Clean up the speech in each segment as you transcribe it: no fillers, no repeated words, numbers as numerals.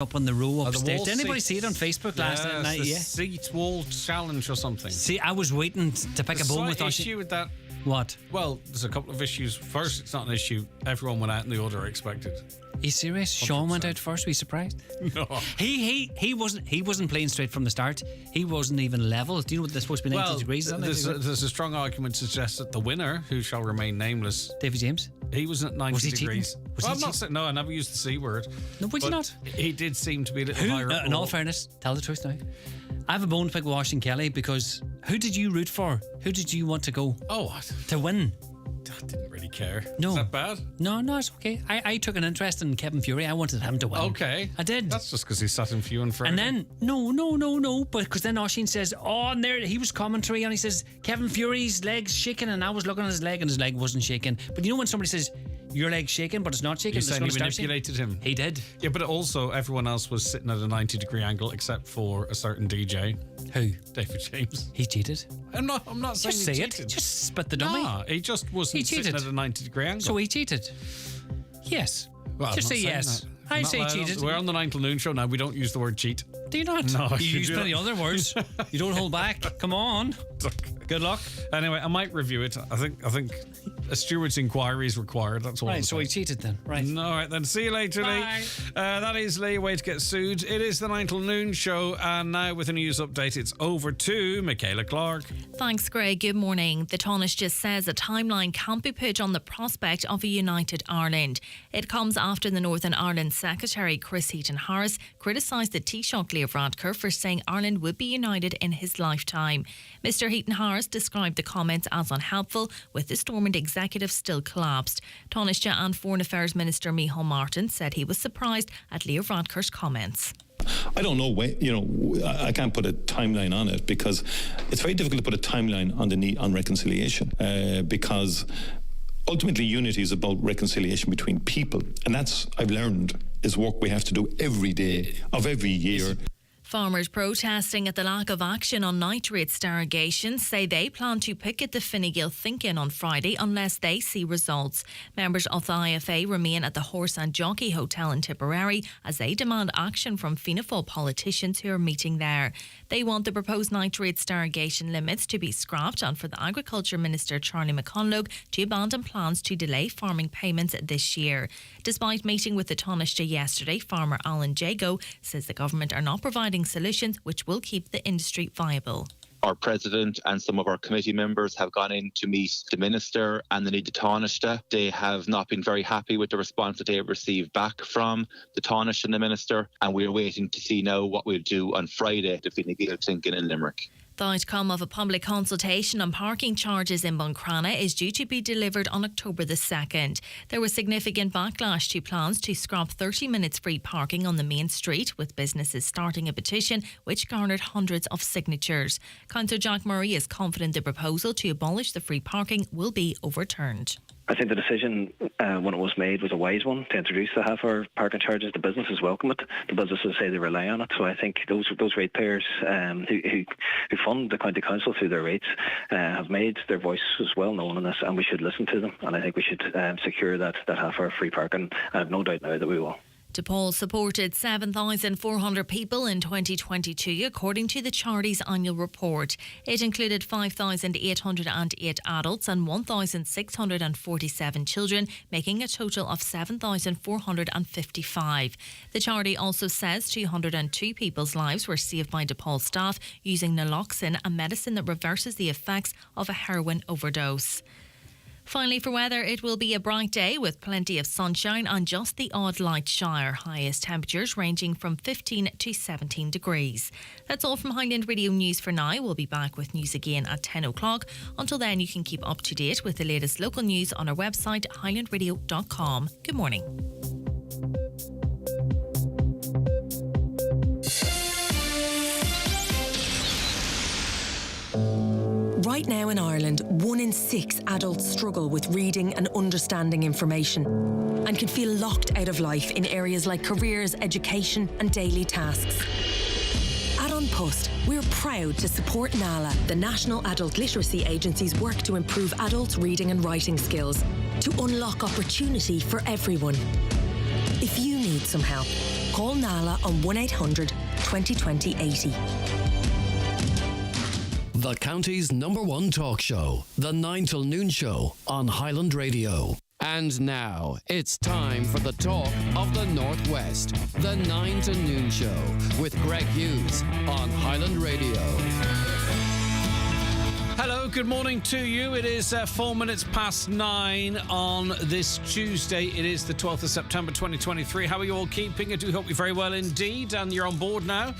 up on the row upstairs. wall Did anybody seats. see it on Facebook last night? The Yeah. seat wall challenge or something. See, I was waiting to pick a bone with us. issue with that. What? Well, there's a couple of issues. First, it's not an issue. Everyone went out in the order expected. Are you serious? Sean went out first. Were you surprised? No. He wasn't playing straight from the start. He wasn't even level. Do you know what they're supposed to be 90 degrees? There's a strong argument to suggest that the winner, who shall remain nameless, David James. he was at 90 Was he degrees. cheating? Was Well, he I'm not cheating? saying, no, I never used the C word. No, would you But not? He did seem to be a little higher up. In all fairness, tell the truth now. I have a bone to pick with Washington Kelly because who did you root for? Who did you want to go to win? I didn't really care. No. Is that bad? No, it's okay. I took an interest in Kevin Fury. I wanted him to win. Okay. I did. That's just because he sat in few and far. And then, no, but because then Oshin says, and there, he was commentary and he says, Kevin Fury's leg's shaking, and I was looking at his leg and his leg wasn't shaking. But you know when somebody says, your leg's shaking, but it's not shaking? You're it's saying gonna he start shaking? manipulated him? He did. Yeah, but also everyone else was sitting at a 90-degree angle except for a certain DJ. Who? David James. He cheated. I'm not saying Just he say cheated. it. Just spit the dummy. Nah, he just wasn't He cheated. sitting at a 90-degree angle. So he cheated. Yes. Well, I'm Just not say saying yes. that. I I'm say not allowed- cheated. We're on the Nine Til Noon Show now. We don't use the word cheat. Do you not? No, You use do plenty not. other words. You don't hold back. Come on. Good luck. Anyway, I might review it. I think a steward's inquiry is required. That's all. Right, I'm so he saying. cheated then. Right. All right, then. See you later, Bye. Lee. That is Lee. Way to get sued. It is the Nine Til Noon Show, and now with a news update, it's over to Michaela Clark. Thanks, Greg. Good morning. The Taoiseach just says a timeline can't be put on the prospect of a united Ireland. It comes after the Northern Ireland Secretary, Chris Heaton-Harris, criticised the Taoiseach Leo Varadkar for saying Ireland would be united in his lifetime. Mr Heaton-Harris described the comments as unhelpful, with the Stormont executive still collapsed. Taoiseach and Foreign Affairs Minister Micheál Martin said he was surprised at Leo Varadkar's comments. I don't know when, I can't put a timeline on it because it's very difficult to put a timeline on the need on reconciliation because ultimately unity is about reconciliation between people, and that's, I've learned, is work we have to do every day of every year. Farmers protesting at the lack of action on nitrates derogation say they plan to picket the Fine Gael think-in on Friday unless they see results. Members of the IFA remain at the Horse and Jockey Hotel in Tipperary as they demand action from Fianna Fáil politicians who are meeting there. They want the proposed nitrates derogation limits to be scrapped and for the Agriculture Minister Charlie McConlogue to abandon plans to delay farming payments this year. Despite meeting with the Taoiseach yesterday, farmer Alan Jago says the government are not providing solutions which will keep the industry viable. Our president and some of our committee members have gone in to meet the minister and the Taoiseach. They have not been very happy with the response that they have received back from the Taoiseach and the minister, and we're waiting to see now what we'll do on Friday at the Fine Gael think-in in Limerick. The outcome of a public consultation on parking charges in Buncrana is due to be delivered on October the 2nd. There was significant backlash to plans to scrap 30 minutes free parking on the main street, with businesses starting a petition which garnered hundreds of signatures. Councillor Jack Murray is confident the proposal to abolish the free parking will be overturned. I think the decision when it was made was a wise one to introduce the half-hour parking charges. The businesses welcome it. The businesses say they rely on it. So I think those ratepayers who fund the county council through their rates have made their voices well known on this, and we should listen to them. And I think we should secure that half-hour free parking. I have no doubt now that we will. DePaul supported 7,400 people in 2022, according to the charity's annual report. It included 5,808 adults and 1,647 children, making a total of 7,455. The charity also says 202 people's lives were saved by DePaul staff using naloxone, a medicine that reverses the effects of a heroin overdose. Finally, for weather, it will be a bright day with plenty of sunshine and just the odd light shower. Highest temperatures ranging from 15 to 17 degrees. That's all from Highland Radio News for now. We'll be back with news again at 10 o'clock. Until then, you can keep up to date with the latest local news on our website, highlandradio.com. Good morning. Right now in Ireland, 1 in 6 adults struggle with reading and understanding information and can feel locked out of life in areas like careers, education and daily tasks. At An Post, we're proud to support NALA, the National Adult Literacy Agency's work to improve adults' reading and writing skills, to unlock opportunity for everyone. If you need some help, Call Nala on 1800 2020 80. The county's #1 talk show, the 9 Til Noon Show on Highland Radio. And now, it's time for the talk of the Northwest, the 9 Til Noon Show with Greg Hughes on Highland Radio. Hello, good morning to you. It is 4 minutes past 9 on this Tuesday. It is the 12th of September 2023. How are you all keeping? I do hope you're very well indeed, and you're on board now.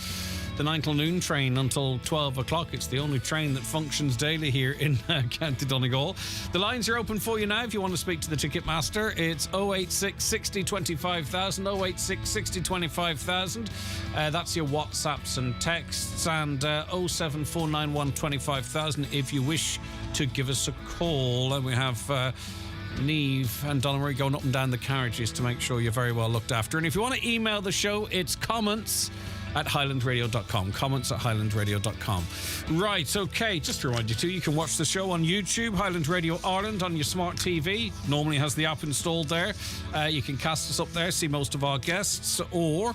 The 9 Til Noon train until 12 o'clock. It's the only train that functions daily here in County Donegal. The lines are open for you now if you want to speak to the Ticketmaster. It's 086 60 25,000, 086 60 25,000. That's your WhatsApps and texts, and 07491 25,000 if you wish to give us a call. And we have Neve and Donna Marie going up and down the carriages to make sure you're very well looked after. And if you want to email the show, it's comments@highlandradio.com. Comments@highlandradio.com. Right, okay. Just to remind you too, you can watch the show on YouTube, Highland Radio Ireland, on your smart TV. Normally has the app installed there. You can cast us up there, see most of our guests, or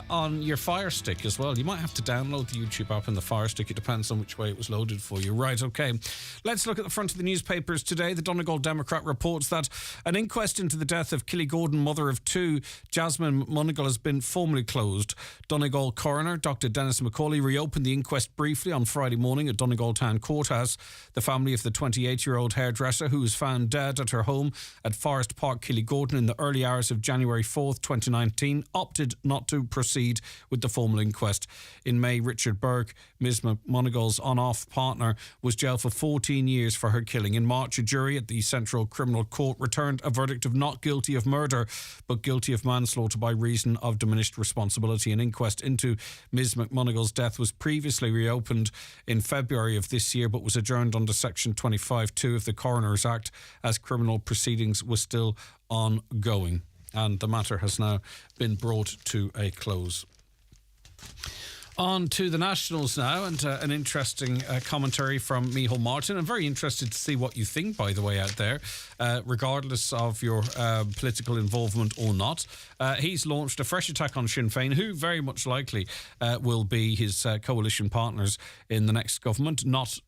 on your Fire Stick as well. You might have to download the YouTube app and the Fire Stick. It depends on which way it was loaded for you. Right, okay. Let's look at the front of the newspapers today. The Donegal Democrat reports that an inquest into the death of Killy-Gordon, mother of two, Jasmine McMonigal, has been formally closed. Donegal coroner Dr. Dennis McCauley reopened the inquest briefly on Friday morning at Donegal Town Courthouse. The family of the 28-year-old hairdresser, who was found dead at her home at Forest Park, Killy-Gordon, in the early hours of January 4th, 2019, opted not to proceed with the formal inquest. In May, Richard Burke, Ms. McMonigal's on-off partner, was jailed for 14 years for her killing. In March, a jury at the Central Criminal Court returned a verdict of not guilty of murder, but guilty of manslaughter by reason of diminished responsibility. An inquest into Ms. McMonigal's death was previously reopened in February of this year, but was adjourned under Section 25(2) of the Coroner's Act as criminal proceedings were still ongoing. And the matter has now been brought to a close. On to the Nationals now, and an interesting commentary from Micheál Martin. I'm very interested to see what you think, by the way, out there, regardless of your political involvement or not. He's launched a fresh attack on Sinn Féin, who very much likely will be his coalition partners in the next government. Not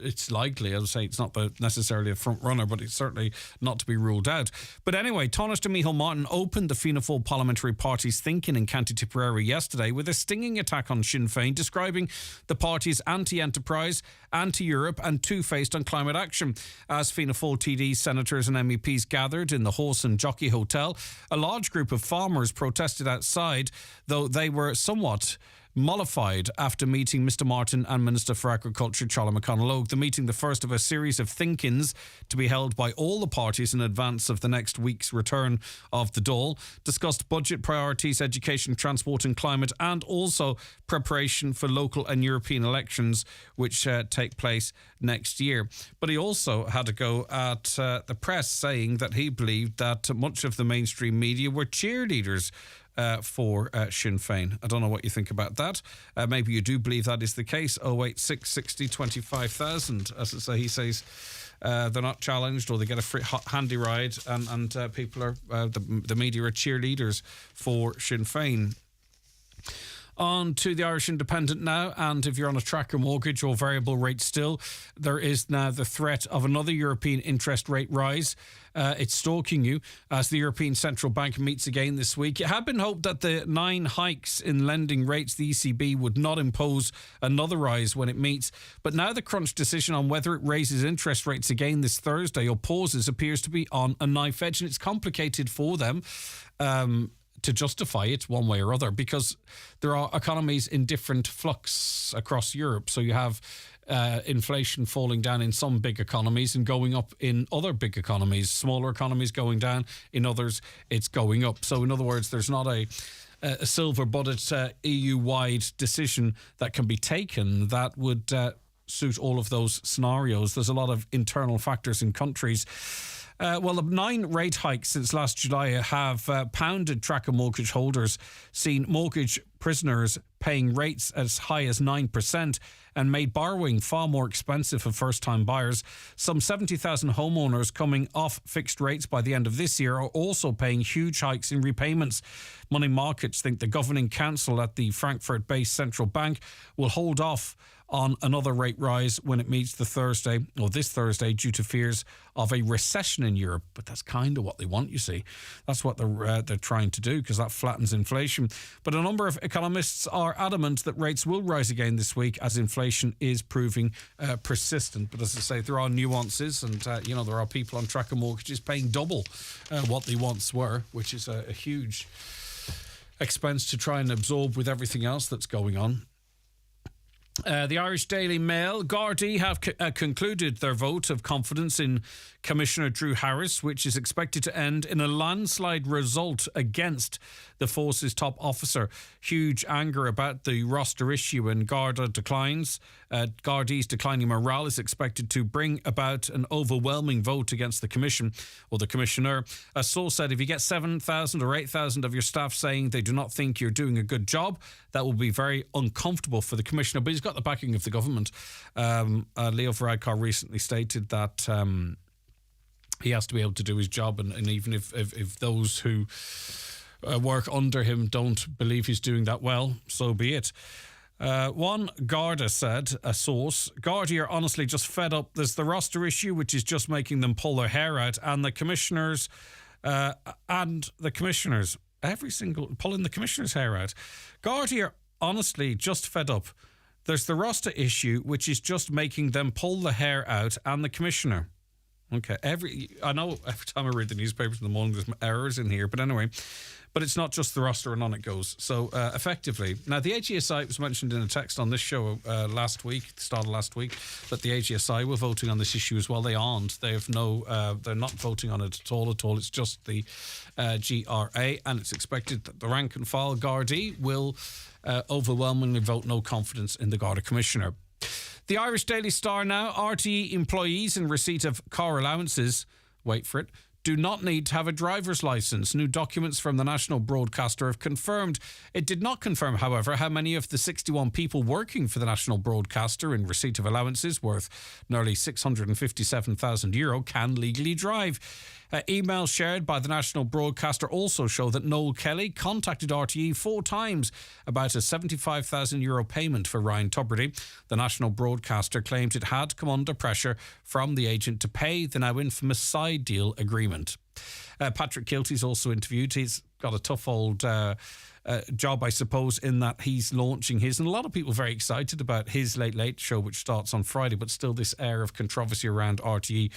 it's likely, I'll say it's not necessarily a front runner, but it's certainly not to be ruled out. But anyway, Taoiseach Micheál Martin opened the Fianna Fáil parliamentary party's thinking in County Tipperary yesterday with a stinging attack on Sinn Féin, describing the party's anti-enterprise, anti-Europe and two-faced on climate action. As Fianna Fáil TDs, senators and MEPs gathered in the Horse and Jockey Hotel, a large group of farmers protested outside, though they were somewhat mollified after meeting Mr Martin and Minister for Agriculture Charlie McConnell. The meeting, the first of a series of think-ins to be held by all the parties in advance of the next week's return of the Dáil, discussed budget priorities, education, transport and climate, and also preparation for local and European elections which take place next year. But he also had a go at the press, saying that he believed that much of the mainstream media were cheerleaders for Sinn Féin. I don't know what you think about that. Maybe you do believe that is the case. 086 60 25,000. As I say, he says they're not challenged, or they get a free handy ride, and people are the media are cheerleaders for Sinn Féin. On to the Irish Independent now, and if you're on a tracker mortgage or variable rate still, there is now the threat of another European interest rate rise. It's stalking you as the European Central Bank meets again this week. It had been hoped that the 9 hikes in lending rates, the ECB would not impose another rise when it meets. But now the crunch decision on whether it raises interest rates again this Thursday or pauses appears to be on a knife edge, and it's complicated for them to justify it one way or other, because there are economies in different flux across Europe. So you have inflation falling down in some big economies and going up in other big economies. Smaller economies going down, in others it's going up. So in other words, there's not a silver bullet EU-wide decision that can be taken that would suit all of those scenarios. There's a lot of internal factors in countries. Well, the 9 rate hikes since last July have pounded tracker mortgage holders, seen mortgage prisoners paying rates as high as 9% and made borrowing far more expensive for first-time buyers. Some 70,000 homeowners coming off fixed rates by the end of this year are also paying huge hikes in repayments. Money markets think the governing council at the Frankfurt-based central bank will hold off on another rate rise when it meets this Thursday, due to fears of a recession in Europe. But that's kind of what they want, you see. That's what they're trying to do, because that flattens inflation. But a number of economists are adamant that rates will rise again this week as inflation is proving persistent. But as I say, there are nuances, and there are people on tracker mortgages paying double what they once were, which is a huge expense to try and absorb with everything else that's going on. The Irish Daily Mail, Gardaí have concluded their vote of confidence in Commissioner Drew Harris, which is expected to end in a landslide result against the force's top officer. Huge anger about the roster issue, and Gardaí's declining morale is expected to bring about an overwhelming vote against the commission or the commissioner. A source said if you get 7,000 or 8,000 of your staff saying they do not think you're doing a good job, that will be very uncomfortable for the commissioner. But he's got the backing of the government. Leo Varadkar recently stated that he has to be able to do his job, and even if those who work under him don't believe he's doing that well, so be it. One Garda said, a source, Gardaí are honestly just fed up. There's the roster issue, which is just making them pull their hair out, and the commissioners, pulling the commissioner's hair out. Gardaí are honestly just fed up. There's the roster issue, which is just making them pull the hair out, and the commissioner. Okay, I know every time I read the newspapers in the morning there's errors in here, but anyway, but it's not just the roster, and on it goes. So effectively, now the AGSI was mentioned in a text on this show last week, the start of last week, that the AGSI were voting on this issue as well. They aren't. They have they're not voting on it at all. It's just the GRA, and it's expected that the rank and file Gardaí will overwhelmingly vote no confidence in the Garda Commissioner. The Irish Daily Star now, RTE employees in receipt of car allowances, wait for it, do not need to have a driver's licence. New documents from the national broadcaster have confirmed. It did not confirm, however, how many of the 61 people working for the national broadcaster in receipt of allowances worth nearly €657,000 can legally drive. Emails shared by the national broadcaster also show that Noel Kelly contacted RTE 4 times about a €75,000 payment for Ryan Tubridy. The national broadcaster claimed it had come under pressure from the agent to pay the now infamous side deal agreement. Patrick Kilty's also interviewed. He's got a tough old job, I suppose, in that he's launching his, and a lot of people are very excited about his Late Late Show, which starts on Friday, but still this air of controversy around RTE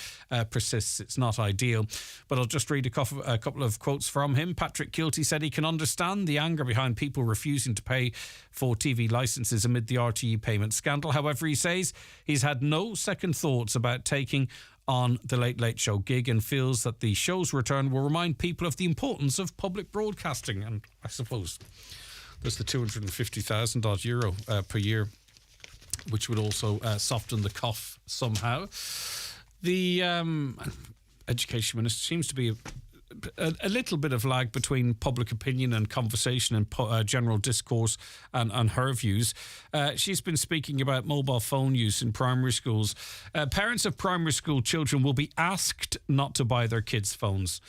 persists. It's not ideal, but I'll just read a couple of quotes from him. Patrick Kilty said he can understand the anger behind people refusing to pay for TV licences amid the RTE payment scandal. However, he says he's had no second thoughts about taking on the Late Late Show gig and feels that the show's return will remind people of the importance of public broadcasting. And I suppose there's the €250,000 per year, which would also soften the cough somehow. The Education Minister seems to be a little bit of lag between public opinion and conversation and general discourse and her views. She's been speaking about mobile phone use in primary schools. Parents of primary school children will be asked not to buy their kids' phones.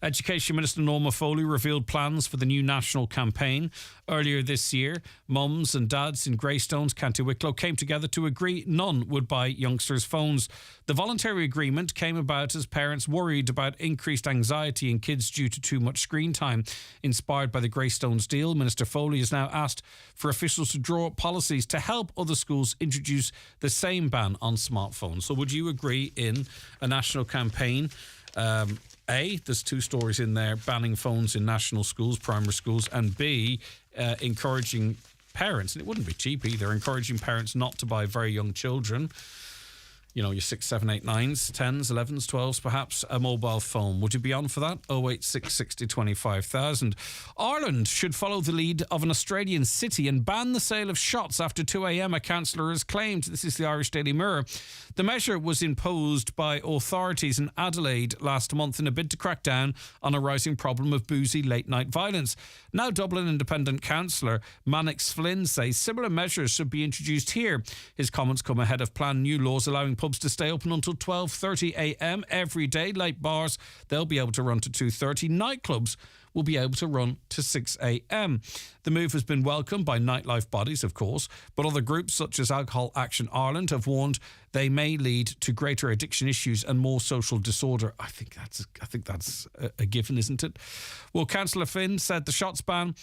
Education Minister Norma Foley revealed plans for the new national campaign. Earlier this year, mums and dads in Greystones, County Wicklow, came together to agree none would buy youngsters' phones. The voluntary agreement came about as parents worried about increased anxiety in kids due to too much screen time. Inspired by the Greystones deal, Minister Foley has now asked for officials to draw up policies to help other schools introduce the same ban on smartphones. So would you agree in a national campaign? A, there's 2 stories in there banning phones in national schools, primary schools, and B, encouraging parents, and it wouldn't be cheap either, encouraging parents not to buy very young children your 6, 7, 8, 9s, 10s, 11s, 12s, perhaps a mobile phone. Would you be on for that? 086 60 25,000. Ireland should follow the lead of an Australian city and ban the sale of shots after 2 a.m, a councillor has claimed. This is the Irish Daily Mirror. The measure was imposed by authorities in Adelaide last month in a bid to crack down on a rising problem of boozy late-night violence. Now Dublin Independent councillor Mannix Flynn says similar measures should be introduced here. His comments come ahead of planned new laws allowing pubs to stay open until 12:30 a.m. every day. Like bars, they'll be able to run to 2:30. Nightclubs will be able to run to 6 a.m. The move has been welcomed by nightlife bodies, of course, but other groups such as Alcohol Action Ireland have warned they may lead to greater addiction issues and more social disorder. I think that's a given, isn't it? Well, Councillor Flynn said the shots ban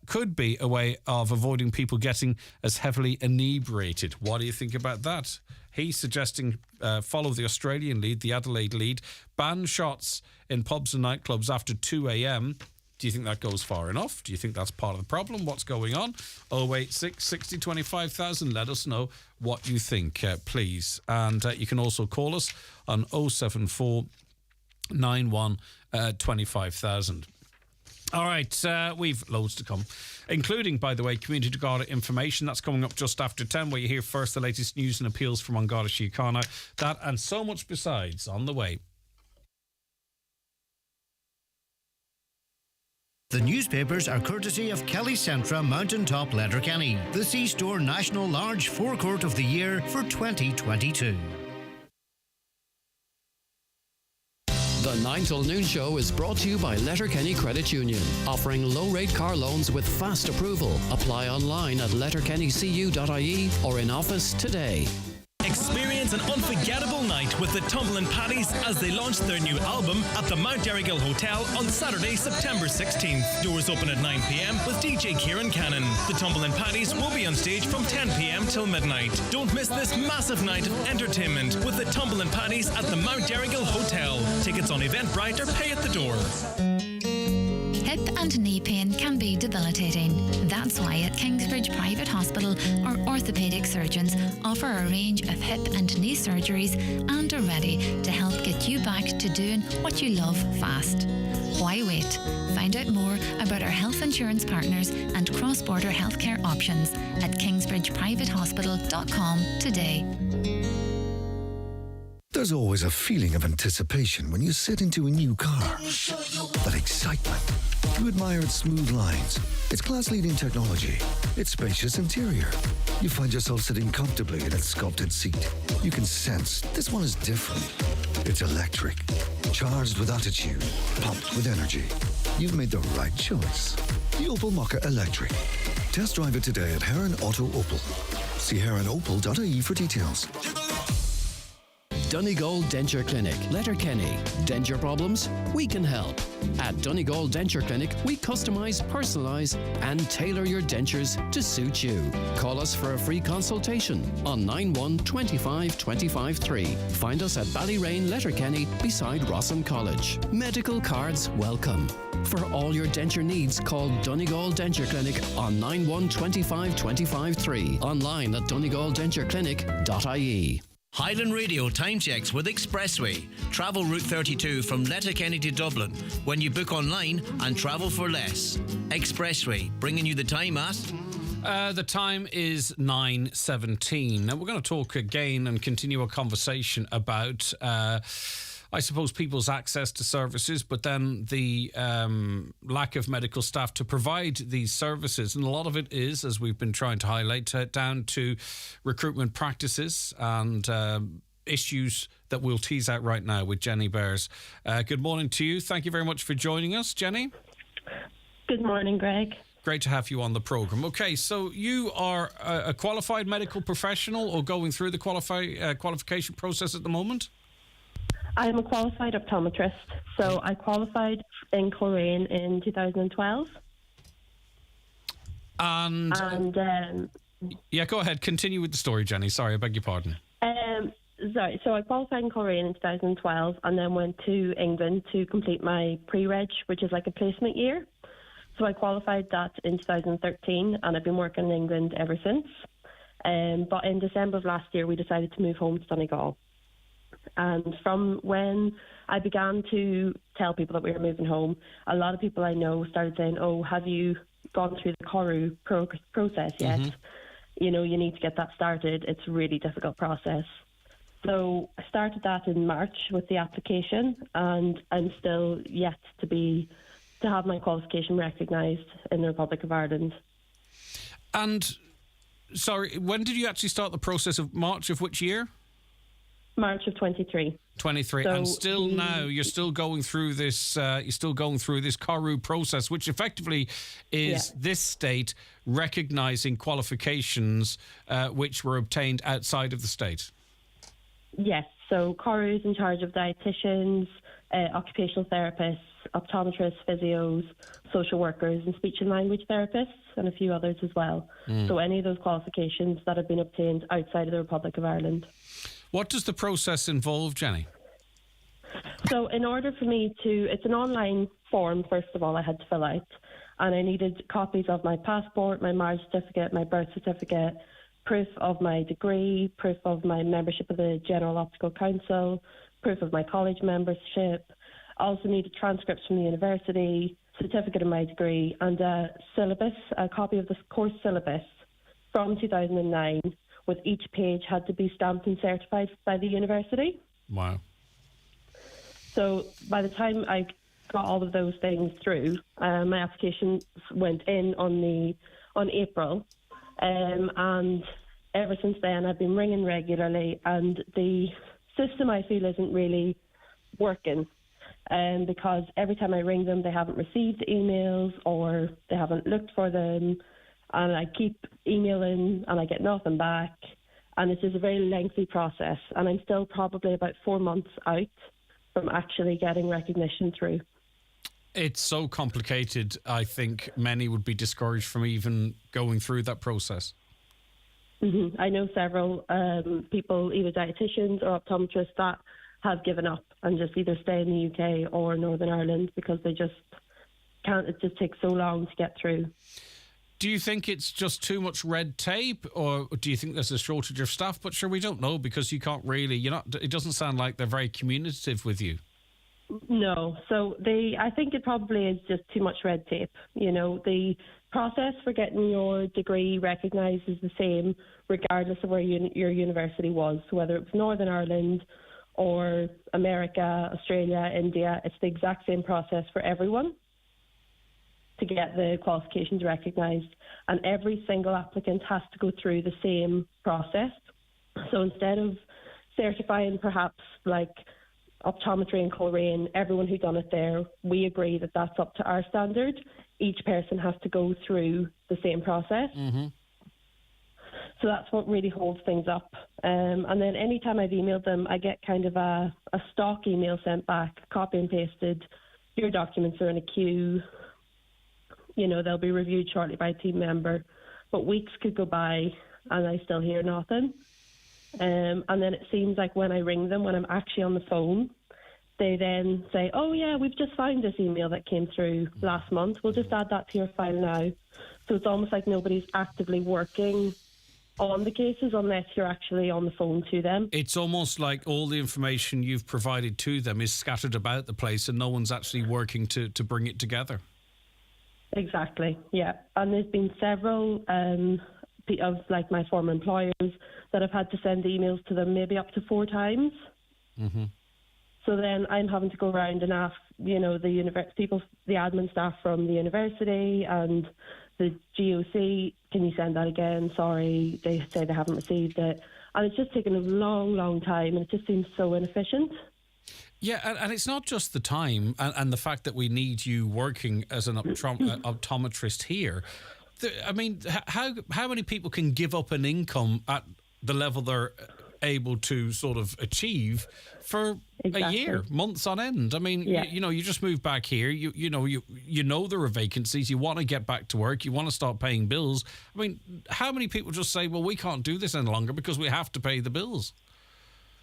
could be a way of avoiding people getting as heavily inebriated. What do you think about that? He's suggesting follow the Australian lead, the Adelaide lead, ban shots in pubs and nightclubs after 2 a.m. Do you think that goes far enough? Do you think that's part of the problem? What's going on? 086 60 25,000. Let us know what you think, please. And you can also call us on 074 91 25,000. All right, we've loads to come, including, by the way, Community Garda information. That's coming up just after 10, where you hear first the latest news and appeals from An Garda Síochána. That and so much besides on the way. The newspapers are courtesy of Kelly Centra Mountaintop Letterkenny, the C-Store National Large Forecourt of the Year for 2022. The 9 Til Noon Show is brought to you by Letterkenny Credit Union, offering low-rate car loans with fast approval. Apply online at letterkennycu.ie or in office today. Experience an unforgettable night with the Tumblin' Paddies as they launch their new album at the Mount Errigal Hotel on Saturday, September 16th. Doors open at 9 p.m. with DJ Kieran Cannon. The Tumblin' Paddies will be on stage from 10 p.m. till midnight. Don't miss this massive night of entertainment with the Tumblin' Paddies at the Mount Errigal Hotel. Tickets on Eventbrite or pay at the door. Hip and knee pain can be debilitating. That's why at Kingsbridge Private Hospital, our orthopaedic surgeons offer a range of hip and knee surgeries and are ready to help get you back to doing what you love fast. Why wait? Find out more about our health insurance partners and cross-border healthcare options at kingsbridgeprivatehospital.com today. There's always a feeling of anticipation when you sit into a new car. That excitement. You admire its smooth lines, its class-leading technology, its spacious interior. You find yourself sitting comfortably in its sculpted seat. You can sense this one is different. It's electric, charged with attitude, pumped with energy. You've made the right choice. The Opel Mokka Electric. Test drive it today at Heron Auto Opel. See heronopel.ie for details. Donegal Denture Clinic, Letterkenny. Denture problems? We can help. At Donegal Denture Clinic, we customise, personalise and tailor your dentures to suit you. Call us for a free consultation on 91 25 25 3. Find us at Ballyrain, Letterkenny, beside Rossin College. Medical cards welcome. For all your denture needs, call Donegal Denture Clinic on 91 25 25 3. Online at donegaldentureclinic.ie. Highland Radio time checks with Expressway. Travel Route 32 from Letterkenny to Dublin when you book online and travel for less. Expressway, bringing you the time at... The time is 9:17. Now, we're going to talk again and continue a conversation about... I suppose people's access to services, but then the lack of medical staff to provide these services. And a lot of it is, as we've been trying to highlight, down to recruitment practices and issues that we'll tease out right now with Jenny Bears. Good morning to you. Thank you very much for joining us, Jenny. Good morning, Greg. Great to have you on the programme. Okay, so you are a qualified medical professional or going through the qualification process at the moment? I'm a qualified optometrist, so I qualified in Coleraine in 2012. Yeah, go ahead. Continue with the story, Jenny. Sorry, I beg your pardon. Sorry, so I qualified in Coleraine in 2012 and then went to England to complete my pre-reg, which is like a placement year. So I qualified that in 2013 and I've been working in England ever since. But in December of last year, we decided to move home to Donegal. And from when I began to tell people that we were moving home, a lot of people I know started saying, "Oh, have you gone through the Corru process yet? You know, you need to get that started. It's a really difficult process." So I started that in March with the application, and I'm still yet to have my qualification recognised in the Republic of Ireland. And, sorry, when did you actually start the process? Of March of which year? March of 23. 23, so, and still now you're still going through this. You're still going through this Corru process, which effectively is this state recognising qualifications which were obtained outside of the state. Yes, so Corru is in charge of dietitians, occupational therapists, optometrists, physios, social workers, and speech and language therapists, and a few others as well. So any of those qualifications that have been obtained outside of the Republic of Ireland. What does the process involve, Jenny? So in order for me it's an online form, first of all, I had to fill out. And I needed copies of my passport, my marriage certificate, my birth certificate, proof of my degree, proof of my membership of the General Optical Council, proof of my college membership. I also needed transcripts from the university, certificate of my degree, and a copy of the course syllabus from 2009, with each page had to be stamped and certified by the university. Wow. So by the time I got all of those things through, my application went in on April, and ever since then I've been ringing regularly, and the system I feel isn't really working, because every time I ring them they haven't received the emails or they haven't looked for them, and I keep emailing and I get nothing back, and it is a very lengthy process, and I'm still probably about 4 months out from actually getting recognition through. It's so complicated, I think many would be discouraged from even going through that process. I know several people, either dietitians or optometrists, that have given up and just either stay in the UK or Northern Ireland because they just can't, it just takes so long to get through. Do you think it's just too much red tape, or do you think there's a shortage of staff? But sure, we don't know, because you can't really, it doesn't sound like they're very communicative with you. No, so I think it probably is just too much red tape. You know, the process for getting your degree recognised is the same regardless of where your university was. So whether it was Northern Ireland or America, Australia, India, it's the exact same process for everyone to get the qualifications recognised, and every single applicant has to go through the same process. So instead of certifying perhaps like optometry and Coleraine, everyone who done it there, we agree that that's up to our standard. Each person has to go through the same process. So that's what really holds things up. And then anytime I've emailed them, I get kind of a stock email sent back, copy and pasted. Your documents are in a queue. You know, they'll be reviewed shortly by a team member. But weeks could go by and I still hear nothing. And then it seems like when I ring them, when I'm actually on the phone, they then say, "Oh yeah, we've just found this email that came through last month. We'll just add that to your file now." So it's almost like nobody's actively working on the cases unless you're actually on the phone to them. It's almost like all the information you've provided to them is scattered about the place and no one's actually working to bring it together. Exactly, yeah. And there's been several of like my former employers that have had to send emails to them maybe up to 4 times. So then I'm having to go around and ask, you know, the admin staff from the university and the GOC, can you send that again? Sorry, they say they haven't received it. And it's just taken a long, long time, and it just seems so inefficient. Yeah, and it's not just the time and the fact that we need you working as an optometrist here. I mean, how many people can give up an income at the level they're able to sort of achieve for a year, months on end? I mean, you just moved back here. You know there are vacancies. You want to get back to work. You want to start paying bills. I mean, how many people just say, "Well, we can't do this any longer because we have to pay the bills"?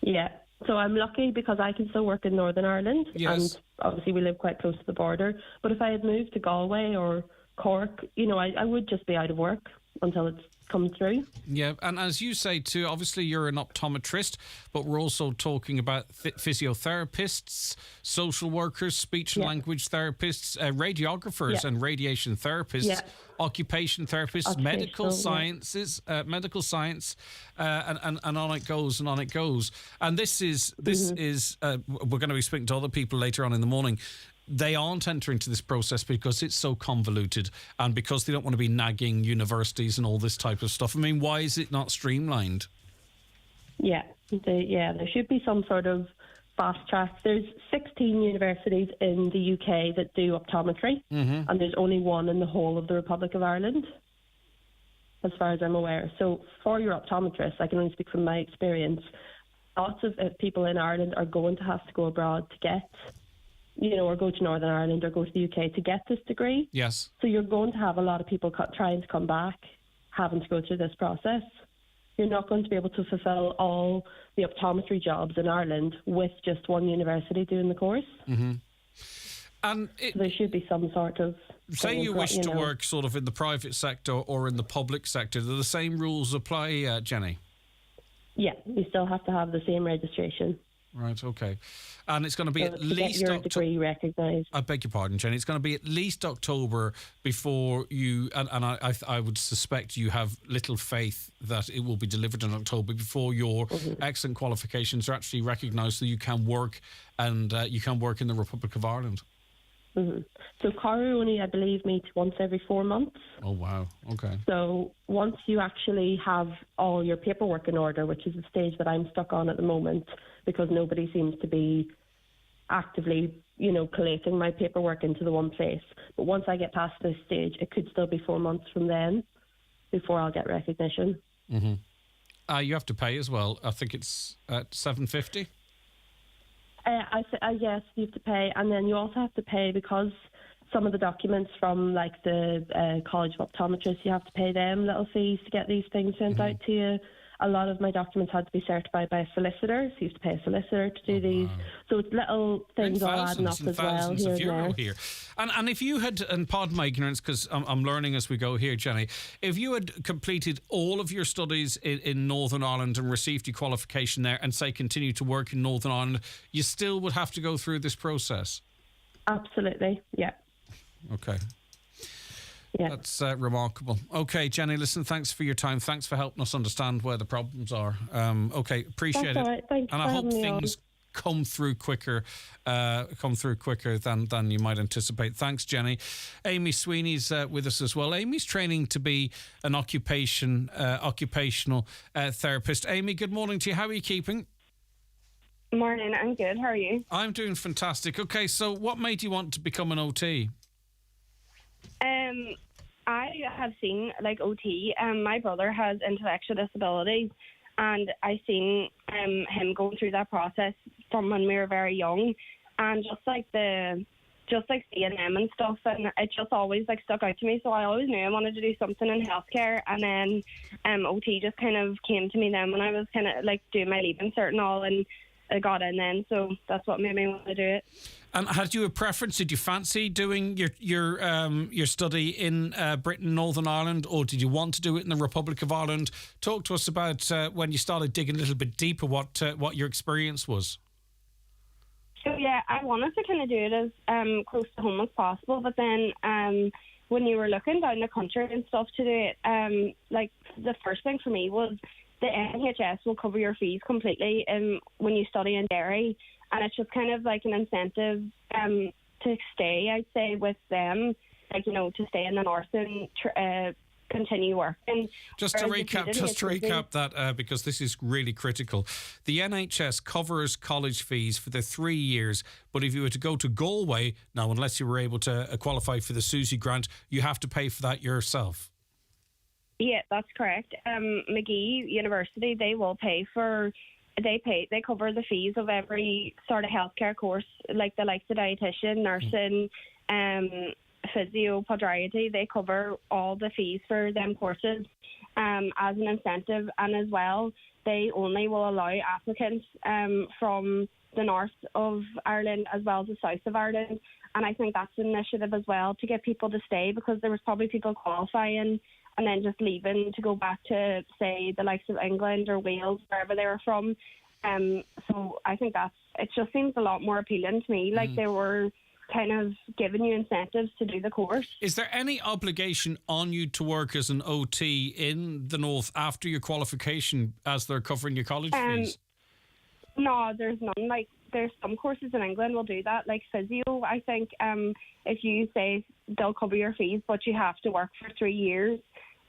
Yeah. So I'm lucky because I can still work in Northern Ireland, and obviously we live quite close to the border. But if I had moved to Galway or Cork, you know, I would just be out of work. until it comes through. Yeah, and as you say too, obviously you're an optometrist, but we're also talking about physiotherapists, social workers, speech and language therapists, radiographers and radiation therapists, occupation therapists, medical sciences, medical science, and on it goes and on it goes. And this is we're going to be speaking to other people later on in the morning. They aren't entering into this process because it's so convoluted and because they don't want to be nagging universities and all this type of stuff. I mean, why is it not streamlined? Yeah, there should be some sort of fast track. There's 16 universities in the UK that do optometry, and there's only one in the whole of the Republic of Ireland, as far as I'm aware. So for your optometrist, I can only speak from my experience, lots of people in Ireland are going to have to go abroad to get, or go to Northern Ireland or go to the UK to get this degree. Yes. So you're going to have a lot of people trying to come back, having to go through this process. You're not going to be able to fulfil all the optometry jobs in Ireland with just one university doing the course. And so there should be some sort of... Say you wish to work sort of in the private sector or in the public sector, do the same rules apply, Jenny? Yeah, you still have to have the same registration. Right, okay. And it's going to be at least... get your degree recognised. I beg your pardon, Jenny. It's going to be at least October before you... And I would suspect you have little faith that it will be delivered in October before your excellent qualifications are actually recognised so you can work and you can work in the Republic of Ireland. So CARU only, I believe, meets once every 4 months. Oh, wow. Okay. So once you actually have all your paperwork in order, which is the stage that I'm stuck on at the moment, because nobody seems to be actively, collating my paperwork into the one place. But once I get past this stage, it could still be 4 months from then before I'll get recognition. You have to pay as well. I think it's at $750. Yes, you have to pay, and then you also have to pay because some of the documents from like the College of Optometrists, you have to pay them little fees to get these things sent out to you. A lot of my documents had to be certified by a solicitor, so you have to pay a solicitor to do these. So it's little things all adding up as well here and there. Here. And if you had, and pardon my ignorance because I'm learning as we go here, Jenny, if you had completed all of your studies in Northern Ireland and received your qualification there and say continue to work in Northern Ireland, you still would have to go through this process? Absolutely, yeah. Okay. Yeah. That's remarkable. Okay, Jenny, listen, thanks for your time. Thanks for helping us understand where the problems are. Okay, appreciate That's it. all right. Thanks and I hope things come through quicker than you might anticipate. Thanks, Jenny. Amy Sweeney's with us as well. Amy's training to be an occupational therapist. Amy, good morning to you. How are you keeping? Morning, I'm good. How are you? I'm doing fantastic. Okay, so what made you want to become an OT? I have seen OT. My brother has intellectual disabilities, and I seen him going through that process from when we were very young, and just seeing them and stuff, and it just always stuck out to me. So I always knew I wanted to do something in healthcare, and then OT just kind of came to me then when I was kind of doing my leaving cert and all, and I got in then. So that's what made me want to do it. And had you a preference? Did you fancy doing your study in Britain, Northern Ireland, or did you want to do it in the Republic of Ireland? Talk to us about when you started digging a little bit deeper, what your experience was. So yeah, I wanted to kind of do it as close to home as possible, but then when you were looking down the country and stuff to do it, the first thing for me was the NHS will cover your fees completely when you study in Derry. And it's just kind of like an incentive to stay, I'd say, with them, to stay in the north and continue working. Just to recap that, because this is really critical. The NHS covers college fees for the 3 years, but if you were to go to Galway, now, unless you were able to qualify for the Susie grant, you have to pay for that yourself. Yeah, that's correct. McGee University, they will pay for... They cover the fees of every sort of healthcare course, like the dietitian, nursing, physio, podiatry. They cover all the fees for them courses as an incentive, and as well, they only will allow applicants from the north of Ireland as well as the south of Ireland. And I think that's an initiative as well to get people to stay, because there was probably people qualifying and then just leaving to go back to, say, the likes of England or Wales, wherever they were from. So I think it just seems a lot more appealing to me. Like they were kind of giving you incentives to do the course. Is there any obligation on you to work as an OT in the North after your qualification, as they're covering your college fees? No, there's none. Like, there's some courses in England will do that, like physio. I think if you say they'll cover your fees, but you have to work for 3 years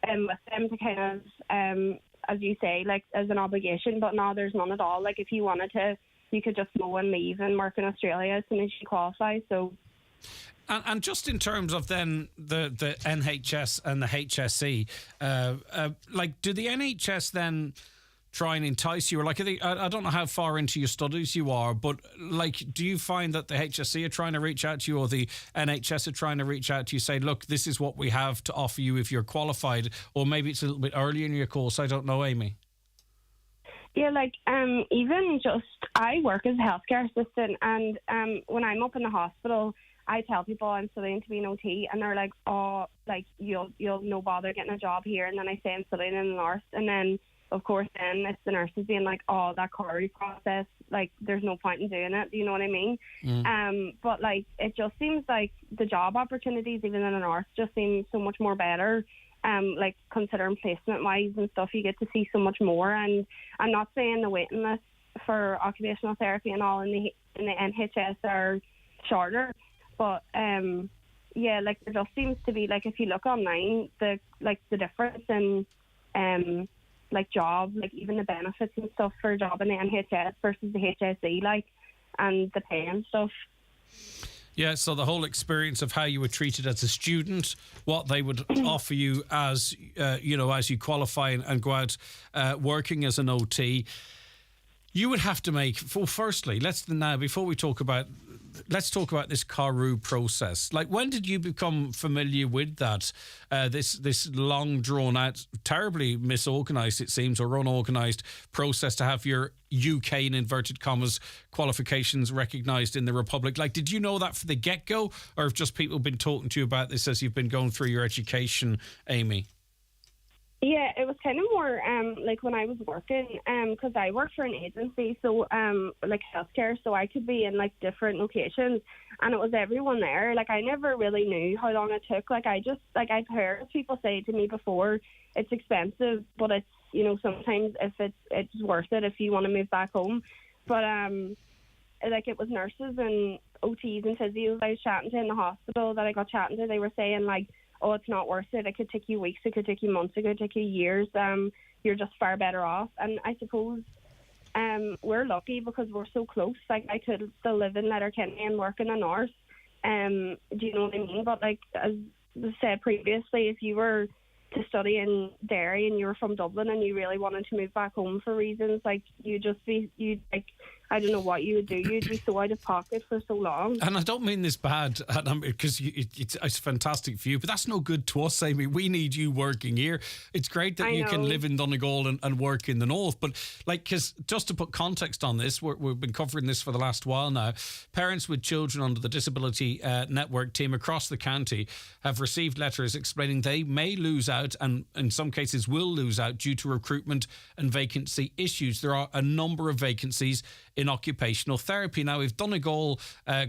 with them to kind of, as you say, like as an obligation. But no, there's none at all. Like if you wanted to, you could just go and leave and work in Australia as soon as you qualify. So. And just in terms of then the NHS and the HSE, like do the NHS then try and entice you? Or like, I don't know how far into your studies you are, but like, do you find that the HSE are trying to reach out to you, or the NHS are trying to reach out to you, say, look, this is what we have to offer you if you're qualified, or maybe it's a little bit early in your course? I don't know, Amy. Yeah, like even just I work as a healthcare assistant, and when I'm up in the hospital, I tell people I'm studying to be an OT, and they're like, "Oh, like you'll no bother getting a job here." And then I say I'm studying in the north, and then of course then it's the nurses being like, "Oh, that CARI process, like there's no point in doing it." Do you know what I mean? But like it just seems like the job opportunities even in the north just seem so much more better. Like considering placement wise and stuff, you get to see so much more. And I'm not saying the waiting list for occupational therapy and all in the NHS are shorter, but yeah, like there just seems to be, like if you look online, the difference in like job, like even the benefits and stuff for a job in the NHS versus the HSE, like, and the pay and stuff. Yeah, so the whole experience of how you were treated as a student, what they would offer you as, as you qualify and go out working as an OT, you would have to make, well, firstly, let's talk about this CARU process. Like, when did you become familiar with that? This long drawn out, terribly misorganised, it seems, or unorganised process to have your UK, in inverted commas, qualifications recognised in the Republic. Like, did you know that from the get-go, or have just people been talking to you about this as you've been going through your education, Amy? Yeah, it was kind of more like when I was working, because I work for an agency, so like healthcare, so I could be in like different locations, and it was everyone there. Like I never really knew how long it took. Like I've heard people say to me before, it's expensive, but it's, sometimes if it's worth it if you want to move back home. But like it was nurses and OTs and physios I was chatting to in the hospital that I got chatting to. They were saying like, oh, it's not worth it. It could take you weeks. It could take you months. It could take you years. You're just far better off. And I suppose we're lucky because we're so close. Like I could still live in Letterkenny and work in the north. Do you know what I mean? But like as I said previously, if you were to study in Derry and you were from Dublin and you really wanted to move back home for reasons, like I don't know what you would do. You'd be so out of pocket for so long. And I don't mean this bad, because it's fantastic for you, but that's no good to us, Amy. We need you working here. It's great that you can live in Donegal and work in the north, but like, because just to put context on this, we've been covering this for the last while now. Parents with children under the Disability Network team across the county have received letters explaining they may lose out, and in some cases will lose out, due to recruitment and vacancy issues. There are a number of vacancies in occupational therapy. Now, if Donegal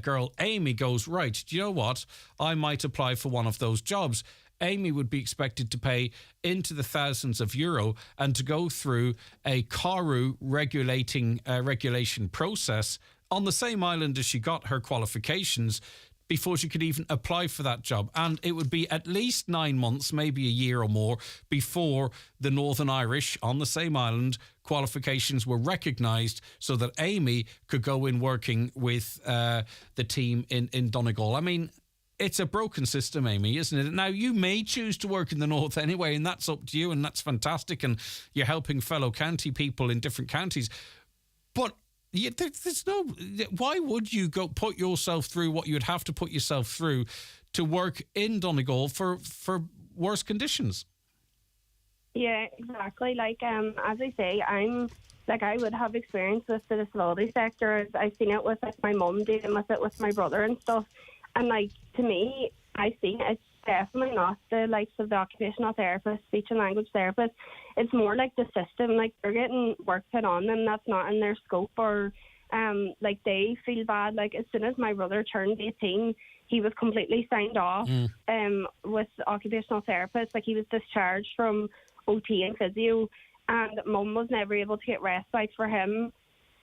girl Amy goes, right, do you know what? I might apply for one of those jobs. Amy would be expected to pay into the thousands of euro and to go through a CARU regulation process on the same island as she got her qualifications before she could even apply for that job. And it would be at least 9 months, maybe a year or more, before the Northern Irish on the same island qualifications were recognised so that Amy could go in working with the team in Donegal. I mean, it's a broken system, Amy, isn't it? Now, you may choose to work in the north anyway, and that's up to you, and that's fantastic, and you're helping fellow county people in different counties. But there's no... Why would you go put yourself through what you'd have to put yourself through to work in Donegal for worse conditions? Yeah, exactly. Like, as I say, I would have experience with the disability sector. I've seen it with like my mum dealing with it with my brother and stuff. And like, to me, I see definitely not the likes of the occupational therapist, speech and language therapist. It's more like the system. Like, they're getting work put on them that's not in their scope, or like they feel bad. Like, as soon as my brother turned 18, he was completely signed off with occupational therapists. Like, he was discharged from OT and physio, and Mum was never able to get respite for him.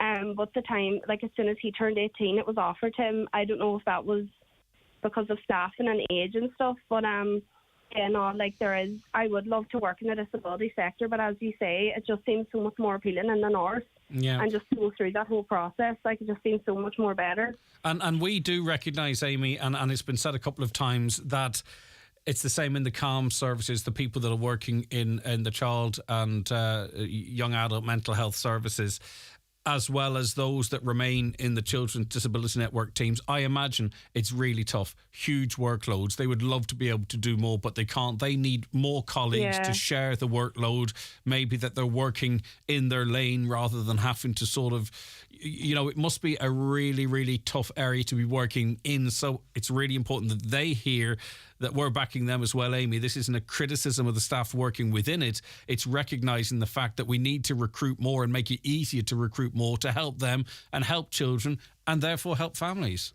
But the time, like, as soon as he turned 18, it was offered to him. I don't know if that was because of staffing and age and stuff, but yeah, no, like, I would love to work in the disability sector, but as you say, it just seems so much more appealing in the north. Yeah. And just to go through that whole process, like, it just seems so much more better. And we do recognise, Amy, and it's been said a couple of times, that it's the same in the CALM services, the people that are working in the child and young adult mental health services, as well as those that remain in the Children's Disability Network teams. I imagine it's really tough, huge workloads. They would love to be able to do more, but they can't. They need more colleagues to share the workload, maybe that they're working in their lane rather than having to sort of, you know, it must be a really, really tough area to be working in. So it's really important that they hear that we're backing them as well, Amy. This isn't a criticism of the staff working within it. It's recognising the fact that we need to recruit more and make it easier to recruit more to help them and help children and therefore help families.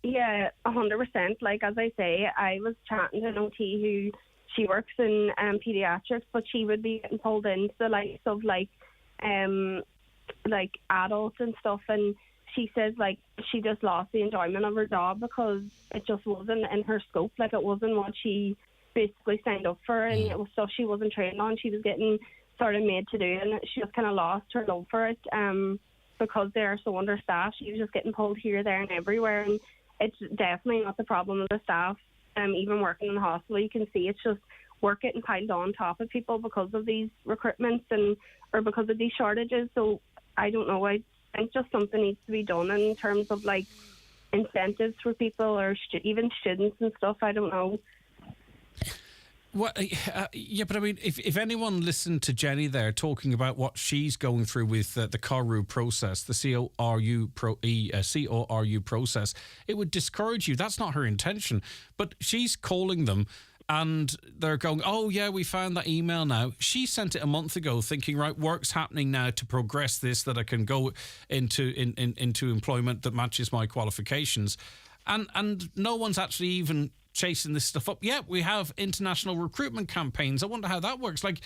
Yeah, 100%. Like, as I say, I was chatting to an OT who, she works in paediatrics, but she would be getting pulled into the likes of like adults and stuff, and she says, like, she just lost the enjoyment of her job because it just wasn't in her scope. Like, it wasn't what she basically signed up for, and it was stuff she wasn't trained on. She was getting sort of made to do, and she just kind of lost her love for it because they are so understaffed. She was just getting pulled here, there, and everywhere, and it's definitely not the problem of the staff. Even working in the hospital, you can see it's just work getting piled on top of people because of these recruitments or because of these shortages. So I don't know. I think just something needs to be done in terms of like incentives for people or even students and stuff. I don't know. Well, yeah, but I mean, if anyone listened to Jenny there talking about what she's going through with the CORU process, the CORU process, it would discourage you. That's not her intention. But she's calling them and they're going, oh, yeah, we found that email now. She sent it a month ago thinking, right, work's happening now to progress this, that I can go into employment that matches my qualifications. And no one's actually even chasing this stuff up. Yeah, we have international recruitment campaigns. I wonder how that works. Like,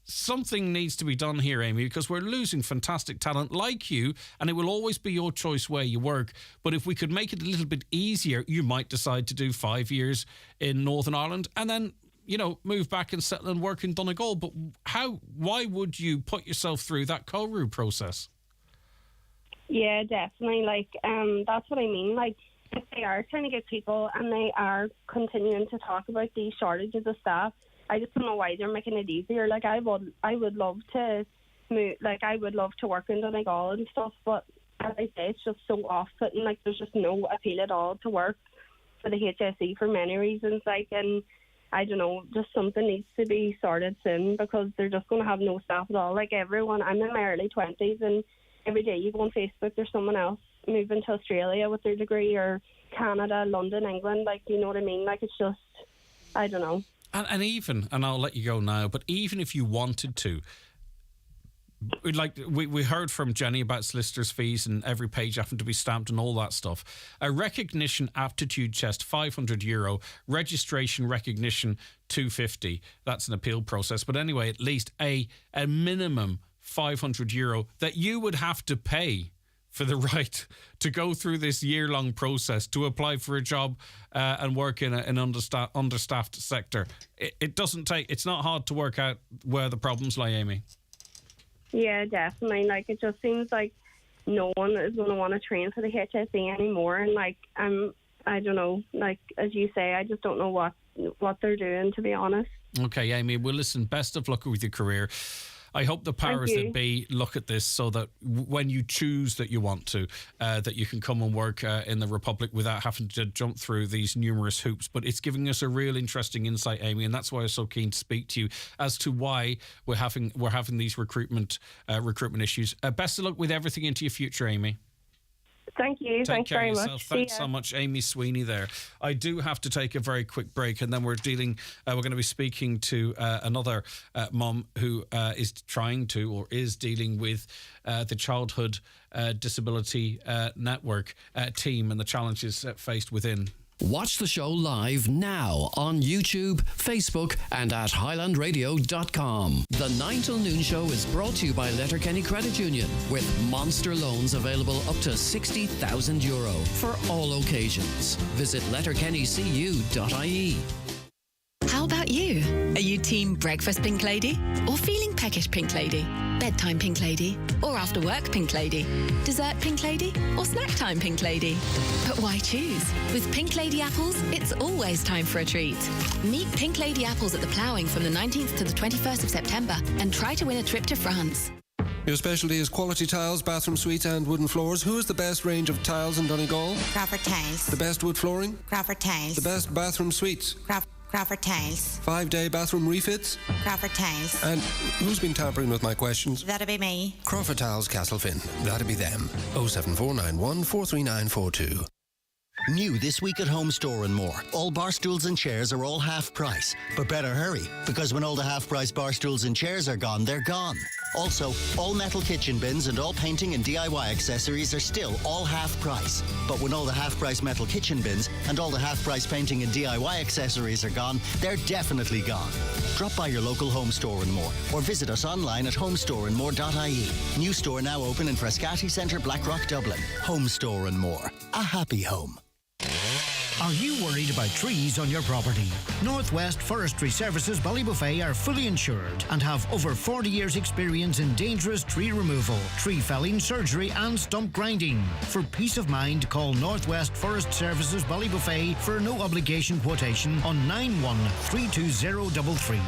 something needs to be done here, Amy, because we're losing fantastic talent like you, and it will always be your choice where you work. But if we could make it a little bit easier, you might decide to do 5 years in Northern Ireland and then, you know, move back and settle and work in Donegal. But why would you put yourself through that CORU process? Yeah, definitely. Like, that's what I mean. Like, if they are trying to get people and they are continuing to talk about these shortages of staff, I just don't know why they're making it easier. Like, I would love to move. Like, I would love to work in Donegal and stuff, but as I say, it's just so off-putting. Like, there's just no appeal at all to work for the HSE for many reasons. Like, and I don't know, just something needs to be sorted soon because they're just going to have no staff at all. Like, everyone, I'm in my early 20s, and every day you go on Facebook, there's someone else moving to Australia with their degree, or Canada, London, England. Like, you know what I mean? Like, it's just, I don't know. And even, and I'll let you go now, but even if you wanted to, like we heard from Jenny about solicitors' fees and every page having to be stamped and all that stuff. A recognition aptitude test, €500. Registration recognition, €250. That's an appeal process. But anyway, at least a minimum €500 that you would have to pay for the right to go through this year-long process to apply for a job and work in an understaffed sector. It doesn't take, it's not hard to work out where the problems lie, Amy. Yeah, definitely. Like, it just seems like no one is going to want to train for the HSE anymore. And like, I don't know, like, as you say, I just don't know what they're doing, to be honest. Okay, Amy, well, listen, best of luck with your career. I hope the powers that be look at this so that when you choose that you want to, that you can come and work in the Republic without having to jump through these numerous hoops. But it's giving us a real interesting insight, Amy, and that's why I'm so keen to speak to you as to why we're having these recruitment issues. Best of luck with everything into your future, Amy. Thank you. Take Thanks care very of yourself. much. Thanks so much, Amy Sweeney there. I do have to take a very quick break, and then we're going to be speaking to another mum who is trying to or is dealing with the Childhood Disability Network team and the challenges faced within. Watch the show live now on YouTube, Facebook and at highlandradio.com. The 9 Till Noon Show is brought to you by Letterkenny Credit Union with monster loans available up to €60,000 for all occasions. Visit letterkennycu.ie. How about you? Are you team breakfast Pink Lady? Or feeling peckish Pink Lady? Bedtime Pink Lady? Or after work Pink Lady? Dessert Pink Lady? Or snack time Pink Lady? But why choose? With Pink Lady apples, it's always time for a treat. Meet Pink Lady apples at the ploughing from the 19th to the 21st of September and try to win a trip to France. Your specialty is quality tiles, bathroom suites and wooden floors. Who is the best range of tiles in Donegal? Crawford Tiles. The best wood flooring? Crawford Tiles. The best bathroom suites? Crawford Tiles. 5-day bathroom refits? Crawford Tiles. And who's been tampering with my questions? That'll be me. Crawford Tiles, Castlefin. That'll be them. 07491 43942. New this week at Home Store and More. All bar stools and chairs are all half price. But better hurry, because when all the half price bar stools and chairs are gone, they're gone. Also, all metal kitchen bins and all painting and DIY accessories are still all half price. But when all the half price metal kitchen bins and all the half price painting and DIY accessories are gone, they're definitely gone. Drop by your local Home Store and More or visit us online at homestoreandmore.ie. New store now open in Frascati Centre, Blackrock, Dublin. Home Store and More. A happy home. Are you worried about trees on your property? Northwest Forestry Services Ballybuffet are fully insured and have over 40 years experience in dangerous tree removal, tree felling, surgery and stump grinding. For peace of mind, call Northwest Forest Services Ballybuffet for a no obligation quotation on 913233.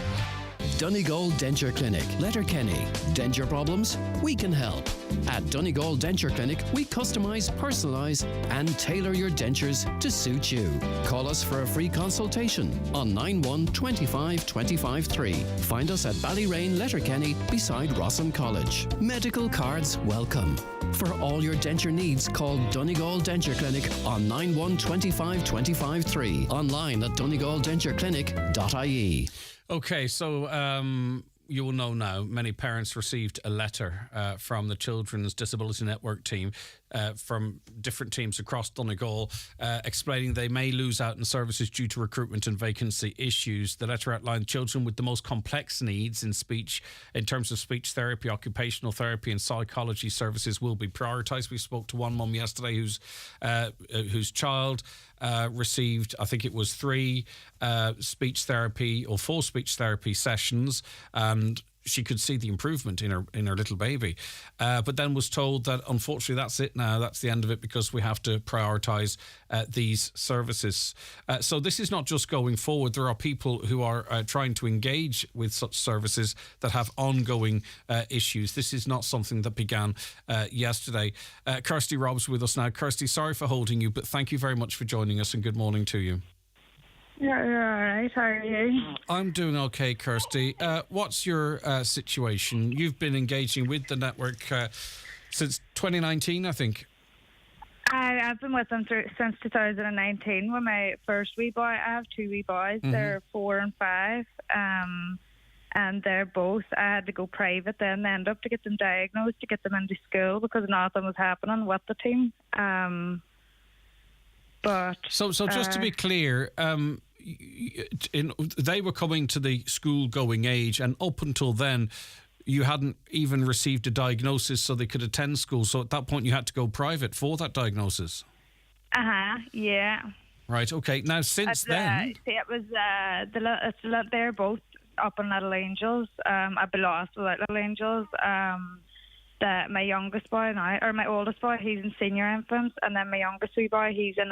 Donegal Denture Clinic, Letterkenny. Denture problems? We can help. At Donegal Denture Clinic, we customise, personalise and tailor your dentures to suit you. Call us for a free consultation on 91 25 25 3. Find us at Ballyrain, Letterkenny, beside Rossin College. Medical cards welcome. For all your denture needs, call Donegal Denture Clinic on 91 25 25 3. Online at donegaldentureclinic.ie. Okay, so you will know now, many parents received a letter from the Children's Disability Network team from different teams across Donegal explaining they may lose out on services due to recruitment and vacancy issues. The letter outlined children with the most complex needs in speech, in terms of speech therapy, occupational therapy and psychology services will be prioritised. We spoke to one mum yesterday whose child received, I think it was 3 speech therapy or 4 speech therapy sessions, and she could see the improvement in her little baby, but then was told that unfortunately that's it now, that's the end of it, because we have to prioritise these services. So this is not just going forward. There are people who are trying to engage with such services that have ongoing issues. This is not something that began yesterday. Kirsty Robb's with us now. Kirsty, sorry for holding you, but thank you very much for joining us and good morning to you. Yeah, you're all right. How are you? I'm doing okay, Kirsty. What's your situation? You've been engaging with the network since 2019, I think. I've been with them since 2019 with my first wee boy. I have 2 wee boys. Mm-hmm. They're 4 and 5. And they're both, I had to go private then, end up to get them diagnosed, to get them into school, because nothing was happening with the team. So just to be clear, they were coming to the school-going age, and up until then, you hadn't even received a diagnosis so they could attend school. So at that point, you had to go private for that diagnosis. Yeah. Right. Okay. Now, since then, it was they're both up in Little Angels. I'd be lost without Little Angels. That my youngest boy now, or my oldest boy, he's in senior infants, and then my youngest wee boy, he's in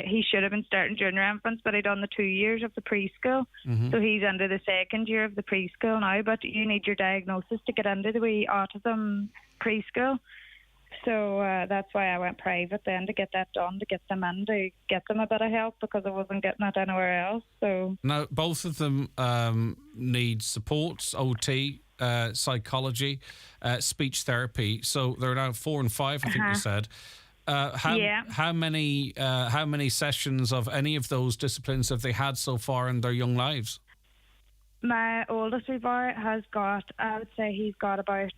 he should have been starting junior infants, but he done the 2 years of the preschool, so he's under the 2nd year of the preschool now. But you need your diagnosis to get into the wee autism preschool, so that's why I went private then, to get that done, to get them in, to get them a bit of help, because I wasn't getting it anywhere else. So now both of them need supports, OT, psychology, speech therapy. So they're now 4 and 5, I think you said. How many sessions of any of those disciplines have they had so far in their young lives? My oldest wee boy has got, I would say he's got about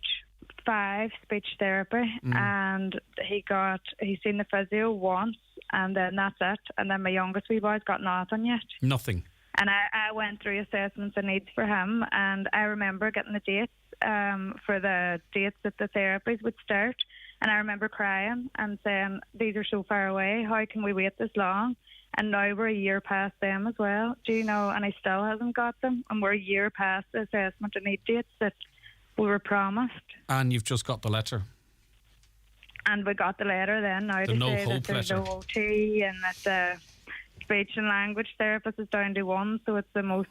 5 speech therapy, and he's seen the physio once, and then that's it. And then my youngest wee boy's got nothing yet. Nothing. And I went through assessments and needs for him, and I remember getting the dates for the dates that the therapies would start, and I remember crying and saying, these are so far away, how can we wait this long? And now we're a year past them as well, do you know, and he still hasn't got them, and we're a year past the assessment and need dates that we were promised. And you've just got the letter. And we got the letter then now The to no say that hope there's letter. no OT, and that the speech and language therapist is down to 1, so it's the most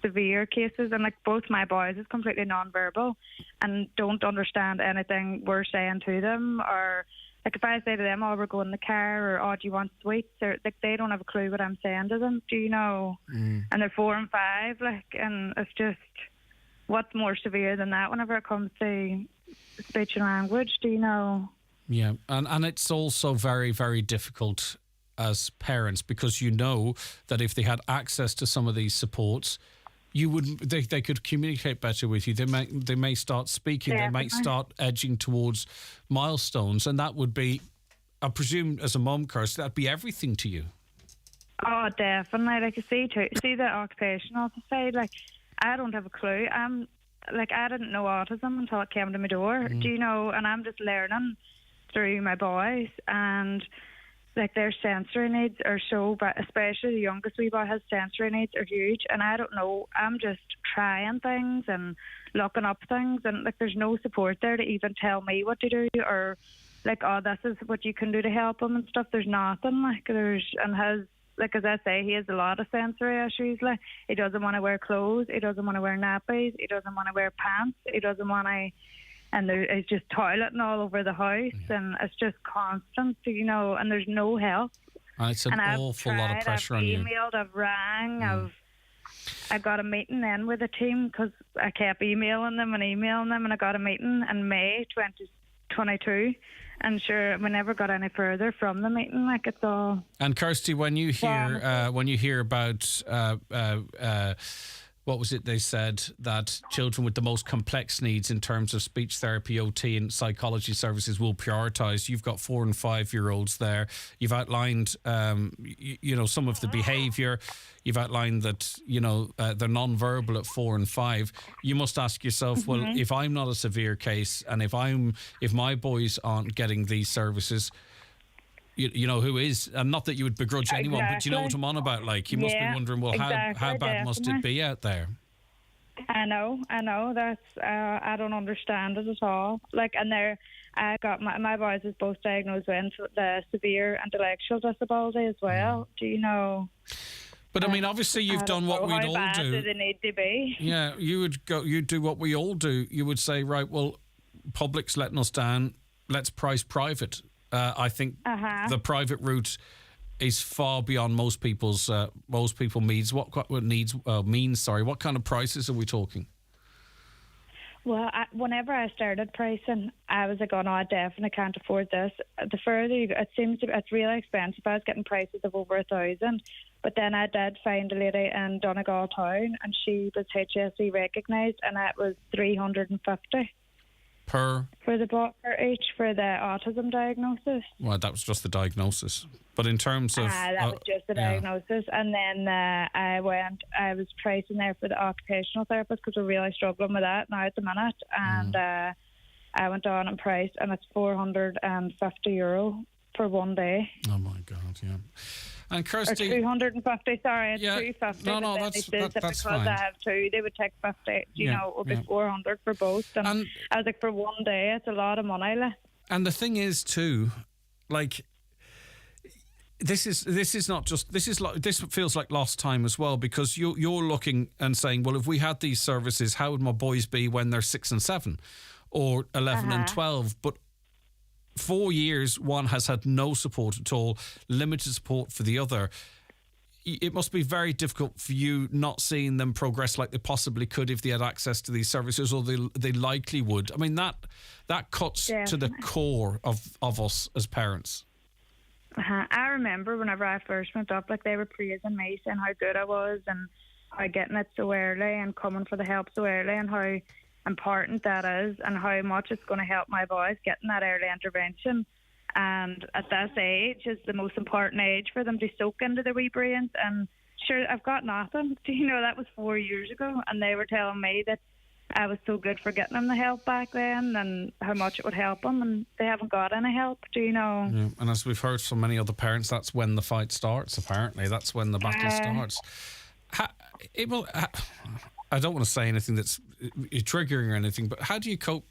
severe cases. And like both my boys is completely non-verbal and don't understand anything we're saying to them, or like if I say to them, oh, we're going in the car, or oh, do you want sweets, or like they don't have a clue what I'm saying to them, do you know? And they're 4 and 5, like, and it's just, what's more severe than that whenever it comes to speech and language, do you know? Yeah, and it's also very, very difficult as parents, because you know that if they had access to some of these supports, they could communicate better with you. They may start speaking. Definitely. They might start edging towards milestones, and that would be, I presume, as a mum, Kirsty, that'd be everything to you. Oh, definitely. Like you see the occupational side. Like I don't have a clue. I didn't know autism until it came to my door. Do you know? And I'm just learning through my boys, and like their sensory needs are so bad, especially the youngest wee boy has sensory needs are huge, and I don't know, I'm just trying things and looking up things, and like there's no support there to even tell me what to do, or like, oh, this is what you can do to help him and stuff. There's nothing, like like as I say, he has a lot of sensory issues. Like he doesn't want to wear clothes, he doesn't want to wear nappies, he doesn't want to wear pants, he doesn't want to, and there's just toileting all over the house, and it's just constant, you know, and there's no help. And it's an awful lot of pressure on you. I've emailed, I've rang, I got a meeting then with the team because I kept emailing them, and I got a meeting in May 2022, and sure, we never got any further from the meeting. Like it's all. And Kirsty, when you hear about what was it they said, that children with the most complex needs in terms of speech therapy, OT and psychology services will prioritise. You've got 4 and 5 year olds there. You've outlined, some of the behaviour. You've outlined that, they're non-verbal at 4 and 5. You must ask yourself, well, if I'm not a severe case, and if my boys aren't getting these services, you know who is, and not that you would begrudge anyone, but you know what I'm on about. Like, you must be wondering, well, how bad must it be out there? I know. That's I don't understand it at all. Like, and I got my boys is both diagnosed with the severe intellectual disability as well. Do you know? But I mean, obviously, you've done what we'd all do. How bad do they need to be? Yeah, you'd do what we all do. You would say, right, well, public's letting us down. Let's price private. I think the private route is far beyond most people's needs. What means? Sorry, what kind of prices are we talking? Well, whenever I started pricing, I was like, oh no, I definitely can't afford this. The further you go, it's really expensive. I was getting prices of over 1,000. But then I did find a lady in Donegal town, and she was HSE recognised, and that was 350. For each for the autism diagnosis. Well, that was just the diagnosis. But in terms of that was just the diagnosis, and then I was pricing there for the occupational therapist because we're really struggling with that now at the minute, and I went on and priced, and it's €450 for one day. Oh my God, yeah. And Kirsty, or 250. Sorry, it's 250. No, that's because fine. I have two, they would take 50. You know, it would be 400 for both. And I was like, for one day, it's a lot of money. And the thing is, too, like, this feels like lost time as well, because you're looking and saying, well, if we had these services, how would my boys be when they're 6 and 7, or 11 and 12? But 4 years, one has had no support at all, limited support for the other. it must be very difficult for you not seeing them progress like they possibly could if they had access to these services, or they likely would. I mean, that cuts to the core of us as parents. I remember whenever I first went up, like, they were praising me, saying how good I was and how getting it so early and coming for the help so early and how important that is and how much it's going to help my boys getting that early intervention. And at this age is the most important age for them to soak into their wee brains. And sure, I've got nothing. You know, that was 4 years ago, and they were telling me that I was so good for getting them the help back then and how much it would help them, and they haven't got any help, do you know? Yeah. And as we've heard from many other parents, that's when the fight starts, apparently. That's when the battle starts. I don't want to say anything that's triggering or anything, but how do you cope,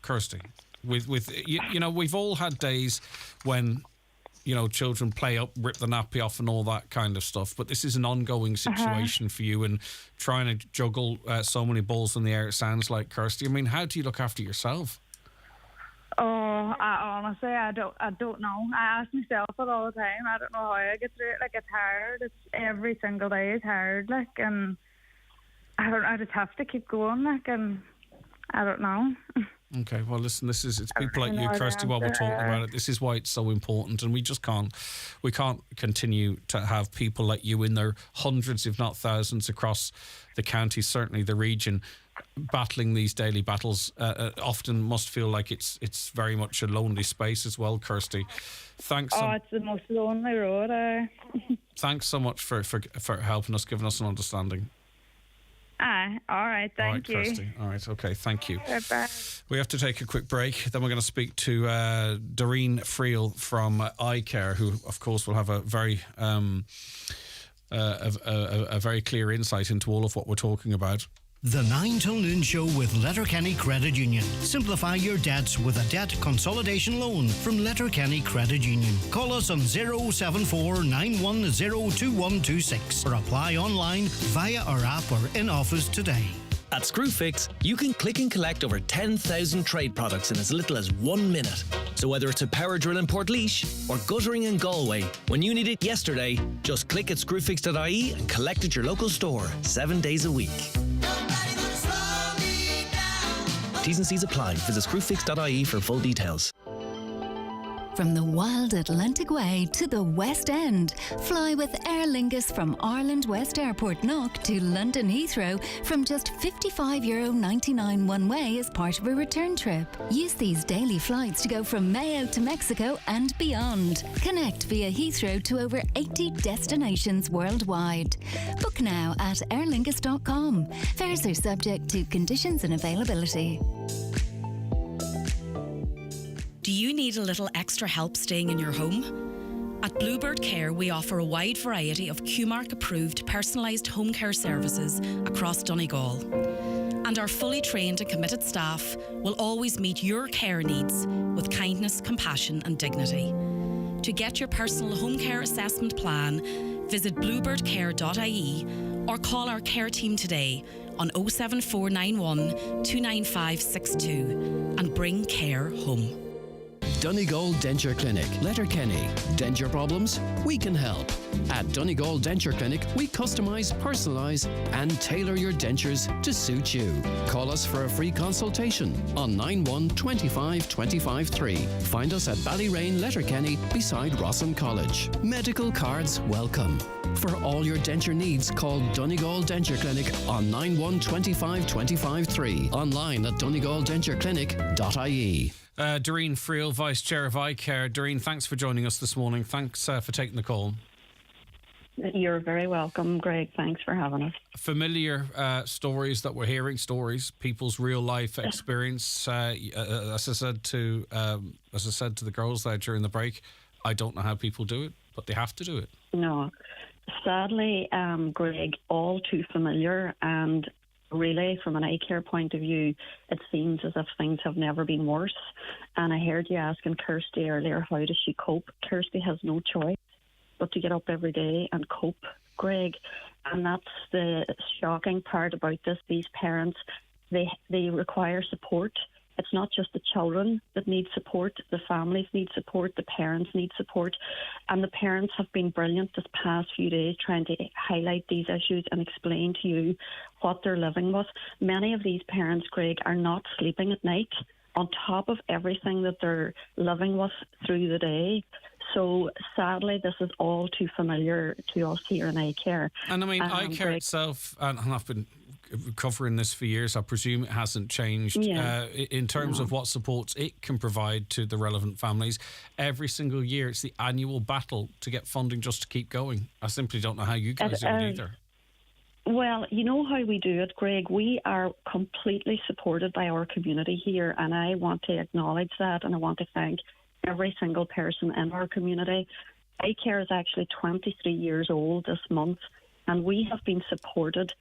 Kirsty? With you know, we've all had days when, you know, children play up, rip the nappy off and all that kind of stuff, but this is an ongoing situation for you, and trying to juggle so many balls in the air, it sounds like, Kirsty. I mean, how do you look after yourself? Oh, honestly, I don't know. I ask myself it all the time. I don't know how I get through it. Like, it's hard. It's every single day is hard. Like, and I just have to keep going. Like, and I don't know. Okay, well, listen, it's people like you, Kirsty, while we're talking about it. This is why it's so important, and we can't continue to have people like you in their hundreds, if not thousands, across the county, certainly the region, battling these daily battles. Often must feel like it's very much a lonely space as well, Kirsty. Thanks. It's the most lonely road. Thanks so much for helping us, giving us an understanding. All right, thank you. Kirsty. All right, okay, thank you. Bye. We have to take a quick break. Then we're going to speak to Doreen Friel from iCare, who, of course, will have a very a very clear insight into all of what we're talking about. The 9 Til Noon Show with Letterkenny Credit Union. Simplify your debts with a debt consolidation loan from Letterkenny Credit Union. Call us on 074 910 2126 or apply online via our app or in office today. At Screwfix, you can click and collect over 10,000 trade products in as little as 1 minute. So whether it's a power drill in Portlaoise or guttering in Galway, when you need it yesterday, just click at screwfix.ie and collect at your local store 7 days a week. T's and C's apply. Visit screwfix.ie for full details. From the wild Atlantic Way to the West End, fly with Aer Lingus from Ireland West Airport Knock to London Heathrow from just €55.99 one way as part of a return trip. Use these daily flights to go from Mayo to Mexico and beyond. Connect via Heathrow to over 80 destinations worldwide. Book now at airlingus.com. Fares are subject to conditions and availability. Do you need a little extra help staying in your home? At Bluebird Care, we offer a wide variety of QMark-approved personalised home care services across Donegal. And our fully trained and committed staff will always meet your care needs with kindness, compassion and dignity. To get your personal home care assessment plan, visit bluebirdcare.ie or call our care team today on 07491 29562 and bring care home. Donegal Denture Clinic, Letterkenny. Denture problems? We can help. At Donegal Denture Clinic, we customise, personalise and tailor your dentures to suit you. Call us for a free consultation on 91 25 25 3. Find us at Ballyrain, Letterkenny, beside Rossin College. Medical cards welcome. For all your denture needs, call Donegal Denture Clinic on 91 25 25 3. Online at donegaldentureclinic.ie. Doreen Friel, Vice Chair of iCare. Doreen, thanks for joining us this morning. Thanks for taking the call. You're very welcome, Greg. Thanks for having us. Familiar stories that we're hearing, people's real life experience. As I said to the girls there during the break, I don't know how people do it, but they have to do it. No, sadly, Greg, all too familiar, and really, from an iCare point of view, it seems as if things have never been worse. And I heard you asking Kirsty earlier, how does she cope? Kirsty has no choice but to get up every day and cope, Greg. And that's the shocking part about this. These parents, they require support. It's not just the children that need support, the families need support, the parents need support. And the parents have been brilliant this past few days trying to highlight these issues and explain to you what they're living with. Many of these parents, Greg, are not sleeping at night on top of everything that they're living with through the day. So sadly, this is all too familiar to us here in iCare. And I mean, iCare itself, and I've been covering this for years, I presume it hasn't changed in terms of what supports it can provide to the relevant families. Every single year, it's the annual battle to get funding just to keep going. I simply don't know how you guys do it either. Well, you know how we do it, Greg. We are completely supported by our community here, and I want to acknowledge that, and I want to thank every single person in our community. iCare is actually 23 years old this month, and we have been supported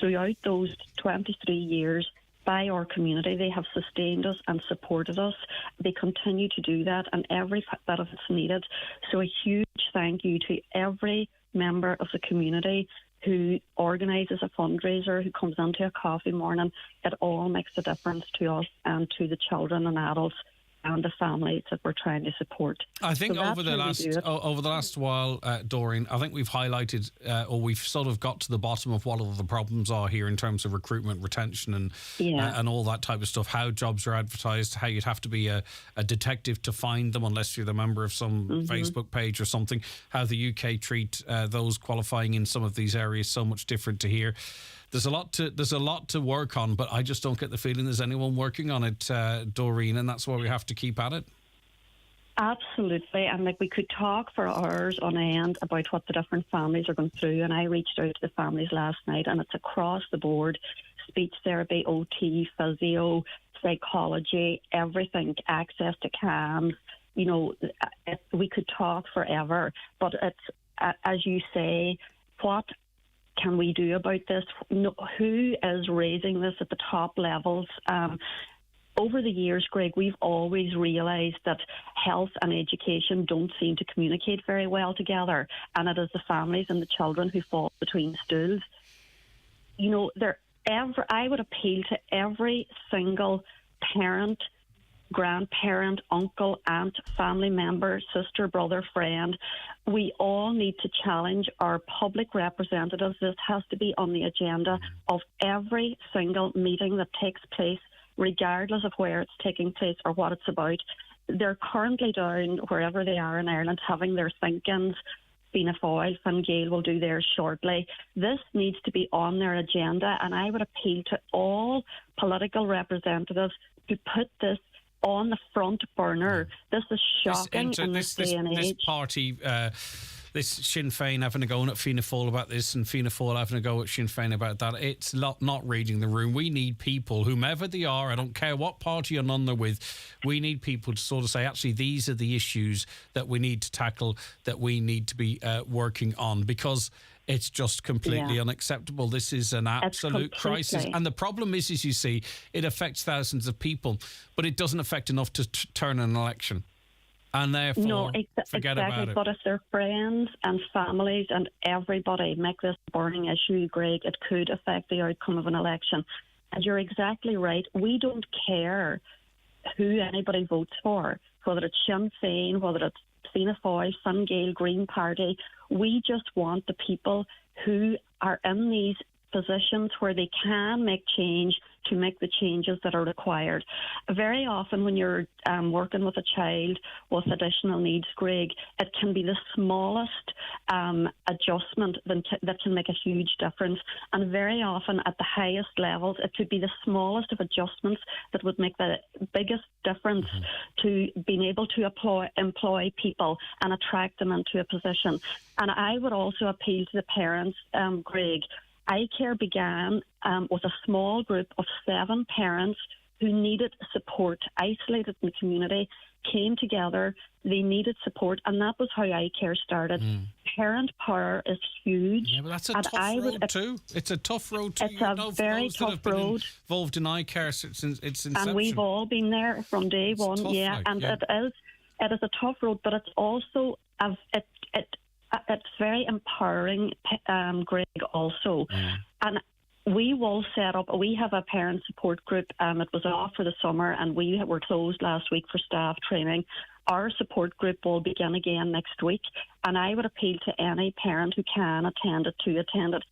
throughout those 23 years by our community. They have sustained us and supported us. They continue to do that, and every bit of it's needed. So a huge thank you to every member of the community who organises a fundraiser, who comes into a coffee morning. It all makes a difference to us and to the children and adults and the families that we're trying to support. I think over the last while, Doreen, I think we've highlighted or we've sort of got to the bottom of what all the problems are here in terms of recruitment, retention and all that type of stuff, how jobs are advertised, how you'd have to be a detective to find them unless you're the member of some Facebook page or something, how the UK treat those qualifying in some of these areas so much different to here. There's a lot to work on, but I just don't get the feeling there's anyone working on it, Doreen, and that's why we have to keep at it. Absolutely, and we could talk for hours on end about what the different families are going through, and I reached out to the families last night, and it's across the board: speech therapy, OT, physio, psychology, everything, access to CAMS. You know, we could talk forever, but it's, as you say, what can we do about this? Who is raising this at the top levels? Over the years, Greg, we've always realised that health and education don't seem to communicate very well together, and it is the families and the children who fall between stools. You know, I would appeal to every single parent, grandparent, uncle, aunt, family member, sister, brother, friend. We all need to challenge our public representatives. This has to be on the agenda of every single meeting that takes place, regardless of where it's taking place or what it's about. They're currently down wherever they are in Ireland having their think-ins. Fianna Fáil, Fine Gael will do theirs shortly. This needs to be on their agenda, and I would appeal to all political representatives to put this on the front burner. This is shocking in this day and age. This party, this Sinn Féin having a go at Fianna Fáil about this and Fianna Fáil having a go at Sinn Féin about that. It's not reading the room. We need people, whomever they are, I don't care what party or none they're with, we need people to sort of say, actually, these are the issues that we need to tackle, that we need to be working on, because it's just completely unacceptable. This is an absolute crisis. And the problem is, you see, it affects thousands of people, but it doesn't affect enough to turn an election. And therefore, forget about it. But if their friends and families and everybody make this a burning issue, Greg, it could affect the outcome of an election. And you're exactly right. We don't care who anybody votes for, whether it's Sinn Féin, whether it's Fianna Fáil, Fine Gael, Green Party. We just want the people who are in these positions where they can make change to make the changes that are required. Very often when you're working with a child with additional needs, Greg, it can be the smallest adjustment that can make a huge difference. And very often at the highest levels, it could be the smallest of adjustments that would make the biggest difference to being able to employ people and attract them into a position. And I would also appeal to the parents, Greg. iCare began with a small group of 7 parents who needed support, isolated in the community, came together, they needed support, and that was how iCare started. Parent power is huge. Yeah, but that's a tough road too. It's a tough road too. It's a very tough road. Involved in iCare since its inception. And we've all been there from day one, tough, it is a tough road, but it's also it's very empowering, Greg, also. And we will set up, we have a parent support group. It was off for the summer and we were closed last week for staff training. Our support group will begin again next week, and I would appeal to any parent who can attend it to attend it.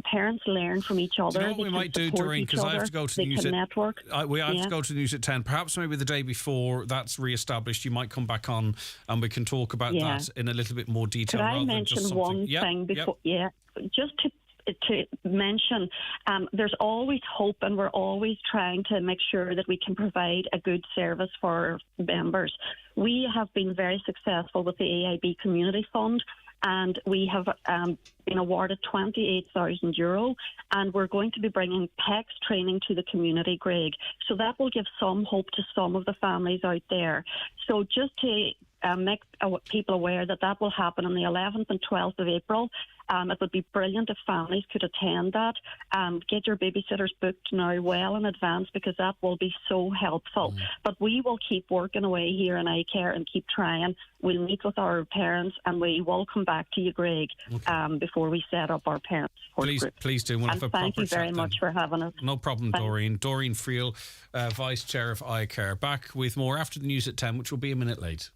Parents learn from each other. Do you know what we might do, Doreen? Because I have to go to the news at network. We have to go to the news at 10. Perhaps maybe the day before that's re-established, you might come back on and we can talk about that in a little bit more detail. Could I mention one thing before? Yeah, just to mention, there's always hope, and we're always trying to make sure that we can provide a good service for our members. We have been very successful with the AIB Community Fund, and we have been awarded €28,000, and we're going to be bringing PECS training to the community, Greg. So that will give some hope to some of the families out there. So just to make people aware that will happen on the 11th and 12th of April. It would be brilliant if families could attend that. Get your babysitters booked now well in advance, because that will be so helpful. But we will keep working away here in iCare and keep trying. We'll meet with our parents and we will come back to you, Greg, before we set up our parents support group. Please do. We'll have a thank you very much for having us. No problem, Doreen. Doreen Friel, Vice Chair of iCare. Back with more after the news at 10, which will be a minute late.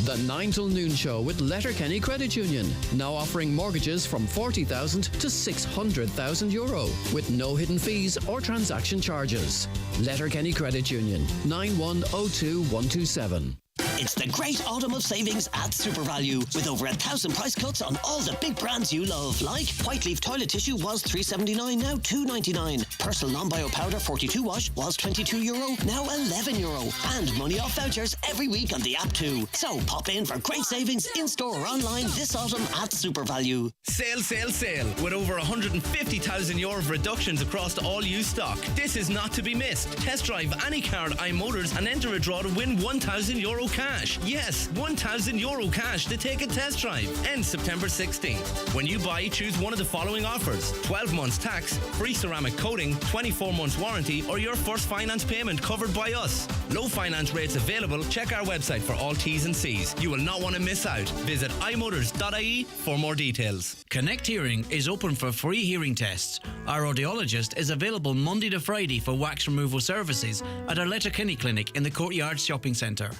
The 9 Till Noon Show with Letterkenny Credit Union, now offering mortgages from €40,000 to €600,000 with no hidden fees or transaction charges. Letterkenny Credit Union, 9102127. It's the great autumn of savings at Super Value, with over 1,000 price cuts on all the big brands you love, like White Leaf toilet tissue was $3.79, now $2.99. Persil non-bio powder 42 wash was €22, now €11, and money off vouchers every week on the app too. So pop in for great savings in store or online this autumn at Super Value. Sale, sale, sale, with over €150,000 of reductions across all used stock. This is not to be missed. Test drive any car at iMotors and enter a draw to win €1,000 cash. Yes, €1,000 cash to take a test drive. Ends September 16th. When you buy, choose one of the following offers: 12 months tax, free ceramic coating, 24 months warranty, or your first finance payment covered by us. Low finance rates available. Check our website for all T's and C's. You will not want to miss out. Visit imotors.ie for more details. Connect Hearing is open for free hearing tests. Our audiologist is available Monday to Friday for wax removal services at our Letterkenny Clinic in the Courtyard Shopping Centre.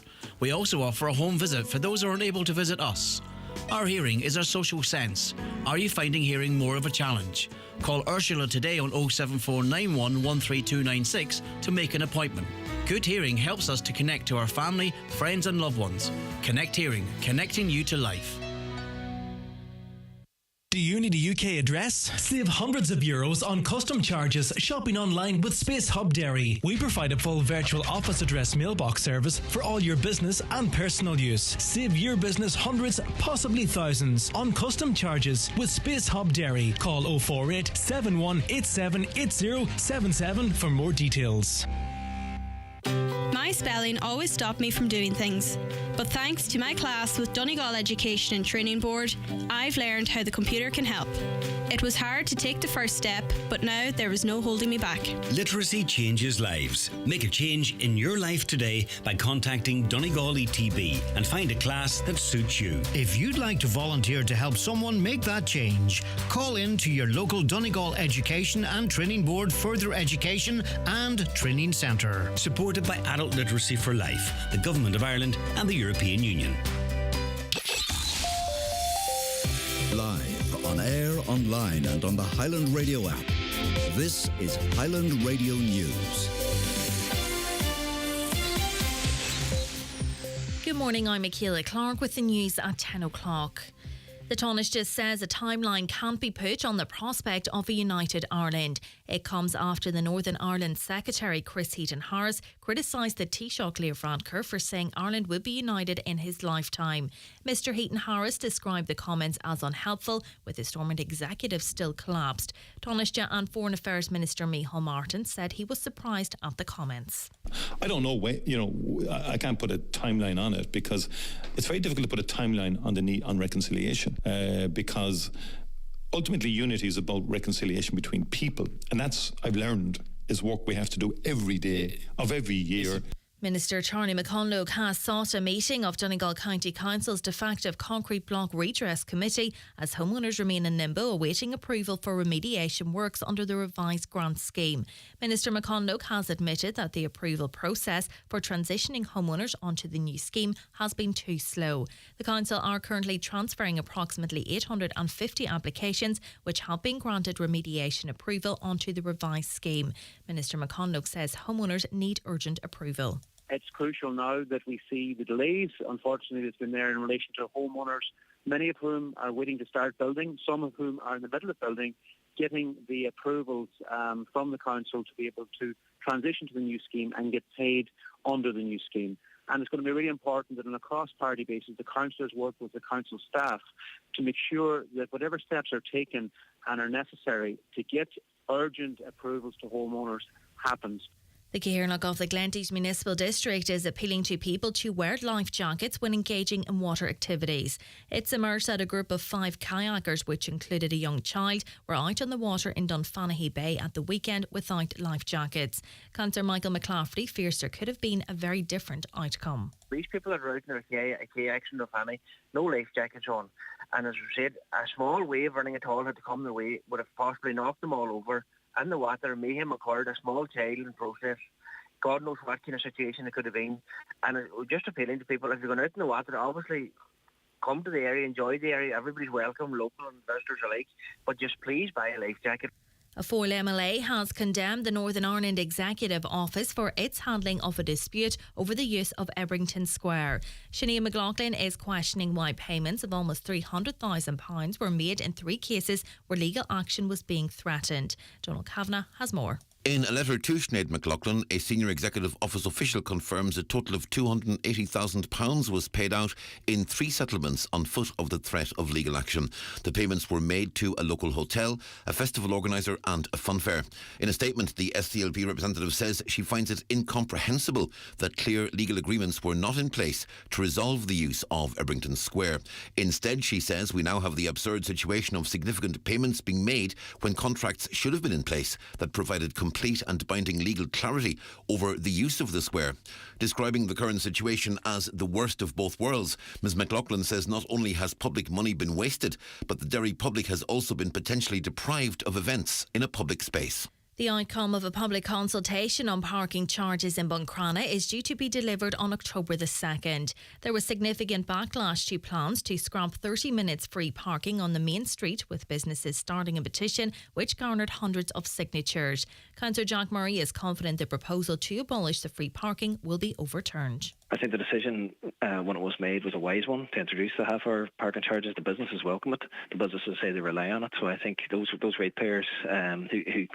We also offer a home visit for those who aren't able to visit us. Our hearing is our social sense. Are you finding hearing more of a challenge? Call Ursula today on 07491 13296 to make an appointment. Good hearing helps us to connect to our family, friends and loved ones. Connect Hearing, connecting you to life. Do you need a UK address? Save hundreds of euros on custom charges shopping online with Space Hub Dairy. We provide a full virtual office address mailbox service for all your business and personal use. Save your business hundreds, possibly thousands, on custom charges with Space Hub Dairy. Call 048 7187 8077 for more details. My spelling always stopped me from doing things, but thanks to my class with Donegal Education and Training Board, I've learned how the computer can help. It was hard to take the first step, but now there is no holding me back. Literacy changes lives. Make a change in your life today by contacting Donegal ETB and find a class that suits you. If you'd like to volunteer to help someone make that change, call in to your local Donegal Education and Training Board Further Education and Training Centre. Supported by Adult Literacy for Life, the Government of Ireland and the European Union. Live, on air, online and on the Highland Radio app. This is Highland Radio News. Good morning, I'm Michaela Clark with the news at 10 o'clock. The Taoiseach says a timeline can't be put on the prospect of a united Ireland. It comes after the Northern Ireland Secretary Chris Heaton-Harris criticised the Taoiseach Leo Varadkar for saying Ireland would be united in his lifetime. Mr Heaton-Harris described the comments as unhelpful, with the Stormont executive still collapsed. Taoiseach and Foreign Affairs Minister Micheál Martin said he was surprised at the comments. I don't know, I can't put a timeline on it because it's very difficult to put a timeline on the need on reconciliation. Because ultimately unity is about reconciliation between people, and that's, I've learned, is work we have to do every day of every year. Minister Charlie McConlogue has sought a meeting of Donegal County Council's defective concrete block redress committee as homeowners remain in limbo awaiting approval for remediation works under the revised grant scheme. Minister McConlogue has admitted that the approval process for transitioning homeowners onto the new scheme has been too slow. The council are currently transferring approximately 850 applications which have been granted remediation approval onto the revised scheme. Minister McConlogue says homeowners need urgent approval. It's crucial now that we see the delays, unfortunately, that's been there in relation to homeowners, many of whom are waiting to start building, some of whom are in the middle of building, getting the approvals from the council to be able to transition to the new scheme and get paid under the new scheme. And it's going to be really important that on a cross-party basis, the councillors work with the council staff to make sure that whatever steps are taken and are necessary to get urgent approvals to homeowners happens. The Caherlock of the Glenties Municipal District is appealing to people to wear life jackets when engaging in water activities. It's emerged that a group of 5 kayakers, which included a young child, were out on the water in Dunfanaghy Bay at the weekend without life jackets. Councillor Michael McClafferty fears there could have been a very different outcome. These people that are out in their kayaks in Dunfanaghy, no life jackets on. And as I said, a small wave running at all had to come their way, would have possibly knocked them all over. In the water, mayhem occurred, a small child in process. God knows what kind of situation it could have been. And just appealing to people, if you're going out in the water, obviously come to the area, enjoy the area. Everybody's welcome, local and visitors alike. But just please buy a life jacket. A Foyle MLA has condemned the Northern Ireland Executive Office for its handling of a dispute over the use of Ebrington Square. Sinead McLaughlin is questioning why payments of almost £300,000 were made in 3 cases where legal action was being threatened. Donald Kavanagh has more. In a letter to Sinead McLaughlin, a senior executive office official confirms a total of £280,000 was paid out in 3 settlements on foot of the threat of legal action. The payments were made to a local hotel, a festival organiser and a funfair. In a statement, the SCLP representative says she finds it incomprehensible that clear legal agreements were not in place to resolve the use of Ebrington Square. Instead, she says, we now have the absurd situation of significant payments being made when contracts should have been in place that provided complete and binding legal clarity over the use of the square. Describing the current situation as the worst of both worlds, Ms McLaughlin says not only has public money been wasted, but the Derry public has also been potentially deprived of events in a public space. The outcome of a public consultation on parking charges in Buncrana is due to be delivered on October the 2nd. There was significant backlash to plans to scrap 30 minutes free parking on the main street, with businesses starting a petition which garnered hundreds of signatures. Councillor Jack Murray is confident the proposal to abolish the free parking will be overturned. I think the decision when it was made was a wise one to introduce the half-hour parking charges. The businesses welcome it. The businesses say they rely on it. So I think those ratepayers who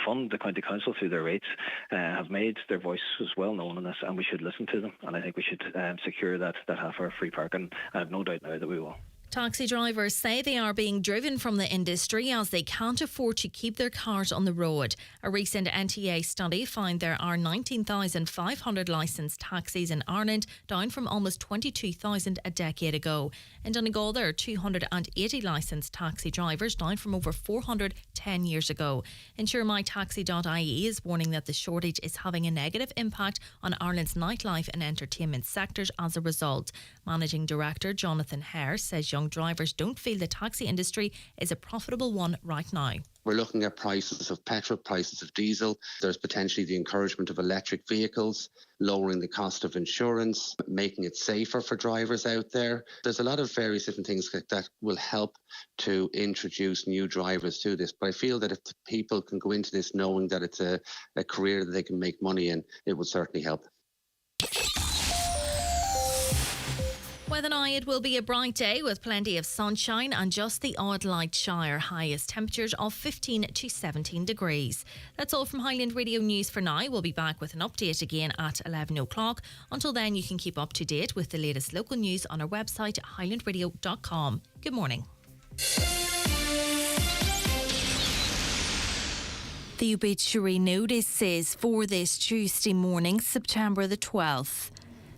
fund the county council through their rates have made their voices well known in this, and we should listen to them. And I think we should secure that half-hour free parking. I have no doubt now that we will. Taxi drivers say they are being driven from the industry as they can't afford to keep their cars on the road. A recent NTA study found there are 19,500 licensed taxis in Ireland, down from almost 22,000 a decade ago. In Donegal, there are 280 licensed taxi drivers, down from over 400 10 years ago. InsureMyTaxi.ie is warning that the shortage is having a negative impact on Ireland's nightlife and entertainment sectors as a result. Managing Director Jonathan Hare says young drivers don't feel the taxi industry is a profitable one right now. We're looking at prices of petrol, prices of diesel. There's potentially the encouragement of electric vehicles, lowering the cost of insurance, making it safer for drivers out there. There's a lot of various different things that will help to introduce new drivers to this. But I feel that if people can go into this knowing that it's a career that they can make money in, it would certainly help. Weather now, it will be a bright day with plenty of sunshine and just the odd light shower. Highest temperatures of 15 to 17 degrees. That's all from Highland Radio News for now. We'll be back with an update again at 11 o'clock. Until then, you can keep up to date with the latest local news on our website, highlandradio.com. Good morning. The obituary notices for this Tuesday morning, September the 12th.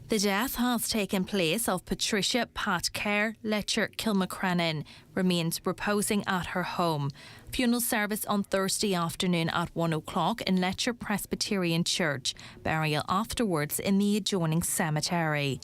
The death has taken place of Patricia Pat Kerr, Letcher Kilmacrennan, remains reposing at her home. Funeral service on Thursday afternoon at 1 o'clock in Letcher Presbyterian Church. Burial afterwards in the adjoining cemetery.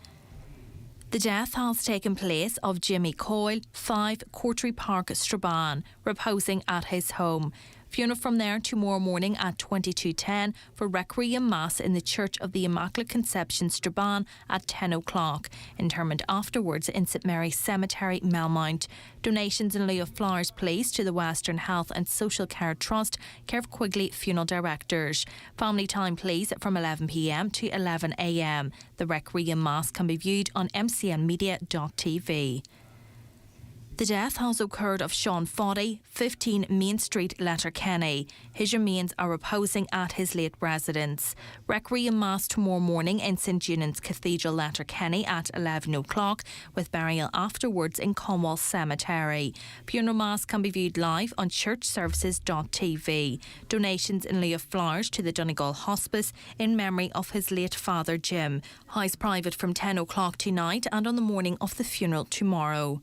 The death has taken place of Jimmy Coyle, 5 Courtry Park, Strabane, reposing at his home. Funeral from there tomorrow morning at 22:10 for Requiem Mass in the Church of the Immaculate Conception, Strabane at 10 o'clock. Interment afterwards in St Mary's Cemetery, Melmount. Donations in lieu of flowers please to the Western Health and Social Care Trust, Kev Quigley Funeral Directors. Family time please from 11pm to 11am. The Requiem Mass can be viewed on mcnmedia.tv. The death has occurred of Sean Foddy, 15 Main Street, Letterkenny. His remains are reposing at his late residence. Requiem Mass tomorrow morning in St Eunan's Cathedral, Letterkenny at 11 o'clock, with burial afterwards in Cornwall Cemetery. Funeral Mass can be viewed live on churchservices.tv. Donations in lieu of flowers to the Donegal Hospice in memory of his late father Jim. House private from 10 o'clock tonight and on the morning of the funeral tomorrow.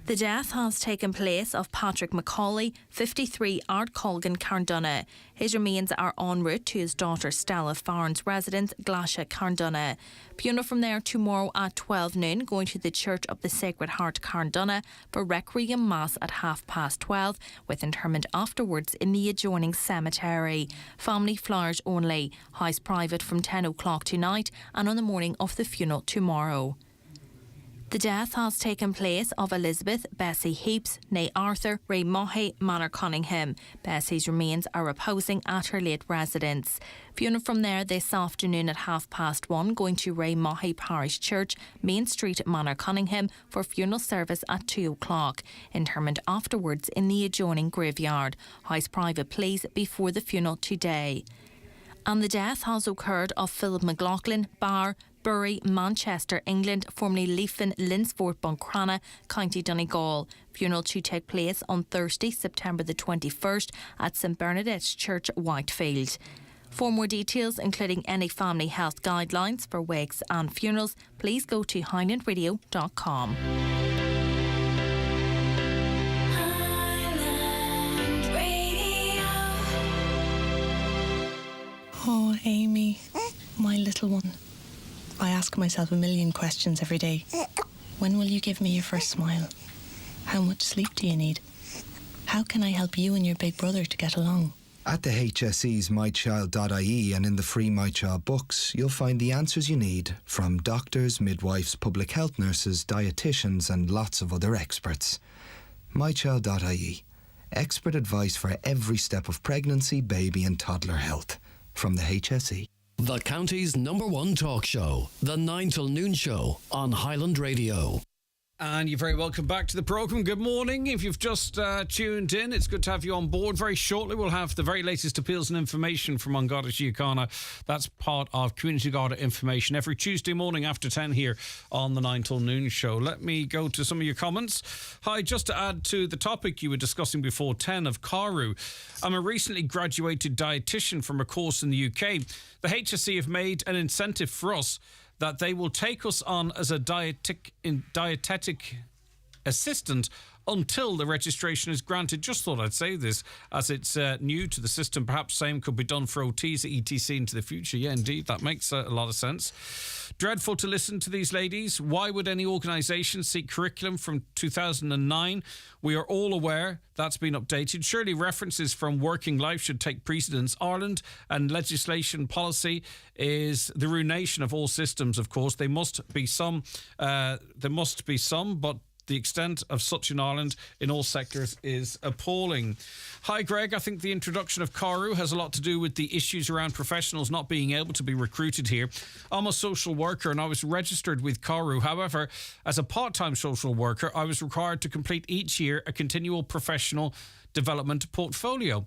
The death has taken place of Patrick McCauley, 53 Ardcolgan, Carndonagh. His remains are en route to his daughter Stella Farron's residence, Glasha, Carndonagh. Funeral from there tomorrow at 12 noon, going to the Church of the Sacred Heart, Carndonagh, for Requiem Mass at 12:30, with interment afterwards in the adjoining cemetery. Family flowers only. House private from 10 o'clock tonight and on the morning of the funeral tomorrow. The death has taken place of Elizabeth Bessie Heaps, née Arthur, Ray Maughy, Manor Cunningham. Bessie's remains are reposing at her late residence. Funeral from there this afternoon at 1:30, going to Ray Maughy Parish Church, Main Street, Manor Cunningham, for funeral service at 2 o'clock. Interment afterwards in the adjoining graveyard. House private please before the funeral today. And the death has occurred of Philip McLaughlin, Barr, Bury, Manchester, England, formerly Leafin, Linsford, Buncrana, County Donegal. Funeral to take place on Thursday, September the 21st at St Bernadette's Church, Whitefield. For more details, including any family health guidelines for wakes and funerals, please go to highlandradio.com. Oh, Amy, my little one. I ask myself a million questions every day. When will you give me your first smile? How much sleep do you need? How can I help you and your big brother to get along? At the HSE's mychild.ie and in the free My Child books, you'll find the answers you need from doctors, midwives, public health nurses, dietitians and lots of other experts. mychild.ie. Expert advice for every step of pregnancy, baby and toddler health. From the HSE. The county's #1 talk show, the 9 Til Noon Show on Highland Radio. And you're very welcome back to the programme. Good morning. If you've just tuned in, it's good to have you on board. Very shortly, we'll have the very latest appeals and information from An Garda Síochána. That's part of Community Garda information every Tuesday morning after 10 here on the 9 Til Noon Show. Let me go to some of your comments. Hi, just to add to the topic you were discussing before 10 of Carew. I'm a recently graduated dietitian from a course in the UK. The HSE have made an incentive for us that they will take us on as a dietetic assistant until the registration is granted. Just thought I'd say this as it's new to the system. Perhaps same could be done for OTs, etc. into the future. Yeah, indeed, that makes a lot of sense. Dreadful to listen to these ladies. Why would any organisation seek curriculum from 2009? We are all aware that's been updated. Surely references from working life should take precedence. Ireland and legislation policy is the ruination of all systems, of course. There must be some, but the extent of such in Ireland in all sectors is appalling. Hi, Greg. I think the introduction of Carew has a lot to do with the issues around professionals not being able to be recruited here. I'm a social worker and I was registered with Carew. However, as a part-time social worker, I was required to complete each year a continual professional development portfolio.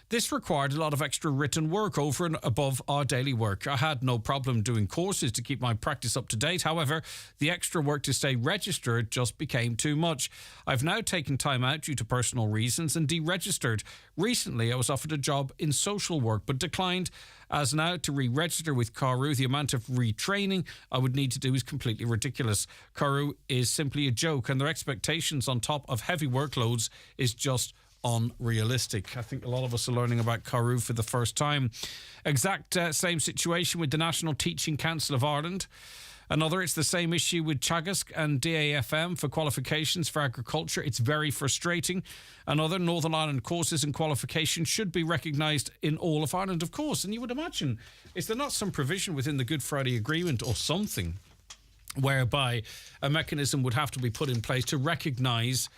This required a lot of extra written work over and above our daily work. I had no problem doing courses to keep my practice up to date. However, the extra work to stay registered just became too much. I've now taken time out due to personal reasons and deregistered. Recently, I was offered a job in social work but declined, as now to re-register with Carew, the amount of retraining I would need to do is completely ridiculous. Carew is simply a joke and their expectations on top of heavy workloads is just unrealistic. I think a lot of us are learning about Carew for the first time. Exact same situation with the National Teaching Council of Ireland. Another, it's the same issue with Teagasc and DAFM for qualifications for agriculture. It's very frustrating. Another, Northern Ireland courses and qualifications should be recognised in all of Ireland, of course. And you would imagine, is there not some provision within the Good Friday Agreement or something whereby a mechanism would have to be put in place to recognise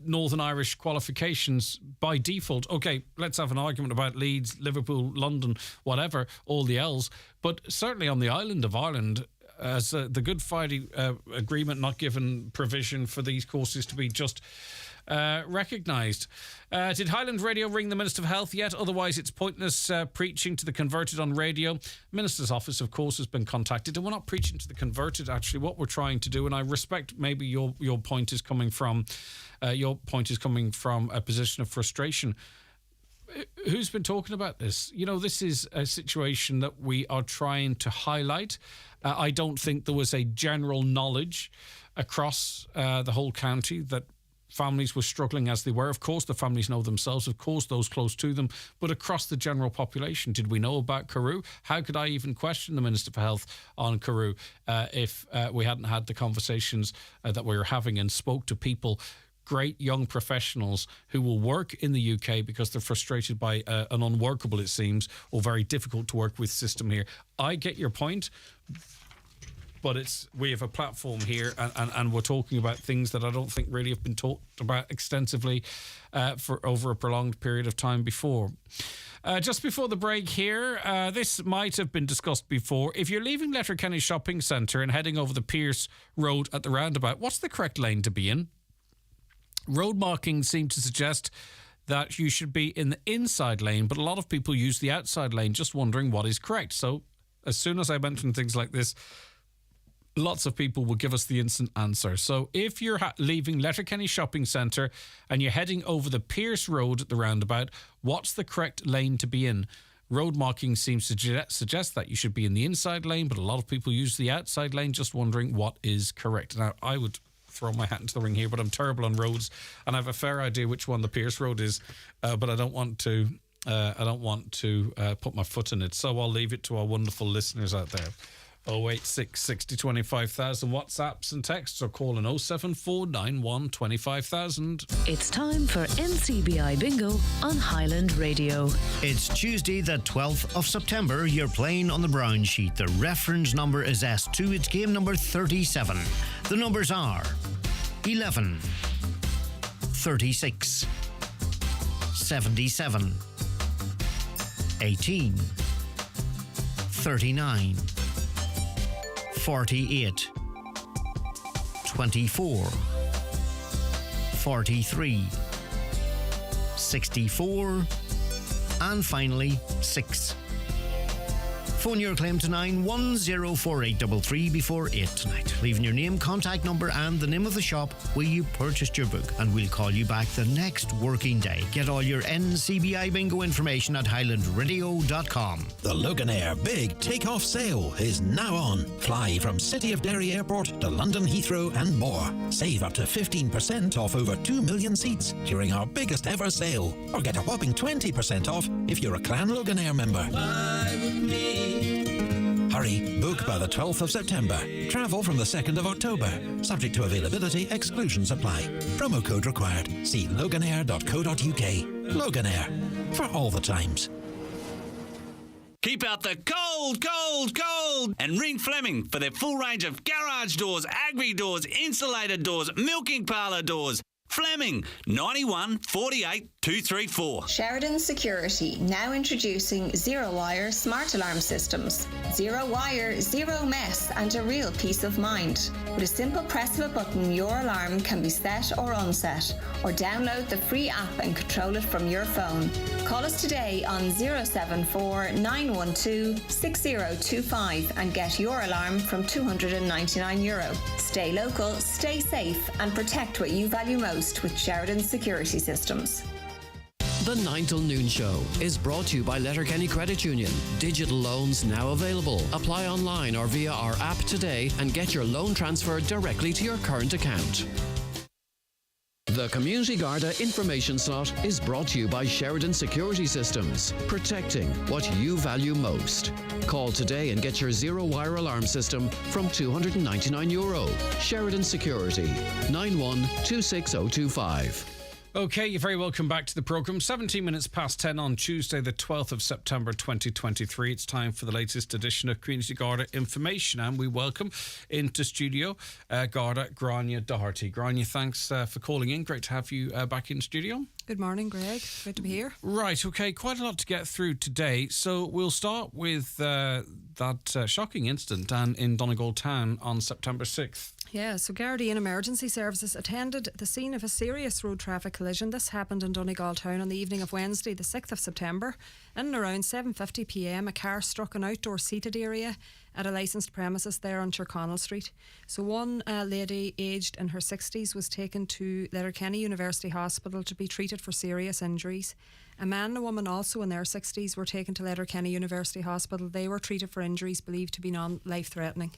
Northern Irish qualifications by default? Okay, let's have an argument about Leeds, Liverpool, London, whatever, all the L's. But certainly on the island of Ireland, as the Good Friday Agreement not given provision for these courses to be just recognised. Did Highland Radio ring the Minister of Health yet? Otherwise, it's pointless preaching to the converted on radio. Minister's office, of course, has been contacted, and we're not preaching to the converted. Actually, what we're trying to do, and I respect maybe your point is coming from a position of frustration. Who's been talking about this? You know, this is a situation that we are trying to highlight. I don't think there was a general knowledge across the whole county that families were struggling as they were. Of course, the families know themselves. Of course, those close to them. But across the general population, did we know about Carew? How could I even question the Minister for Health on Carew if we hadn't had the conversations that we were having and spoke to people, great young professionals who will work in the UK because they're frustrated by an unworkable, it seems, or very difficult to work with system here. I get your point, but we have a platform here and we're talking about things that I don't think really have been talked about extensively for over a prolonged period of time before. Just before the break here, this might have been discussed before. If you're leaving Letterkenny Shopping Centre and heading over the Pierce Road at the roundabout, what's the correct lane to be in? Road markings seem to suggest that you should be in the inside lane, but a lot of people use the outside lane, just wondering what is correct. So as soon as I mention things like this, lots of people will give us the instant answer. So if you're leaving Letterkenny Shopping Centre and you're heading over the Pierce Road at the roundabout, what's the correct lane to be in? Road marking seems to suggest that you should be in the inside lane, but a lot of people use the outside lane, just wondering what is correct. Now, I would throw my hat into the ring here, but I'm terrible on roads and I have a fair idea which one the Pierce Road is, but I don't want to put my foot in it, so I'll leave it to our wonderful listeners out there. 086 60 25,000 WhatsApps and texts, or call in 07491 25,000. It's time for NCBI Bingo on Highland Radio. It's Tuesday the 12th of September. You're playing on the brown sheet. The reference number is S2. It's game number 37. The numbers are 11, 36, 77, 18, 39, 48, 24, 43, 64, and finally 6. Phone your claim to 910483 before 8 tonight, leaving your name, contact number and the name of the shop where you purchased your book, and we'll call you back the next working day. Get all your NCBI bingo information at highlandradio.com. The Loganair Big Take-Off Sale is now on. Fly from City of Derry Airport to London Heathrow and more. Save up to 15% off over 2 million seats during our biggest ever sale. Or get a whopping 20% off if you're a Clan Loganair member. Fly with me. Hurry, book by the 12th of September. Travel from the 2nd of October. Subject to availability, exclusions apply. Promo code required. See loganair.co.uk. Loganair, for all the times. Keep out the cold, cold, cold! And ring Fleming for their full range of garage doors, agri doors, insulated doors, milking parlour doors. Fleming, 91 48 234. Sheridan Security, now introducing Zero Wire Smart Alarm Systems. Zero wire, zero mess, and a real peace of mind. With a simple press of a button, your alarm can be set or unset, or download the free app and control it from your phone. Call us today on 074 912 6025 and get your alarm from €299. Stay local, stay safe, and protect what you value most with Sheridan Security Systems. The 9 Til Noon Show is brought to you by Letterkenny Credit Union. Digital loans now available. Apply online or via our app today and get your loan transferred directly to your current account. The Community Garda information slot is brought to you by Sheridan Security Systems, protecting what you value most. Call today and get your zero-wire alarm system from €299. Sheridan Security, 91-26025. Okay, you're very welcome back to the programme. 17 minutes past 10 on Tuesday, the 12th of September 2023. It's time for the latest edition of Community Garda Information, and we welcome into studio Garda Grania Doherty. Grania, thanks for calling in. Great to have you back in studio. Good morning, Greg. Great to be here. Right, okay, quite a lot to get through today. So we'll start with that shocking incident down in Donegal Town on September 6th. Yeah, so Gardaí and Emergency Services attended the scene of a serious road traffic collision. This happened in Donegal Town on the evening of Wednesday, the 6th of September. In and around 7:50 p.m, a car struck an outdoor seated area at a licensed premises there on Tyrconnell Street. So one lady aged in her 60s was taken to Letterkenny University Hospital to be treated for serious injuries. A man and a woman also in their 60s were taken to Letterkenny University Hospital. They were treated for injuries believed to be non-life-threatening.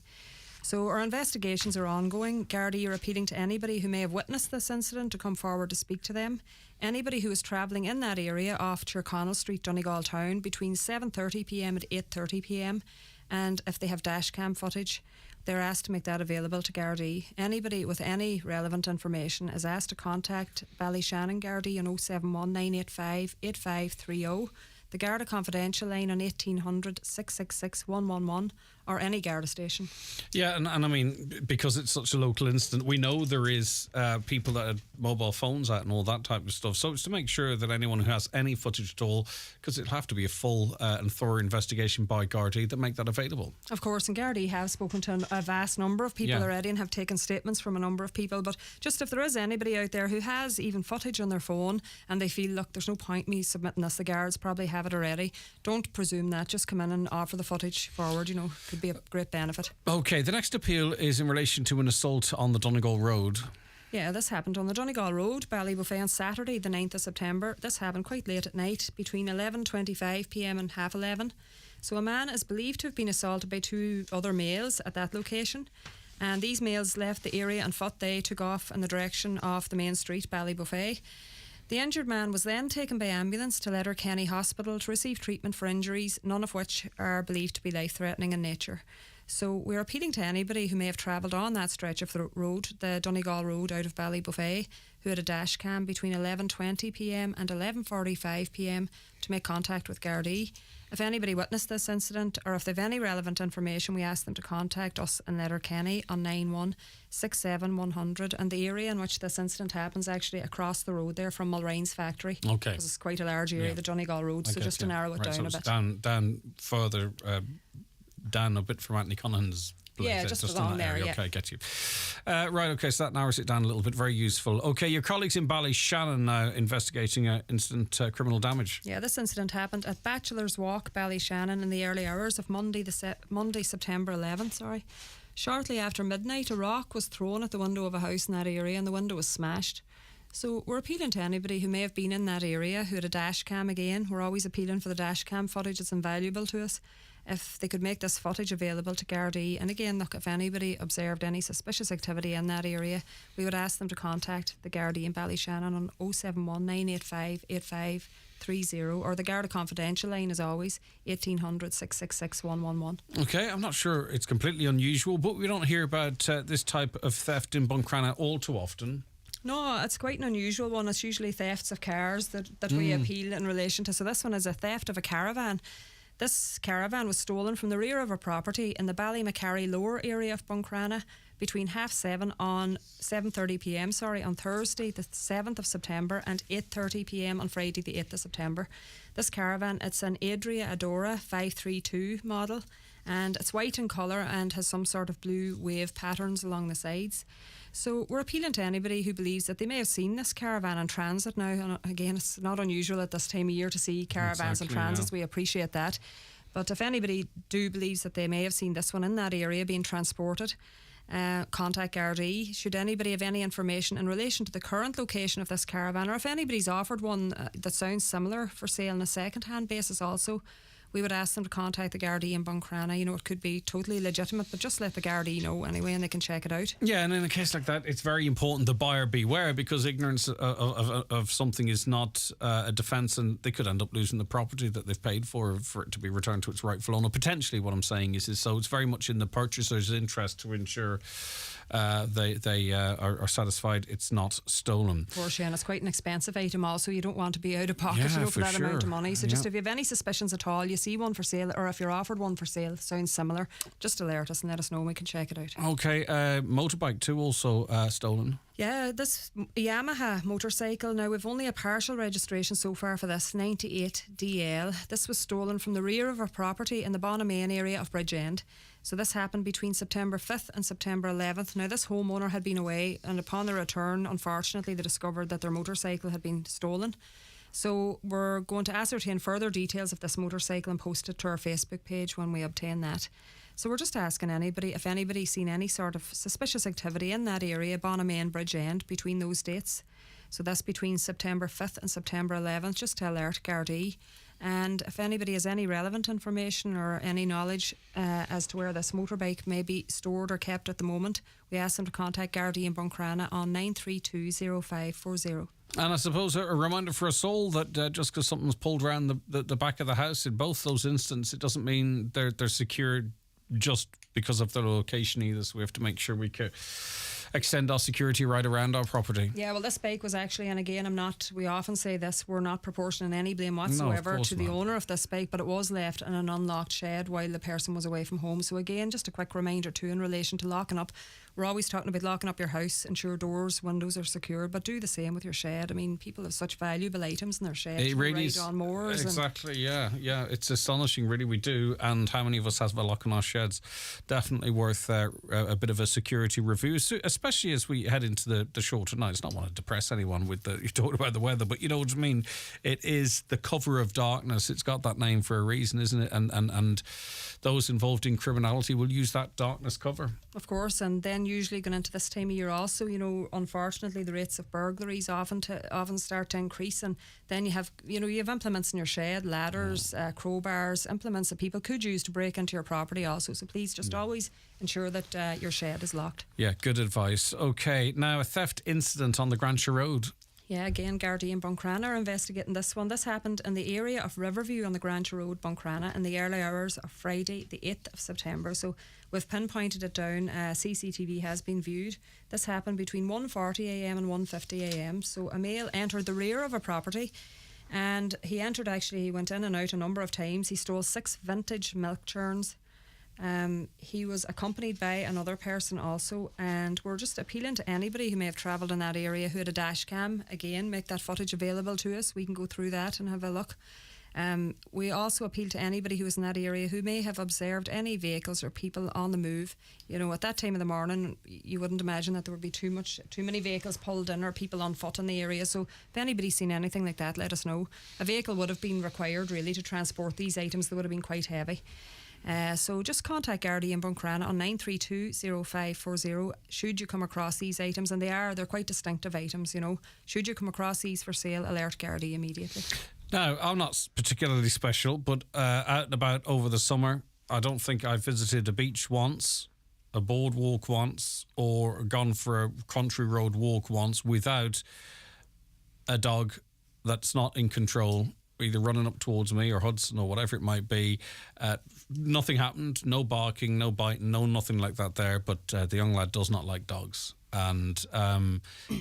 So our investigations are ongoing. Gardaí are appealing to anybody who may have witnessed this incident to come forward to speak to them. Anybody who is travelling in that area off Tyrconnell Street, Donegal Town, between 7:30 p.m. and 8:30 p.m, and if they have dashcam footage, they're asked to make that available to Gardaí. Anybody with any relevant information is asked to contact Ballyshannon Gardaí on 071 985 8530. The Garda Confidential line on 1800 666 111 or any Garda station. Yeah, and I mean, because it's such a local incident, we know there is people that had mobile phones out and all that type of stuff. So it's to make sure that anyone who has any footage at all, because it'll have to be a full and thorough investigation by Gardaí, that make that available. Of course, and Gardaí have spoken to a vast number of people already and have taken statements from a number of people. But just if there is anybody out there who has even footage on their phone and they feel, look, there's no point me submitting this, the guards probably have it already, don't presume that. Just come in and offer the footage forward, you know, could be a great benefit. Okay, the next appeal is in relation to an assault on the Donegal Road. Yeah, this happened on the Donegal Road, Ballybuffet, on Saturday the 9th of September. This happened quite late at night, between 11:25 p.m. and 11:30. So a man is believed to have been assaulted by two other males at that location, and these males left the area on foot. They took off in the direction of the main street, Ballybuffet. The injured man was then taken by ambulance to Letterkenny Hospital to receive treatment for injuries, none of which are believed to be life-threatening in nature. So we're appealing to anybody who may have travelled on that stretch of the road, the Donegal Road out of Ballybuffet, who had a dash cam between 11:20 p.m. and 11:45 p.m. to make contact with Gardaí. If anybody witnessed this incident or if they've any relevant information, we ask them to contact us in Letterkenny on 9167100, and the area in which this incident happens actually across the road there from Mulrane's factory. Okay. Because it's quite a large area, the Donegal Road, so just to narrow it down a bit. Down further, down a bit from Anthony Conan's place. Yeah, just along there, yeah. Okay, get you. Right, okay, so that narrows it down a little bit. Very useful. Okay, your colleagues in Ballyshannon now investigating instant criminal damage. Yeah, this incident happened at Bachelor's Walk, Ballyshannon, in the early hours of Monday, September 11th. Shortly after midnight, a rock was thrown at the window of a house in that area and the window was smashed. So we're appealing to anybody who may have been in that area who had a dash cam. Again, we're always appealing for the dash cam footage. It's invaluable to us. If they could make this footage available to Gardaí, and again, look, if anybody observed any suspicious activity in that area, we would ask them to contact the Gardaí in Ballyshannon on 071 985 8530, or the Garda Confidential line, as always, 1800 666 111. Okay, I'm not sure it's completely unusual, but we don't hear about this type of theft in Buncrana all too often. No, it's quite an unusual one. It's usually thefts of cars that we appeal in relation to. So this one is a theft of a caravan. This caravan was stolen from the rear of a property in the Ballymacary Lower area of Buncrana between 7:30 on 7:30 p.m. on Thursday the 7th of September and 8:30 p.m. on Friday the 8th of September. This caravan, it's an Adria Adora 532 model, and it's white in colour and has some sort of blue wave patterns along the sides. So we're appealing to anybody who believes that they may have seen this caravan in transit now. And again, it's not unusual at this time of year to see caravans in transits. Yeah. We appreciate that. But if anybody believes that they may have seen this one in that area being transported, contact Gardaí. Should anybody have any information in relation to the current location of this caravan, or if anybody's offered one that sounds similar for sale on a second-hand basis also, we would ask them to contact the Gardaí in Buncrana. You know, it could be totally legitimate, but just let the Gardaí know anyway, and they can check it out. Yeah, and in a case like that, it's very important the buyer beware, because ignorance of something is not a defence, and they could end up losing the property that they've paid for it to be returned to its rightful owner. Potentially, what I'm saying is so it's very much in the purchaser's interest to ensure they are satisfied it's not stolen. Of course, yeah, and it's quite an expensive item also. You don't want to be out of pocket, Yeah, for that sure. amount of money. So just if you have any suspicions at all, you see one for sale, or if you're offered one for sale, sounds similar, just alert us and let us know and we can check it out. Okay, motorbike too also stolen. Yeah, this Yamaha motorcycle, now we've only a partial registration so far for this, 98DL. This was stolen from the rear of a property in the Bonamain area of Bridgend. So this happened between September 5th and September 11th. Now this homeowner had been away, and upon their return, unfortunately, they discovered that their motorcycle had been stolen. So we're going to ascertain further details of this motorcycle and post it to our Facebook page when we obtain that. So we're just asking anybody, if anybody's seen any sort of suspicious activity in that area, Bonamain, Bridgend, between those dates. So that's between September 5th and September 11th, just to alert Gardaí. And if anybody has any relevant information or any knowledge as to where this motorbike may be stored or kept at the moment, we ask them to contact Gardaí in Buncrana on 9320540. And I suppose a reminder for us all that just because something's pulled around the back of the house, in both those instances, it doesn't mean they're secured just because of their location either. So we have to make sure we can extend our security right around our property. Yeah, well, this bike was actually, and again, we often say this, we're not proportioning any blame whatsoever to the owner of this bike, but it was left in an unlocked shed while the person was away from home. So again, just a quick reminder too in relation to locking up. We're always talking about locking up your house, ensure doors, windows are secured, but do the same with your shed. I mean, people have such valuable items in their shed. It really is. On mowers. Exactly, yeah. It's astonishing, really, we do. And how many of us have a lock in our sheds? Definitely worth a bit of a security review, especially as we head into the show tonight. It's not want to depress anyone with you talking about the weather, but you know what I mean. It is the cover of darkness. It's got that name for a reason, isn't it? And those involved in criminality will use that darkness cover. Of course, and then usually going into this time of year also, you know, unfortunately the rates of burglaries often start to increase, and then you have implements in your shed, ladders, crowbars, implements that people could use to break into your property also. So please just always ensure that your shed is locked. Yeah, good advice. Okay, now a theft incident on the Grantia Road. Yeah, again, Gardaí and Buncrana are investigating this one. This happened in the area of Riverview on the Grantia Road, Buncrana, in the early hours of Friday, the 8th of September. So we've pinpointed it down. CCTV has been viewed. This happened between 1:40am and 1:50am. So a male entered the rear of a property, and he went in and out a number of times. He stole 6 vintage milk churns. He was accompanied by another person also, and we're just appealing to anybody who may have travelled in that area who had a dash cam. Again, make that footage available to us. We can go through that and have a look. We also appeal to anybody who is in that area who may have observed any vehicles or people on the move. You know, at that time of the morning, you wouldn't imagine that there would be too many vehicles pulled in or people on foot in the area. So if anybody's seen anything like that, let us know. A vehicle would have been required really to transport these items. They would have been quite heavy. So just contact Gardaí in Buncrana on 9320540 should you come across these items, and they're quite distinctive items, you know. Should you come across these for sale, alert Gardaí immediately. Now, I'm not particularly special, but out and about over the summer, I don't think I visited a beach once, a boardwalk once, or gone for a country road walk once without a dog that's not in control, either running up towards me or Hudson or whatever it might be. Nothing happened, no barking, no biting, no nothing like that there, but the young lad does not like dogs, and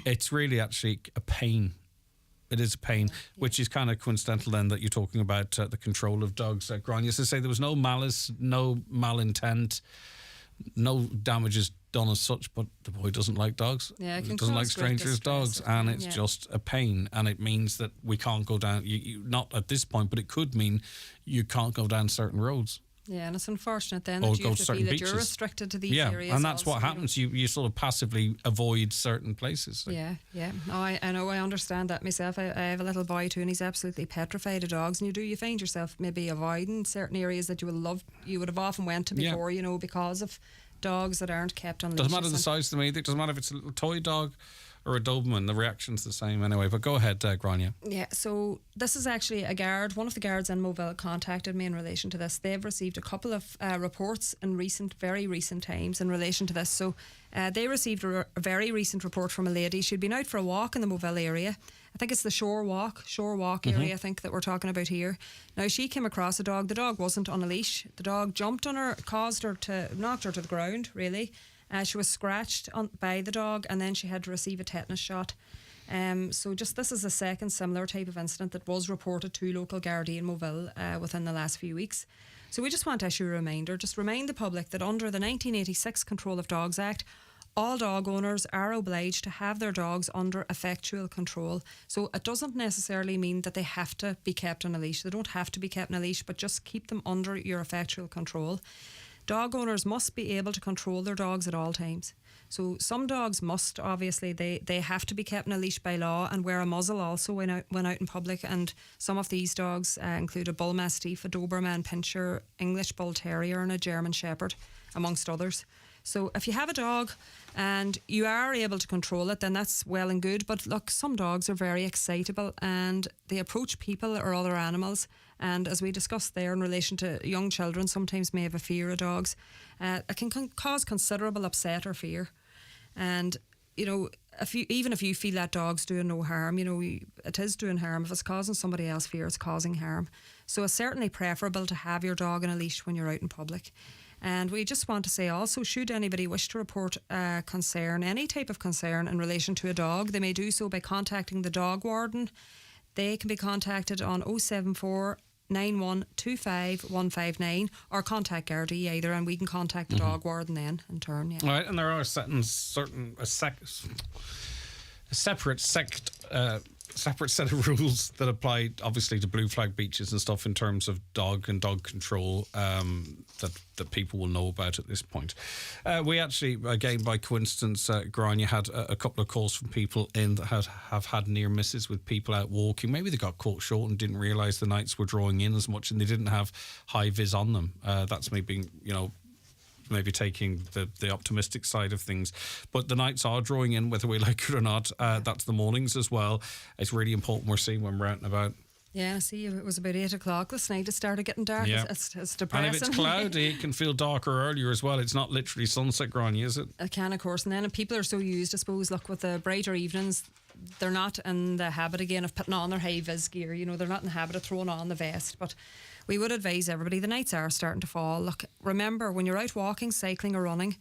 it's really actually a pain. It is a pain, which is kind of coincidental then that you're talking about the control of dogs. Grant used to say there was no malice, no malintent, no damages done as such, but the boy doesn't like dogs. Yeah, it doesn't like strangers' dogs, and it's just a pain. And it means that we can't go down. You not at this point, but it could mean you can't go down certain roads. Yeah, and it's unfortunate then that you have to feel that you're restricted to these areas. Yeah, and that's what happens. You sort of passively avoid certain places. Yeah. No, I know, I understand that myself. I have a little boy too, and he's absolutely petrified of dogs. And you find yourself maybe avoiding certain areas that you would have often went to before, because of dogs that aren't kept on leashes. Doesn't matter the size to me. It doesn't matter if it's a little toy dog or a Doberman. The reaction's the same anyway. But go ahead, Grania. Yeah, so this is actually a guard. One of the guards in Moville contacted me in relation to this. They've received a couple of reports in very recent times in relation to this. So they received a very recent report from a lady. She'd been out for a walk in the Moville area. I think it's the Shore Walk area, I think, that we're talking about here. Now, she came across a dog. The dog wasn't on a leash. The dog jumped on her, knocked her to the ground, really. She was scratched by the dog, and then she had to receive a tetanus shot. So this is a second similar type of incident that was reported to local Gardaí in Moville within the last few weeks. So we just want to issue a reminder, just remind the public that under the 1986 Control of Dogs Act, all dog owners are obliged to have their dogs under effectual control. So it doesn't necessarily mean that they have to be kept on a leash. They don't have to be kept on a leash, but just keep them under your effectual control. Dog owners must be able to control their dogs at all times. So some dogs must, obviously, they have to be kept on a leash by law and wear a muzzle also when out in public. And some of these dogs include a Bull Mastiff, a Doberman Pinscher, English Bull Terrier and a German Shepherd, amongst others. So if you have a dog and you are able to control it, then that's well and good. But look, some dogs are very excitable and they approach people or other animals. And as we discussed there in relation to young children, sometimes may have a fear of dogs. It can cause considerable upset or fear. And, you know, even if you feel that dog's doing no harm, you know, it is doing harm. If it's causing somebody else fear, it's causing harm. So it's certainly preferable to have your dog on a leash when you're out in public. And we just want to say also, should anybody wish to report concern, any type of concern in relation to a dog, they may do so by contacting the dog warden. They can be contacted on 074 9125 159 or contact Gardaí either, and we can contact the dog warden then in turn. Yeah. All right, and there are separate set of rules that apply obviously to blue flag beaches and stuff in terms of dog and dog control that people will know about at this point. We actually, again by coincidence, Grania had a couple of calls from people in that have had near misses with people out walking. Maybe they got caught short and didn't realise the nights were drawing in as much and they didn't have high vis on them. That's me being, you know, maybe taking the optimistic side of things, but the nights are drawing in whether we like it or not. That's the mornings as well. It's really important we're seeing when we're out and about. Yeah, see, it was about 8 o'clock this night. It started getting dark. Yeah. It's depressing. And if it's cloudy, it can feel darker earlier as well. It's not literally sunset, Grania, is it? It can, of course. And then people are so used, I suppose, look, with the brighter evenings, they're not in the habit again of putting on their high vis gear. You know, they're not in the habit of throwing on the vest. But we would advise everybody, the nights are starting to fall. Look, remember, when you're out walking, cycling or running,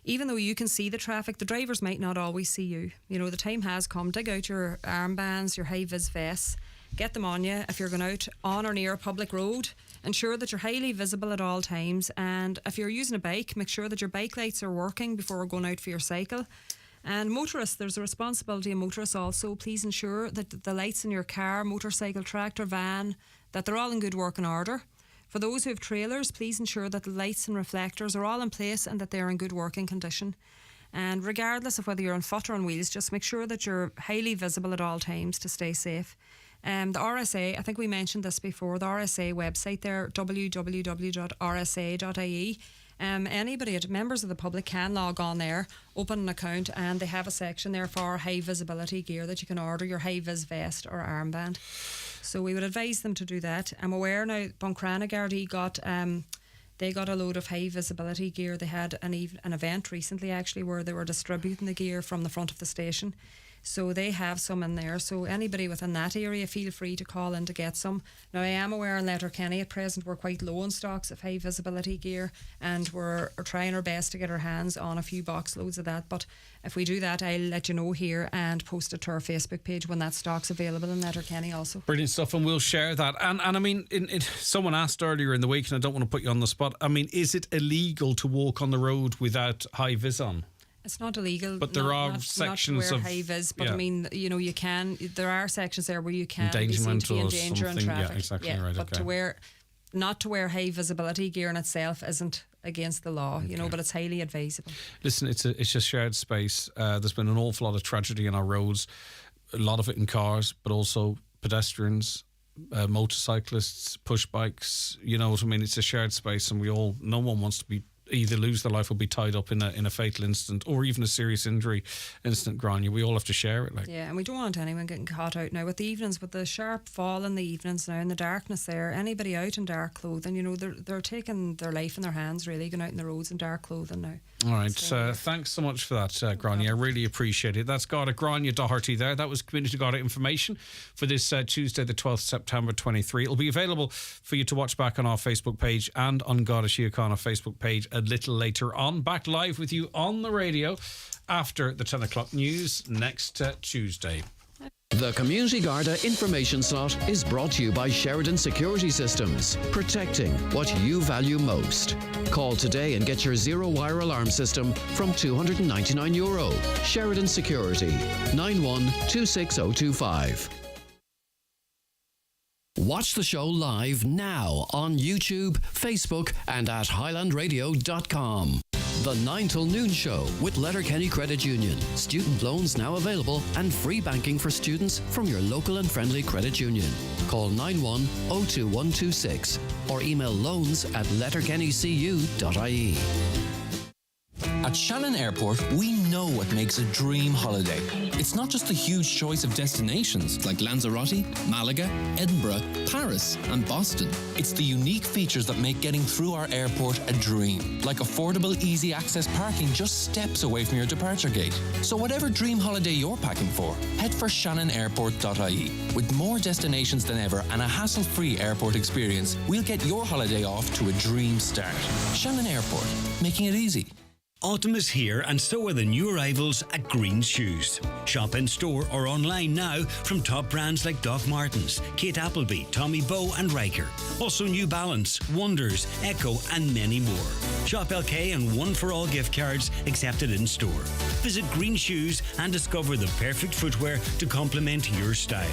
even though you can see the traffic, the drivers might not always see you. You know, the time has come. Dig out your armbands, your high vis vests. Get them on you if you're going out on or near a public road. Ensure that you're highly visible at all times. And if you're using a bike, make sure that your bike lights are working before going out for your cycle. And motorists, there's a responsibility of motorists also. Please ensure that the lights in your car, motorcycle, tractor, van, that they're all in good working order. For those who have trailers, please ensure that the lights and reflectors are all in place and that they're in good working condition. And regardless of whether you're on foot or on wheels, just make sure that you're highly visible at all times to stay safe. The RSA, I think we mentioned this before, the RSA website there, www.rsa.ie. Anybody, members of the public can log on there, open an account, and they have a section there for high visibility gear that you can order, your high vis vest or armband. So we would advise them to do that. I'm aware now Buncrana Gardaí got a load of high visibility gear. They had an event recently actually where they were distributing the gear from the front of the station. So they have some in there. So anybody within that area, feel free to call in to get some. Now, I am aware in Letterkenny at present we're quite low in stocks of high visibility gear, and we're trying our best to get our hands on a few box loads of that. But if we do that, I'll let you know here and post it to our Facebook page when that stock's available in Letterkenny also. Brilliant stuff, and we'll share that. And I mean, someone asked earlier in the week, and I don't want to put you on the spot, I mean, is it illegal to walk on the road without high vis on? It's not illegal, but there are sections not to wear high vis. But I mean, you know, you can. There are sections there where you can be seen to be in danger in traffic. Yeah, exactly right. But not to wear high visibility gear in itself isn't against the law, you know, but it's highly advisable. Listen, it's a shared space. There's been an awful lot of tragedy on our roads, a lot of it in cars, but also pedestrians, motorcyclists, push bikes. You know what I mean? It's a shared space, and no one wants to be either lose their life or be tied up in a fatal incident or even a serious injury incident, Grania. We all have to share it. Yeah, and we don't want anyone getting caught out now with the evenings, with the sharp fall in the evenings now, in the darkness there. Anybody out in dark clothing, they're taking their life in their hands, really, going out in the roads in dark clothing now. All right, thanks so much for that, Grania. I really appreciate it. That's Garda Grania Doherty there. That was Community Garda information for this Tuesday, the 12th September 23. It'll be available for you to watch back on our Facebook page and on Garda Síochána Facebook page a little later on. Back live with you on the radio after the 10 o'clock news next Tuesday. The Community Garda information slot is brought to you by Sheridan Security Systems, protecting what you value most. Call today and get your zero-wire alarm system from €299. Sheridan Security, 91-26025. Watch the show live now on YouTube, Facebook and at highlandradio.com. The 9 Til Noon Show with Letterkenny Credit Union. Student loans now available and free banking for students from your local and friendly credit union. Call 91-02126 or email loans@letterkennycu.ie. At Shannon Airport, we know what makes a dream holiday. It's not just the huge choice of destinations like Lanzarote, Malaga, Edinburgh, Paris, and Boston. It's the unique features that make getting through our airport a dream, like affordable, easy access parking just steps away from your departure gate. So whatever dream holiday you're packing for, head for shannonAirport.ie. With more destinations than ever and a hassle-free airport experience, we'll get your holiday off to a dream start. Shannon Airport, making it easy. Autumn is here and so are the new arrivals at Green Shoes. Shop in store or online now from top brands like Doc Martens, Kate Appleby, Tommy Bow and Riker. Also New Balance, Wonders, Echo and many more. Shop LK and one for all gift cards accepted in store. Visit Green Shoes and discover the perfect footwear to complement your style.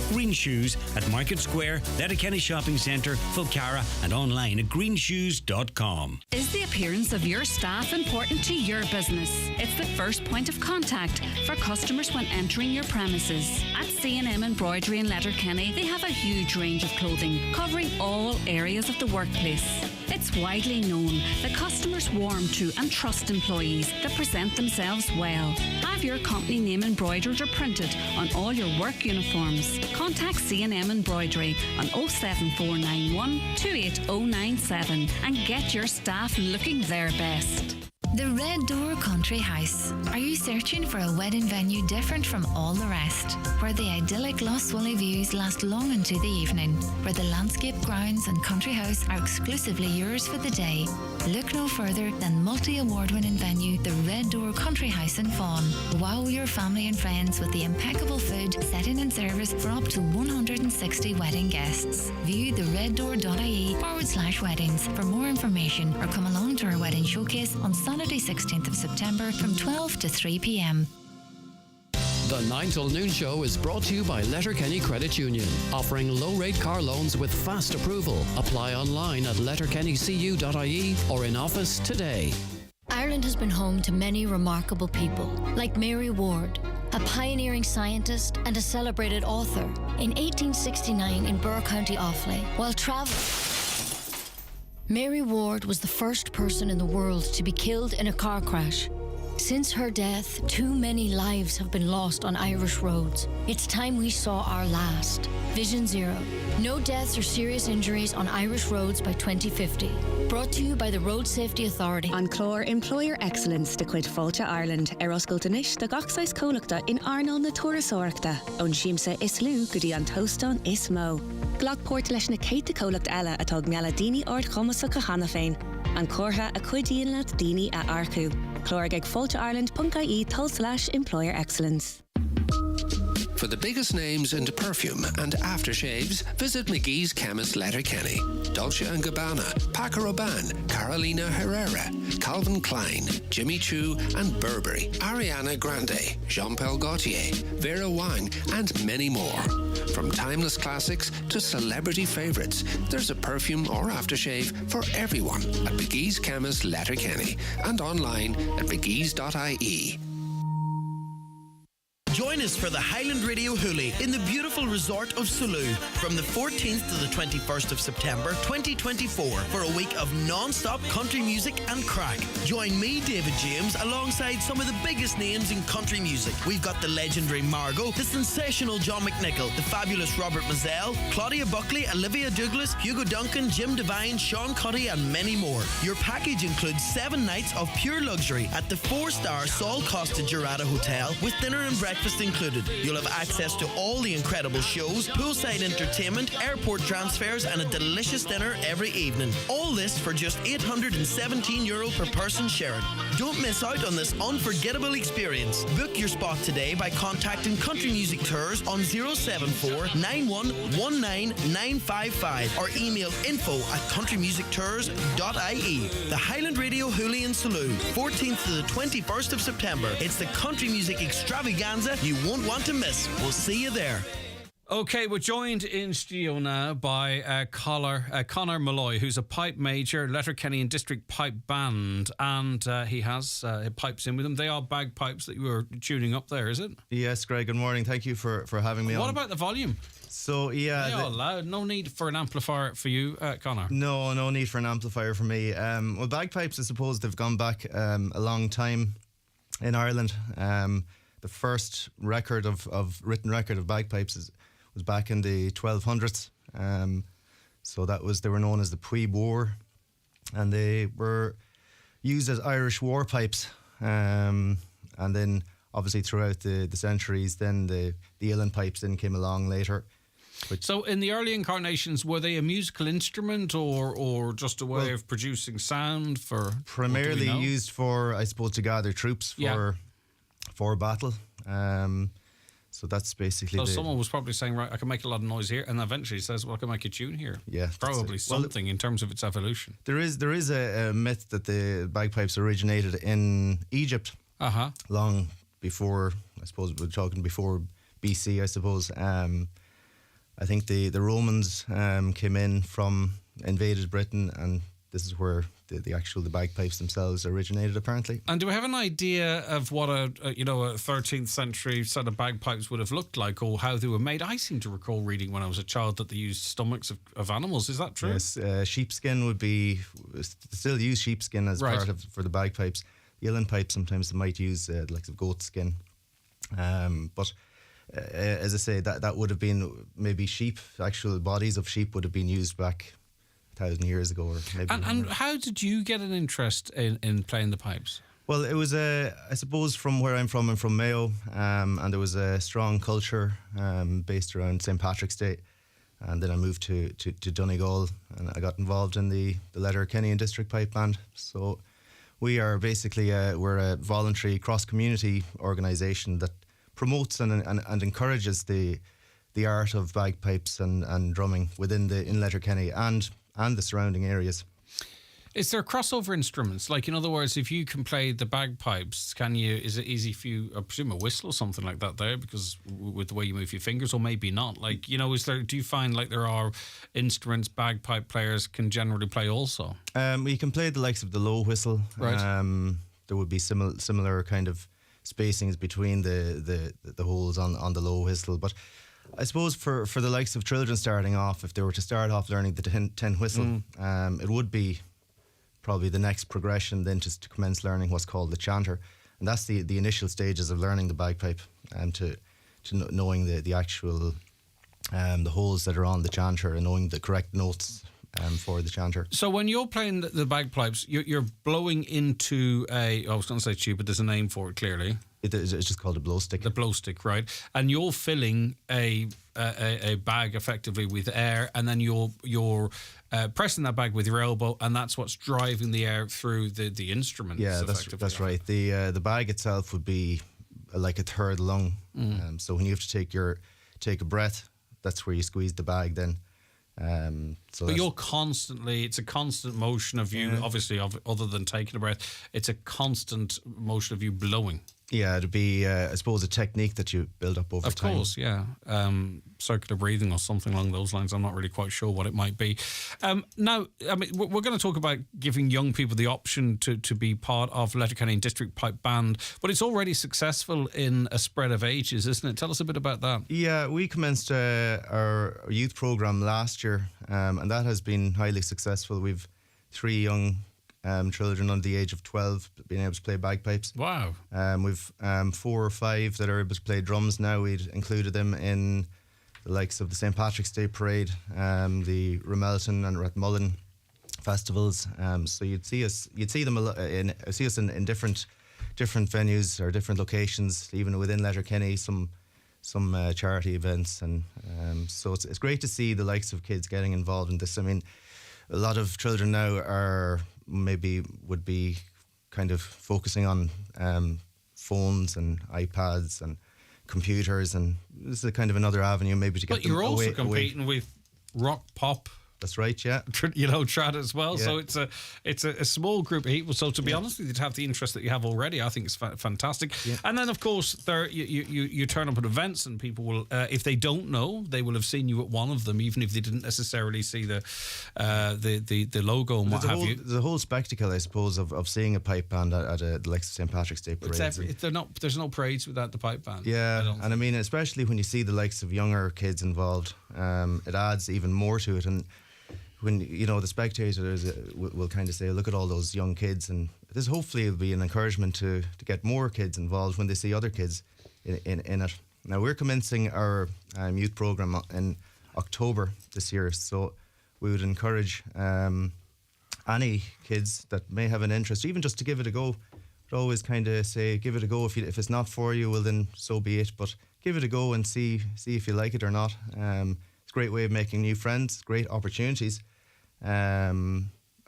Green Shoes at Market Square, Letterkenny Shopping Centre, Fulcara and online at greenshoes.com. Is the appearance of your staff important to your business? It's the first point of contact for customers when entering your premises. At C&M Embroidery in Letterkenny, they have a huge range of clothing covering all areas of the workplace. It's widely known that customers warm to and trust employees that present themselves well. Have your company name embroidered or printed on all your work uniforms. Contact C&M Embroidery on 07491 28097 and get your staff looking their best. The Red Door Country House. Are you searching for a wedding venue different from all the rest? Where the idyllic Lough Swilly views last long into the evening? Where the landscape grounds and country house are exclusively yours for the day? Look no further than multi-award-winning venue, the Red Door Country House in Fawn. Wow your family and friends with the impeccable food, setting and service for up to 160 wedding guests. View thereddoor.ie/weddings for more information or come along to our wedding showcase on Saturday 16th of September from 12 to 3 p.m. The 9 Til Noon Show is brought to you by Letterkenny Credit Union, offering low-rate car loans with fast approval. Apply online at letterkennycu.ie or in office today. Ireland has been home to many remarkable people, like Mary Ward, a pioneering scientist and a celebrated author. In 1869 in Burr County Offaly, while traveling, Mary Ward was the first person in the world to be killed in a car crash. Since her death, too many lives have been lost on Irish roads. It's time we saw our last. Vision Zero. No deaths or serious injuries on Irish roads by 2050. Brought to you by the Road Safety Authority. An chlór Employer Excellence de chuid Fáilte Ireland Oscailtanis de gachsáis cónachta in Arnold na Tuarasóireachta. Ón siamsa is lú go dtí an tóstán is mó. Glagport leis na céite cólacht eile atá gneala daoine ort chomasa go chana féin. An córtha a chuidíon le daoine a arcú. Chlór ag fáilteireland.ie/employer excellence. For the biggest names in perfume and aftershaves, visit McGee's Chemist Letterkenny. Dolce & Gabbana, Paco Rabanne, Carolina Herrera, Calvin Klein, Jimmy Choo and Burberry, Ariana Grande, Jean-Paul Gaultier, Vera Wang and many more. From timeless classics to celebrity favourites, there's a perfume or aftershave for everyone at McGee's Chemist Letterkenny and online at mcgees.ie. Join us for the Highland Radio Hoolie in the beautiful resort of Sulu from the 14th to the 21st of September 2024 for a week of non-stop country music and crack. Join me, David James, alongside some of the biggest names in country music. We've got the legendary Margot, the sensational John McNichol, the fabulous Robert Mazzell, Claudia Buckley, Olivia Douglas, Hugo Duncan, Jim Devine, Sean Cuddy and many more. Your package includes 7 nights of pure luxury at the 4-star Sol Costa Jurata Hotel with dinner and breakfast included. You'll have access to all the incredible shows, poolside entertainment, airport transfers and a delicious dinner every evening. All this for just €817 per person shared. Don't miss out on this unforgettable experience. Book your spot today by contacting Country Music Tours on 074 9119 955 or email info@countrymusictours.ie. The Highland Radio Hoolie in Saloon, 14th to the 21st of September. It's the country music extravaganza you won't want to miss. We'll see you there. Okay, we're joined in studio now by Conor Malloy, who's a pipe major, Letterkenny and District Pipe Band, and he has pipes in with him. They are bagpipes that you were tuning up there, is it? Yes, Greg, good morning. Thank you for having me on. What about the volume? So, yeah. They are loud. No need for an amplifier for you, Conor? No need for an amplifier for me. Well, bagpipes, I suppose, they've gone back a long time in Ireland. The first written record of bagpipes was back in the 1200s. So they were known as the Puy Boer, and they were used as Irish war pipes. And then obviously throughout the centuries, then the uilleann pipes then came along later. So in the early incarnations, were they a musical instrument or just a way of producing sound for... Primarily used for, I suppose, to gather troops for battle. So that's basically. So someone was probably saying, right, I can make a lot of noise here, and eventually says, well, I can make a tune here. Yeah, probably something in terms of its evolution. There is a myth that the bagpipes originated in Egypt. Long before, I suppose we're talking before BC, I suppose. I think the Romans came in invaded Britain, and this is where the bagpipes themselves originated, apparently. And do we have an idea of what a 13th century set of bagpipes would have looked like, or how they were made? I seem to recall reading when I was a child that they used stomachs of animals. Is that true? Yes, sheepskin would be still use sheepskin as part of for the bagpipes. The uilleann pipe sometimes they might use the likes of goat skin, but. As I say, that would have been maybe sheep. Actual bodies of sheep would have been used back 1,000 years ago, or maybe. And how did you get an interest in playing the pipes? Well, it was I suppose from where I'm from Mayo, and there was a strong culture based around St. Patrick's Day, and then I moved to Donegal, and I got involved in the Letterkenny and District Pipe Band. So we are basically we're a voluntary cross-community organisation that promotes and encourages the art of bagpipes and drumming in Letterkenny and the surrounding areas. Is there crossover instruments? Like, in other words, if you can play the bagpipes, is it easy for you, I presume, a whistle or something like that there, because with the way you move your fingers, or maybe not? Like, do you find like there are instruments bagpipe players can generally play also? You can play the likes of the low whistle. Right. There would be similar kind of spacings between the holes on the low whistle, but I suppose for the likes of children starting off, if they were to start off learning the tin whistle, it would be probably the next progression then just to commence learning what's called the chanter, and that's the initial stages of learning the bagpipe, to knowing the actual the holes that are on the chanter and knowing the correct notes for the chanter. So when you're playing the bagpipes, you're blowing into I was going to say tube, but there's a name for it clearly. It's just called a blow stick. The blow stick, right? And you're filling a bag effectively with air, and then you're pressing that bag with your elbow, and that's what's driving the air through the instrument. Yeah, that's right. The bag itself would be like a third lung. So when you have to take a breath, that's where you squeeze the bag then. But you're constantly, it's a constant motion of you, obviously, other than taking a breath, it's a constant motion of you blowing. Yeah, it'd be, I suppose, a technique that you build up over time. Of course, yeah. Circular breathing or something along those lines. I'm not really quite sure what it might be. Now, I mean, we're going to talk about giving young people the option to be part of Letterkenny District Pipe Band, but it's already successful in a spread of ages, isn't it? Tell us a bit about that. Yeah, we commenced our youth programme last year, and that has been highly successful. We've 3 young children under the age of 12 being able to play bagpipes. Wow. We've 4 or 5 that are able to play drums now. We'd included them in the likes of the St. Patrick's Day Parade, the Ramelton and Rathmullen festivals. So you'd see us in different venues or different locations, even within Letterkenny, some charity events, and so it's great to see the likes of kids getting involved in this. I mean, a lot of children now would be kind of focusing on phones and iPads and computers, and this is a kind of another avenue maybe to get them away. But you're also competing with rock, pop. That's right, yeah. Trad as well. Yeah. So it's a small group of people. So to be honest with you, to have the interest that you have already, I think it's fantastic. Yeah. And then of course you turn up at events, and people will, if they don't know, they will have seen you at one of them, even if they didn't necessarily see the logo and what have you. There's a whole spectacle, I suppose, of seeing a pipe band at the likes of St. Patrick's Day Parade. There's no parades without the pipe band. Yeah, and I mean, especially when you see the likes of younger kids involved, it adds even more to it. And when, you know, the spectators will kind of say, look at all those young kids, and this hopefully will be an encouragement to get more kids involved when they see other kids in it. Now, we're commencing our youth programme in October this year, so we would encourage any kids that may have an interest, even just to give it a go. We'd always kind of say, give it a go. If it's not for you, well then so be it, but give it a go and see if you like it or not. It's a great way of making new friends, great opportunities. I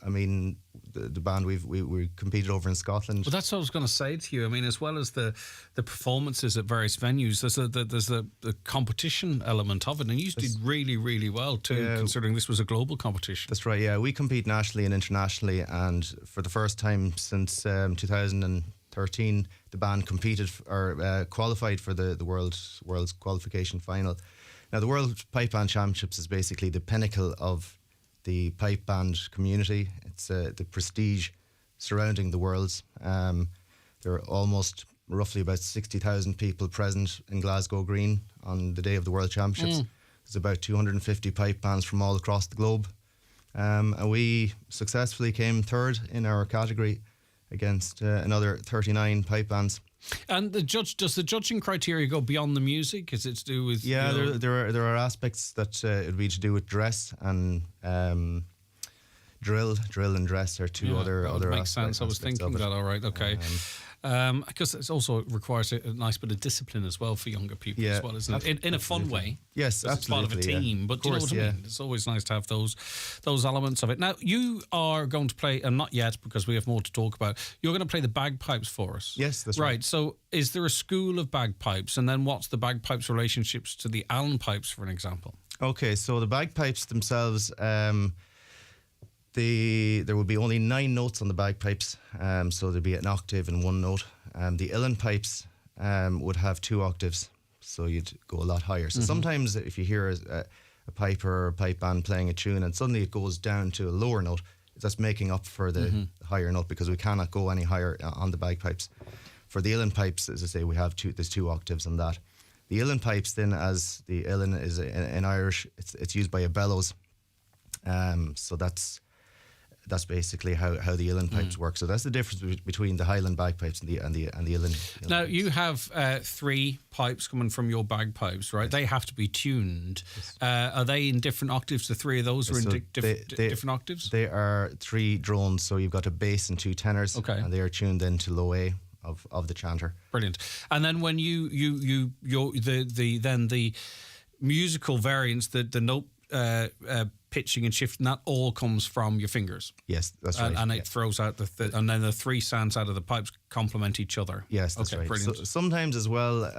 mean, the band we competed over in Scotland. Well, that's what I was going to say to you. I mean, as well as the performances at various venues, there's the competition element of it, and you did really, really well too, considering this was a global competition. That's right. Yeah, we compete nationally and internationally, and for the first time since 2013, the band competed or qualified for the world's qualification final. Now, the World Pipe Band Championships is basically the pinnacle of the pipe band community. It's the prestige surrounding the Worlds. There are almost roughly about 60,000 people present in Glasgow Green on the day of the World Championships. There's about 250 pipe bands from all across the globe. And we successfully came third in our category against another 39 pipe bands. And does the judging criteria go beyond the music? Is it to do with... Yeah, there are aspects that it would be to do with dress and drill and dress are two other makes sense. I was thinking that. All right, okay. Because it also requires a nice bit of discipline as well for younger people as well, isn't it? In a fun way. Yes, absolutely. It's part of a team, but you know what I mean? It's always nice to have those elements of it. Now, you are going to play, and not yet because we have more to talk about, you're going to play the bagpipes for us. Yes, that's right. So is there a school of bagpipes, and then what's the bagpipes' relationships to the Allen pipes, for an example? Okay, so the bagpipes themselves... there will be only 9 notes on the bagpipes, so there'll be an octave and 1 note. The uilleann pipes would have 2 octaves, so you'd go a lot higher. So sometimes if you hear a piper or a pipe band playing a tune and suddenly it goes down to a lower note, that's making up for the higher note, because we cannot go any higher on the bagpipes. For the uilleann pipes, as I say, there's 2 octaves on that. The uilleann pipes then, as the uilleann is in Irish, it's used by a bellows. So that's basically how the uilleann pipes work. So that's the difference between the Highland bagpipes and the uilleann. Now, you have 3 pipes coming from your bagpipes, right? Yes. They have to be tuned. Yes. Are they in different octaves? The 3 of those are in different octaves? They are 3 drones, so you've got a bass and 2 tenors, and they are tuned into low A of the chanter. Brilliant. And then when the musical variants, the note pitching and shifting, that all comes from your fingers. Yes, that's right. And it throws out and then the 3 sounds out of the pipes complement each other. Yes, that's right. Brilliant. So, sometimes as well,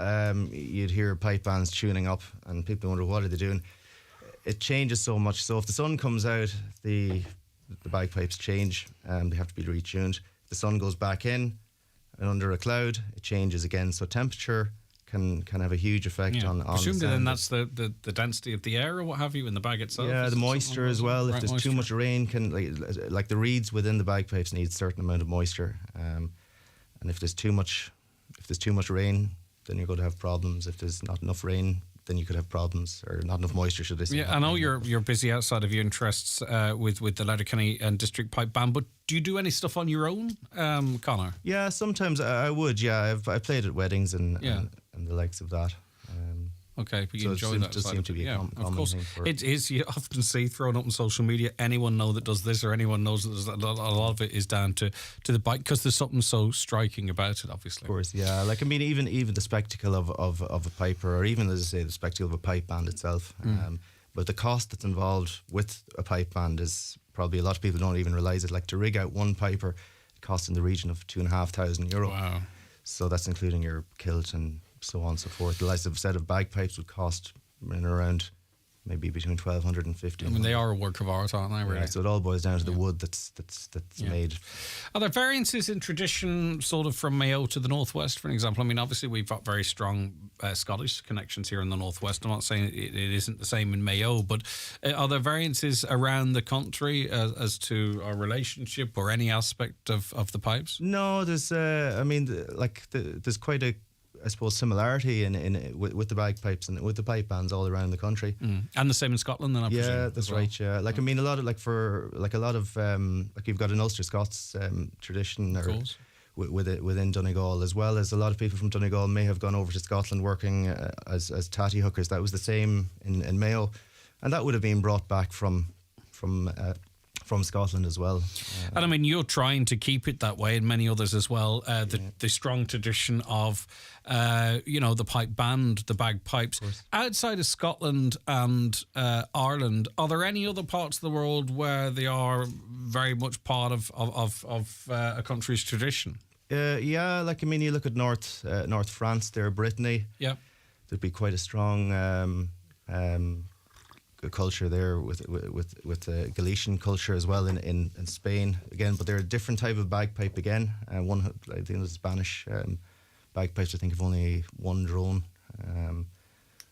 you'd hear pipe bands tuning up and people wonder, what are they doing? It changes so much. So if the sun comes out, the bagpipes change, they have to be retuned. The sun goes back in, under a cloud, it changes again. So temperature can have a huge effect on Presumably the then sound. that's the density of the air or what have you in the bag itself. Yeah, Is the it moisture something as well. If right, there's too much rain, like the reeds within the bagpipes need a certain amount of moisture, and if there's too much rain, then you're going to have problems. If there's not enough rain, then you could have problems, or not enough moisture, should I say. Yeah, I know you're busy outside of your interests with the Letterkenny and District Pipe Band, but do you do any stuff on your own, Conor? Yeah, sometimes I would. Yeah, I played at weddings and the likes of that. Okay, but you so enjoy it that does side seem of to it. be a Of course, thing for it is. You often see thrown up on social media. Anyone know that does this, or anyone knows that a lot of it is down to the bike, because there's something so striking about it. Obviously, Of course, yeah. Like, I mean, even the spectacle of a piper, or even, as I say, the spectacle of a pipe band itself. But the cost that's involved with a pipe band is probably, a lot of people don't even realise it. Like, to rig out one piper, it costs in the region of €2,500. Wow. So that's including your kilt and so on and so forth. The likes of a set of bagpipes would cost in around maybe between 1,200 and 1,500. I mean, they are a work of art, aren't they? Really? Yeah, so it all boils down to the wood that's made. Are there variances in tradition, sort of from Mayo to the northwest, for example? I mean, obviously we've got very strong Scottish connections here in the northwest. I'm not saying it isn't the same in Mayo, but are there variances around the country as to our relationship or any aspect of the pipes? No, there's. There's quite a, I suppose, similarity with the bagpipes and with the pipe bands all around the country. And the same in Scotland, then, I presume. Yeah, that's right. Yeah, like, I mean, a lot of you've got an Ulster Scots tradition, within Donegal, as well as a lot of people from Donegal may have gone over to Scotland working as tatty hookers. That was the same in Mayo, and that would have been brought back from Scotland as well. And I mean, you're trying to keep it that way, and many others as well. The strong tradition of, the pipe band, the bagpipes. Outside of Scotland and Ireland, are there any other parts of the world where they are very much part of a country's tradition? Yeah, like, I mean, you look at North France there, Brittany. Yeah, there'd be quite a strong culture there with Galician culture as well in Spain again, but they're a different type of bagpipe again. One, I think there's Spanish bagpipes. I think of only one drone.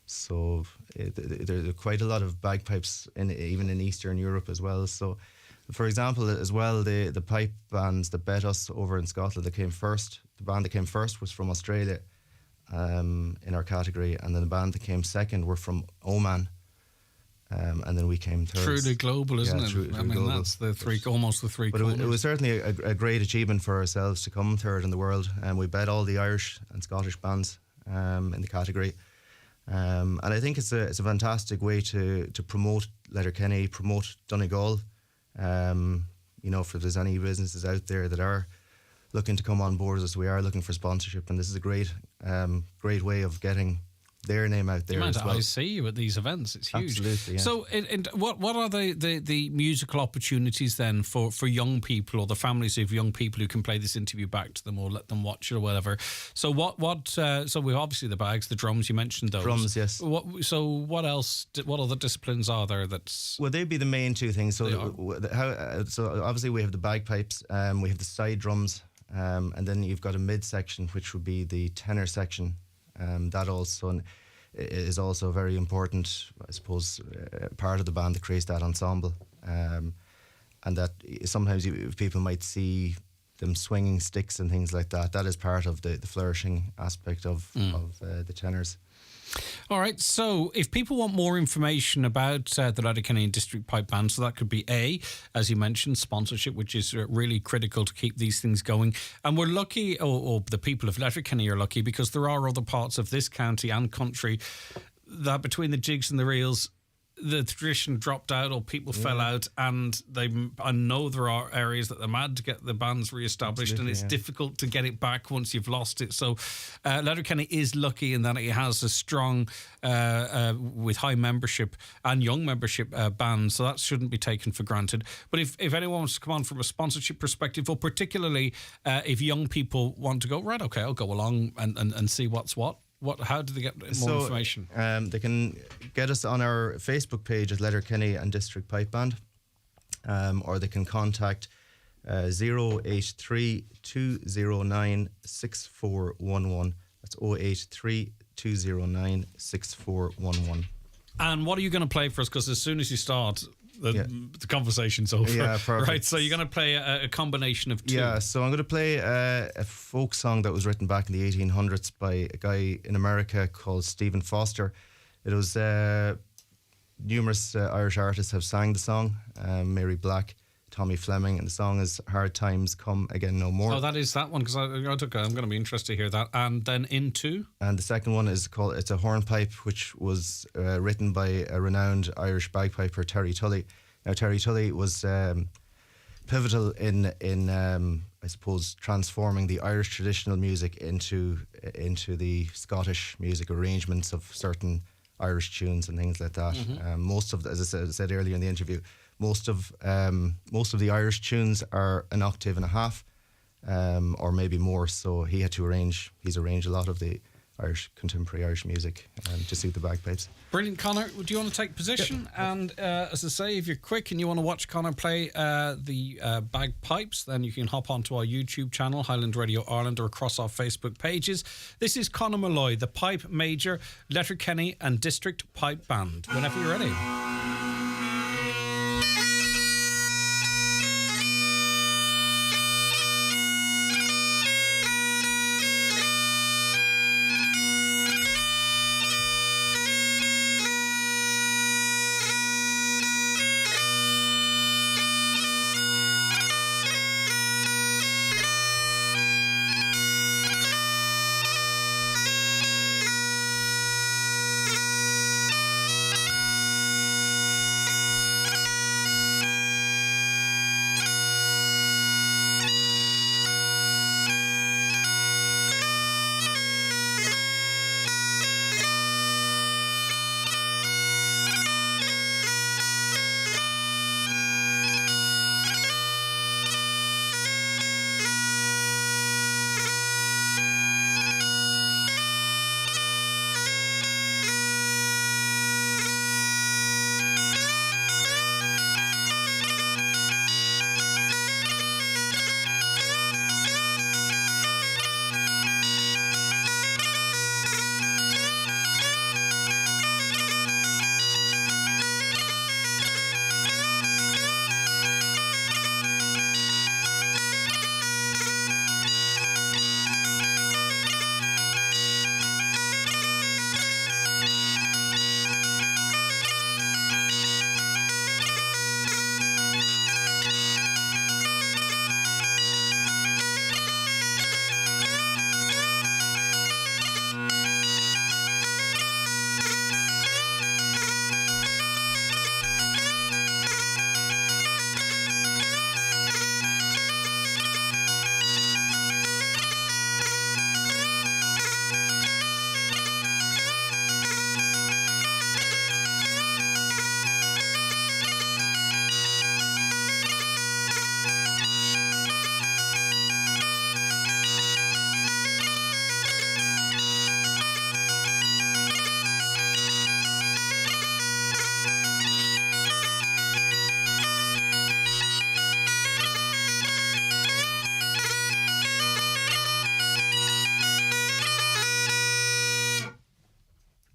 So there are quite a lot of bagpipes even in Eastern Europe as well. So, for example, as well, the pipe bands that bet us over in Scotland, that came first. The band that came first was from Australia in our category, and then the band that came second were from Oman. And then we came third. Truly global, isn't it? Truly I mean, global. that's almost the three But corners. it was certainly a great achievement for ourselves to come third in the world, and we bet all the Irish and Scottish bands in the category. And I think it's a fantastic way to promote Letterkenny, promote Donegal. If there's any businesses out there that are looking to come on board with us, we are looking for sponsorship, and this is a great way of getting their name out there. The amount as of well. I see you at these events, it's huge. Absolutely, yeah. So, what are the musical opportunities then for young people or the families of young people who can play this interview back to them or let them watch it or whatever? So so we obviously the bags, the drums, you mentioned those. Drums, yes. What else? What other disciplines are there? Well, they'd be the main two things. So so obviously we have the bagpipes, we have the side drums, and then you've got a mid section, which would be the tenor section. That also is also a very important, I suppose, part of the band that creates that ensemble. And that sometimes people might see them swinging sticks and things like that. That is part of the flourishing aspect of the tenors. All right, so if people want more information about the Letterkenny District Pipe Band, so that could be as you mentioned, sponsorship, which is really critical to keep these things going. And we're lucky, or the people of Letterkenny are lucky, because there are other parts of this county and country that between the jigs and the reels, the tradition dropped out or people fell out, and I know there are areas that they're mad to get the bands re-established. Absolutely, and it's difficult to get it back once you've lost it. So Letterkenny is lucky in that it has a strong with high membership and young membership band, so that shouldn't be taken for granted. But if anyone wants to come on from a sponsorship perspective, or particularly if young people want to go, right, okay, I'll go along and see what's what. How do they get more information? They can get us on our Facebook page at Letterkenny and District Pipe Band, or they can contact 083 209 6411. That's 083 209 6411. And what are you going to play for us? Because as soon as you start, the conversation's over. Yeah, perfect. Right, so you're going to play a combination of two. Yeah, so I'm going to play a folk song that was written back in the 1800s by a guy in America called Stephen Foster. It was numerous Irish artists have sang the song. Mary Black, Tommy Fleming, and the song is Hard Times Come Again No More. Oh, that is that one, because I'm going to be interested to hear that. And then Into? And the second one is called It's a Hornpipe, which was written by a renowned Irish bagpiper, Terry Tully. Now, Terry Tully was pivotal in I suppose, transforming the Irish traditional music into the Scottish music arrangements of certain Irish tunes and things like that. Most of, as I said earlier in the interview, most of the Irish tunes are an octave and a half, or maybe more. So he's arranged a lot of the contemporary Irish music to suit the bagpipes. Brilliant, Conor. Do you want to take position? Yeah. And as I say, if you're quick and you want to watch Conor play the bagpipes, then you can hop onto our YouTube channel, Highland Radio Ireland, or across our Facebook pages. This is Conor Malloy, the Pipe Major, Letterkenny and District Pipe Band. Whenever you're ready.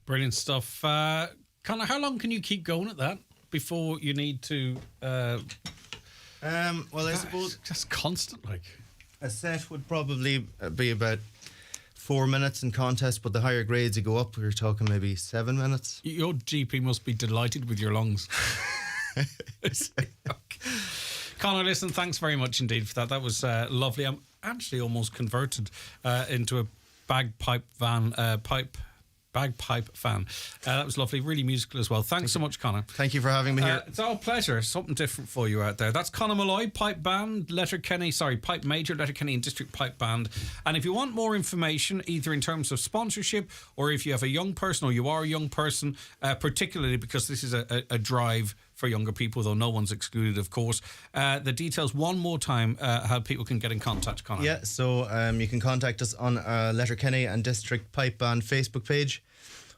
Brilliant stuff. Conor, how long can you keep going at that before you need to... well, I suppose... Just constant, like... A set would probably be about 4 minutes in contest, but the higher grades you go up, we're talking maybe 7 minutes. Your GP must be delighted with your lungs. Conor, listen, thanks very much indeed for that. That was lovely. I'm actually almost converted into a bagpipe fan. That was lovely, really musical as well. Thanks so much, Conor. Thank you for having me here. It's our pleasure. Something different for you out there. That's Conor Malloy, Pipe Major, Letterkenny and District Pipe Band. And if you want more information, either in terms of sponsorship or if you have a young person or you are a young person, particularly because this is a drive for younger people, though no one's excluded, of course. The details one more time, how people can get in contact, Conor. Yeah, so you can contact us on Letterkenny and District Pipe Band Facebook page,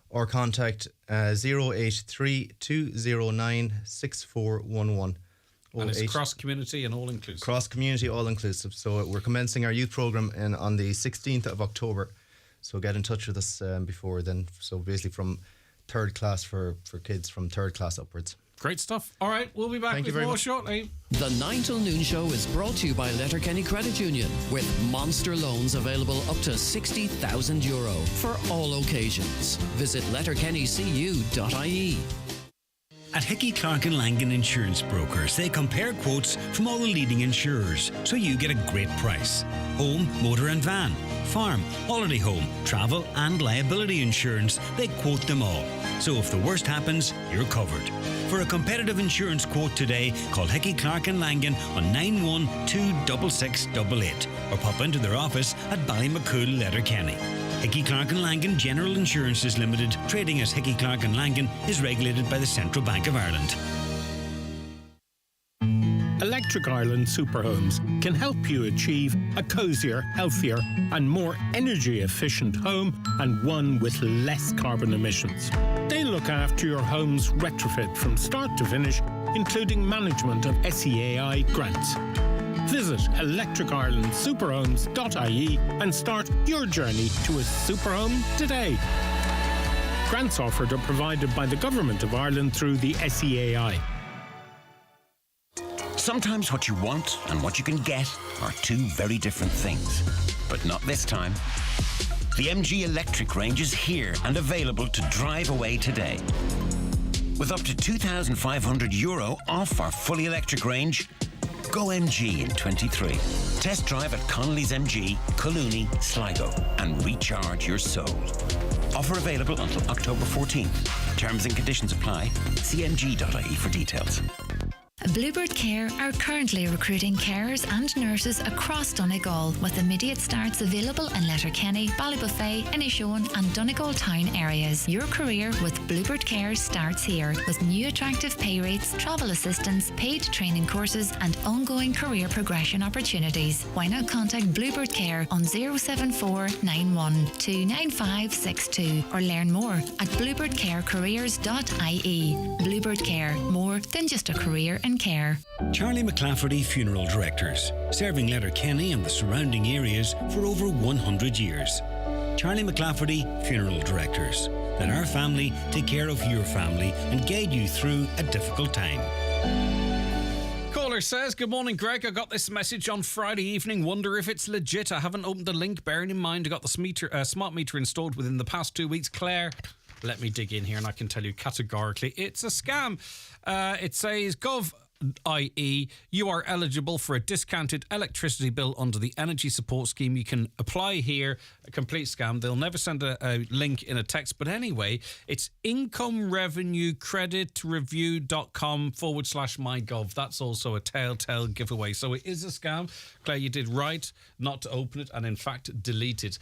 or contact 083 209 6411, And it's cross-community and all-inclusive. Cross-community, all-inclusive. So we're commencing our youth programme on the 16th of October. So get in touch with us before then. So basically from third class for kids from third class upwards. Great stuff. All right, we'll be back with more shortly. The 9 Till Noon Show is brought to you by Letterkenny Credit Union, with monster loans available up to €60,000 for all occasions. Visit letterkennycu.ie. At Hickey, Clark and Langan Insurance Brokers, they compare quotes from all the leading insurers, so you get a great price. Home, motor and van, farm, holiday home, travel and liability insurance, they quote them all. So if the worst happens, you're covered. For a competitive insurance quote today, call Hickey, Clark and Langan on 9126688 or pop into their office at Ballymacool, Letterkenny. Hickey, Clark and Langan General Insurances Limited, trading as Hickey, Clark and Langan, is regulated by the Central Bank of Ireland. Electric Ireland Superhomes can help you achieve a cosier, healthier and more energy efficient home, and one with less carbon emissions. They look after your home's retrofit from start to finish, including management of SEAI grants. Visit electricirelandsuperhomes.ie and start your journey to a superhome today. Grants offered are provided by the Government of Ireland through the SEAI. Sometimes what you want and what you can get are two very different things. But not this time. The MG electric range is here and available to drive away today. With up to €2,500 off our fully electric range, go MG in 23. Test drive at Connolly's MG, Collooney, Sligo, and recharge your soul. Offer available until October 14th. Terms and conditions apply. See mg.ie for details. Bluebird Care are currently recruiting carers and nurses across Donegal, with immediate starts available in Letterkenny, Ballybuffet, Inishowen and Donegal town areas. Your career with Bluebird Care starts here, with new attractive pay rates, travel assistance, paid training courses and ongoing career progression opportunities. Why not contact Bluebird Care on 074 91 29562 or learn more at bluebirdcarecareers.ie. Bluebird Care, more than just a career in care. Charlie McClafferty Funeral Directors, serving Letterkenny and the surrounding areas for over 100 years. Charlie McClafferty Funeral Directors. Let our family take care of your family and guide you through a difficult time. Caller says, good morning, Greg. I got this message on Friday evening. Wonder if it's legit. I haven't opened the link, bearing in mind I got the smart meter installed within the past 2 weeks. Claire, let me dig in here and I can tell you categorically it's a scam. It says, Gov.ie, you are eligible for a discounted electricity bill under the Energy Support Scheme. You can apply here. A complete scam. They'll never send a link in a text. But anyway, it's incomerevenuecreditreview.com/mygov. That's also a telltale giveaway. So it is a scam. Claire, you did right not to open it and in fact delete it.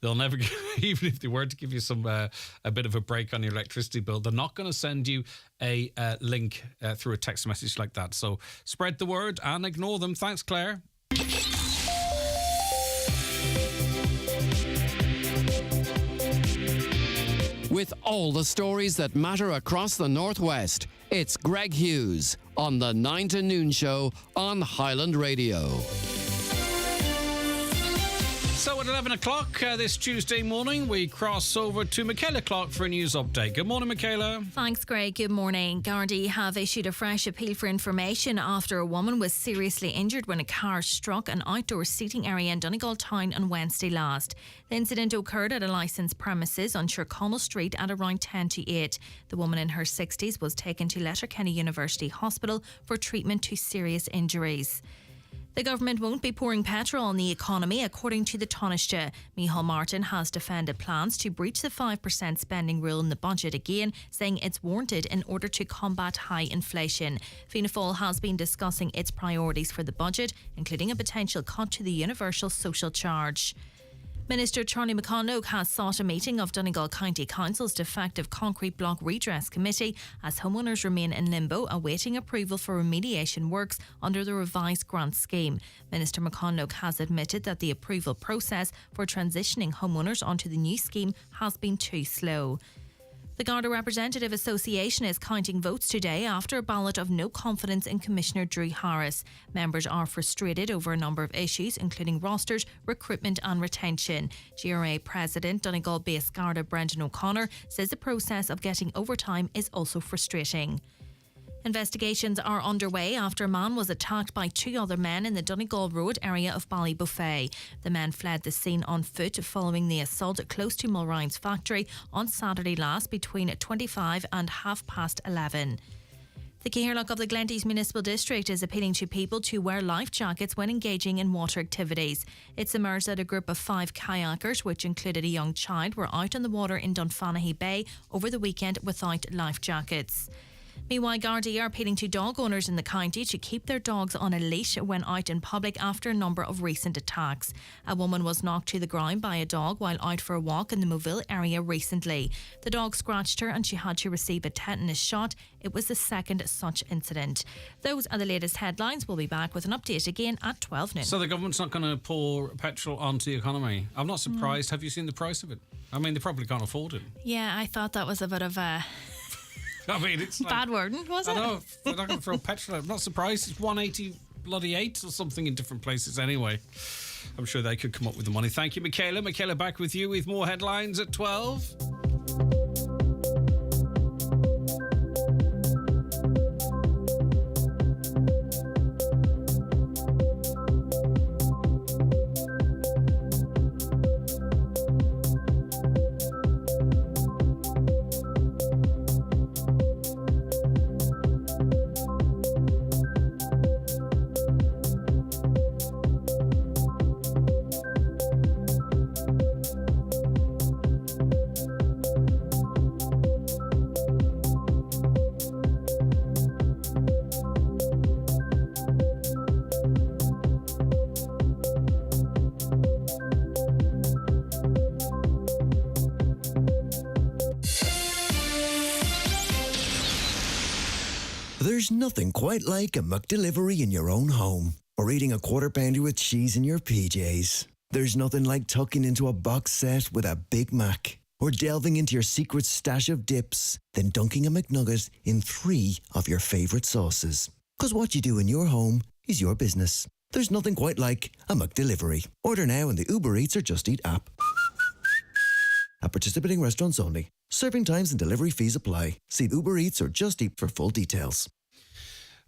They'll never, even if they were to give you some a bit of a break on your electricity bill, they're not going to send you a link through a text message like that. So spread the word and ignore them. Thanks, Claire. With all the stories that matter across the Northwest, it's Greg Hughes on the 9 to Noon Show on Highland Radio. So at 11 o'clock this Tuesday morning, we cross over to Michaela Clark for a news update. Good morning, Michaela. Thanks, Greg. Good morning. Gardaí have issued a fresh appeal for information after a woman was seriously injured when a car struck an outdoor seating area in Donegal town on Wednesday last. The incident occurred at a licensed premises on Sherconnell Street at around 10 to 8. The woman in her 60s was taken to Letterkenny University Hospital for treatment to serious injuries. The government won't be pouring petrol on the economy, according to the Taoiseach. Micheál Martin has defended plans to breach the 5% spending rule in the budget again, saying it's warranted in order to combat high inflation. Fianna Fáil has been discussing its priorities for the budget, including a potential cut to the universal social charge. Minister Charlie McConlogue has sought a meeting of Donegal County Council's Defective Concrete Block Redress Committee as homeowners remain in limbo awaiting approval for remediation works under the revised grant scheme. Minister McConlogue has admitted that the approval process for transitioning homeowners onto the new scheme has been too slow. The Garda Representative Association is counting votes today after a ballot of no confidence in Commissioner Drew Harris. Members are frustrated over a number of issues, including rosters, recruitment and retention. GRA President Donegal-based Garda Brendan O'Connor says the process of getting overtime is also frustrating. Investigations are underway after a man was attacked by 2 other men in the Donegal Road area of Ballybuffet. The men fled the scene on foot following the assault close to Mulrine's factory on Saturday last between 25 and 11:30. The Caherlock of the Glenties Municipal District is appealing to people to wear life jackets when engaging in water activities. It's emerged that a group of 5 kayakers, which included a young child, were out on the water in Dunfanaghy Bay over the weekend without life jackets. Meanwhile, Gardaí are appealing to dog owners in the county to keep their dogs on a leash when out in public after a number of recent attacks. A woman was knocked to the ground by a dog while out for a walk in the Moville area recently. The dog scratched her and she had to receive a tetanus shot. It was the second such incident. Those are the latest headlines. We'll be back with an update again at 12 noon. So the government's not going to pour petrol onto the economy. I'm not surprised. Have you seen the price of it? I mean, they probably can't afford it. Yeah, I thought that was a bit of a... I mean, it's like, bad wording, was it? I know, they're not going to throw petrol out. I'm not surprised. It's 180 or something in different places anyway. I'm sure they could come up with the money. Thank you, Michaela. Michaela, back with you with more headlines at 12. There's nothing quite like a McDelivery in your own home, or eating a quarter pounder with cheese in your PJs. There's nothing like tucking into a box set with a Big Mac, or delving into your secret stash of dips, then dunking a McNugget in 3 of your favourite sauces. 'Cause what you do in your home is your business. There's nothing quite like a McDelivery. Order now in the Uber Eats or Just Eat app. At participating restaurants only. Serving times and delivery fees apply. See Uber Eats or Just Eat for full details.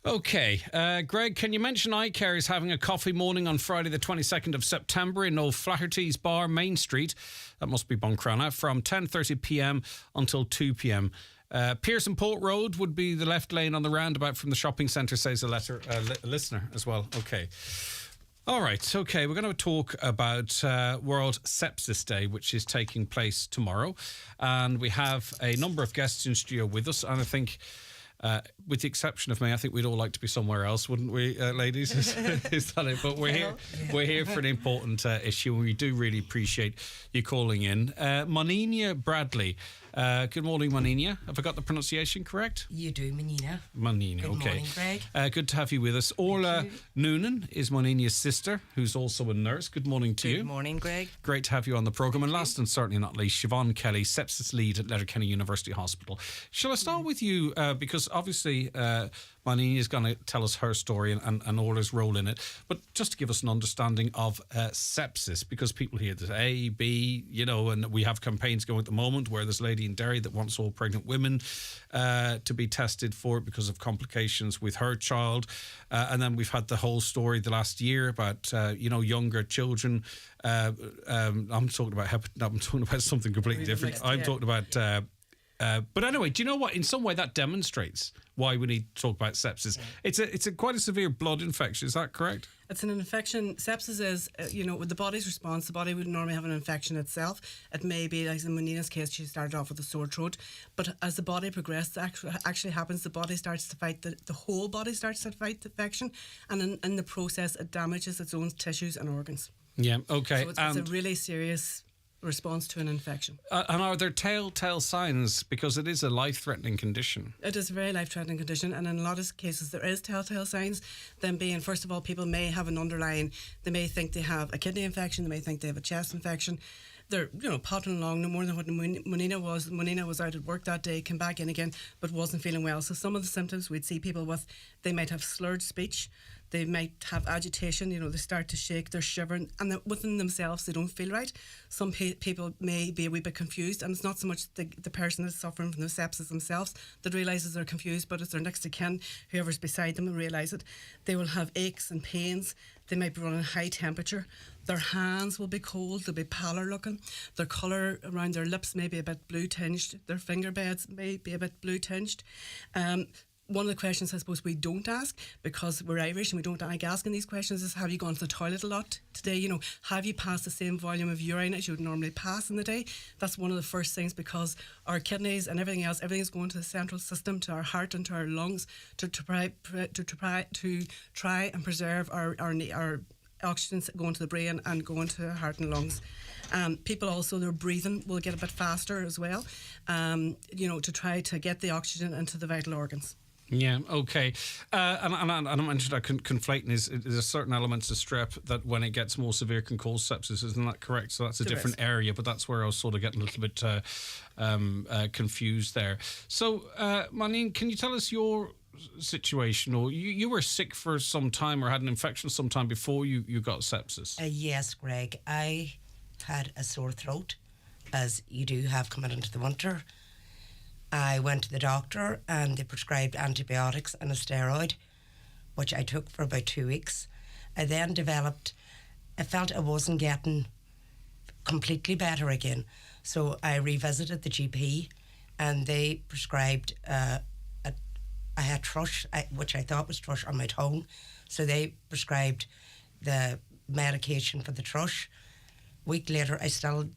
Okay, Greg, can you mention iCare is having a coffee morning on Friday the 22nd of September in O'Flaherty's Bar, Main Street. That must be Buncrana, from 10:30pm until 2pm. Pearson Port Road would be the left lane on the roundabout from the shopping centre, says a listener as well. Okay. All right, okay, we're going to talk about World Sepsis Day, which is taking place tomorrow. And we have a number of guests in studio with us, and I think... with the exception of me, I think we'd all like to be somewhere else, wouldn't we, ladies? Is that it? But we're here for an important issue, and we do really appreciate you calling in. Moninia Bradley. Good morning, Moninia. Have I got the pronunciation correct? You do, Moninia. Moninia, Good okay. morning, Greg. Good to have you with us. Orla Noonan is Moninia's sister, who's also a nurse. Good morning to you. Good morning, Greg. Great to have you on the programme. And last and certainly not least, Siobhan Kelly, sepsis lead at Letterkenny University Hospital. Shall I start with you? Because obviously Moninia is going to tell us her story and Orla's role in it. But just to give us an understanding of sepsis, because people hear this A, B, and we have campaigns going at the moment where there's a lady in Derry that wants all pregnant women to be tested for it because of complications with her child. And then we've had the whole story the last year about, younger children. I'm talking about something completely different. I'm talking about... but anyway, do you know what? In some way, that demonstrates why we need to talk about sepsis. Yeah. It's a quite a severe blood infection. Is that correct? It's an infection. Sepsis is, with the body's response, the body would normally have an infection itself. It may be, like in Monina's case, she started off with a sore throat. But as the body progresses, actually happens, the body starts to fight, the whole body starts to fight the infection. And in the process, it damages its own tissues and organs. Yeah, okay. So it's a really serious response to an infection. And are there telltale signs? Because it is a life-threatening condition. It is a very life-threatening condition, and in a lot of cases there is telltale signs. Them being, first of all, people may have an underlying, they may think they have a kidney infection, they may think they have a chest infection. they're, pottering along no more than what Monina was. Monina was out at work that day, came back in again, but wasn't feeling well. So some of the symptoms we'd see people with, they might have slurred speech, they might have agitation, they start to shake, they're shivering, and within themselves they don't feel right. Some people may be a wee bit confused, and it's not so much the person that's suffering from the sepsis themselves that realises they're confused, but it's their next of kin, whoever's beside them, and realise it. They will have aches and pains. They might be running high temperature. Their hands will be cold, they'll be pallor looking. Their colour around their lips may be a bit blue tinged. Their finger beds may be a bit blue tinged. One of the questions I suppose we don't ask, because we're Irish and we don't like asking these questions, is have you gone to the toilet a lot today? Have you passed the same volume of urine as you would normally pass in the day? That's one of the first things, because our kidneys and everything else, everything is going to the central system, to our heart and to our lungs, to try and preserve our oxygen going to the brain and going to the heart and lungs. People also, their breathing will get a bit faster as well, to try to get the oxygen into the vital organs. Yeah, okay. And I mentioned that conflating is there's certain elements of strep that when it gets more severe can cause sepsis, isn't that correct? So that's a different area, but that's where I was sort of getting a little bit confused there. So, Manine, can you tell us your situation? Or you were sick for some time or had an infection sometime before you got sepsis? Yes, Greg. I had a sore throat, as you do have coming into the winter. I went to the doctor and they prescribed antibiotics and a steroid, which I took for about 2 weeks. I then I felt I wasn't getting completely better again. So I revisited the GP and they prescribed, I had thrush, which I thought was thrush on my tongue. So they prescribed the medication for the thrush. A week later, I still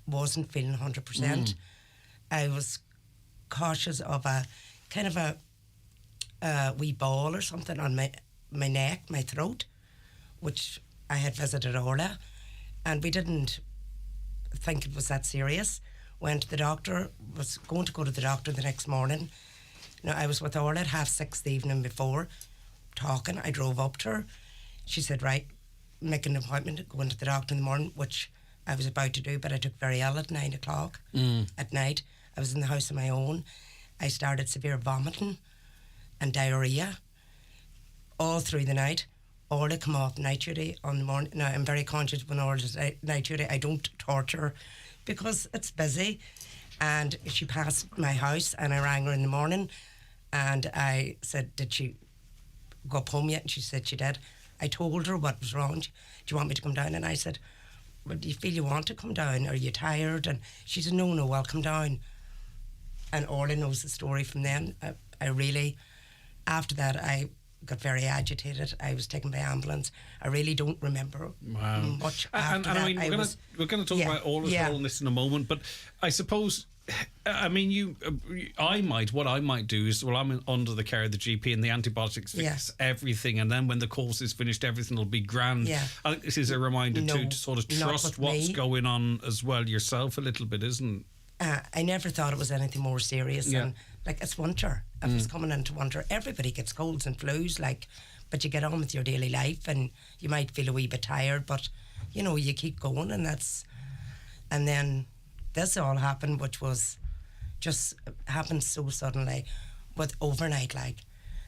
wasn't feeling 100%. I was cautious of a kind of a wee ball or something on my neck, my throat, which I had visited Orla, and we didn't think it was that serious. Went to the doctor, was going to go to the doctor the next morning. Now, I was with Orla at 6:30 the evening before, talking. I drove up to her. She said, right, make an appointment to go into the doctor in the morning, which I was about to do, but I took very ill at 9 o'clock at night. I was in the house on my own. I started severe vomiting and diarrhoea all through the night. Orla come off night duty on the morning. Now, I'm very conscious when Orla's night duty, I don't torture her because it's busy. And she passed my house and I rang her in the morning and I said, did she go up home yet? And she said she did. I told her what was wrong. Do you want me to come down? And I said, well, do you feel you want to come down? Are you tired? And she said, no, I'll come down. And Orla knows the story from then. I really, after that, I got very agitated. I was taken by ambulance. I really don't remember much after that. I mean, we're going to talk about Orla's role in this in a moment, but I suppose, I mean, what I might do is, I'm under the care of the GP and the antibiotics fix everything, and then when the course is finished, everything will be grand. Yeah. I think this is a reminder to sort of trust what's going on as well yourself a little bit, isn't it? I never thought it was anything more serious. And it's winter. If it's coming into winter, everybody gets colds and flus. But you get on with your daily life, and you might feel a wee bit tired, but you keep going, and then this all happened, which was just happened so suddenly, with overnight,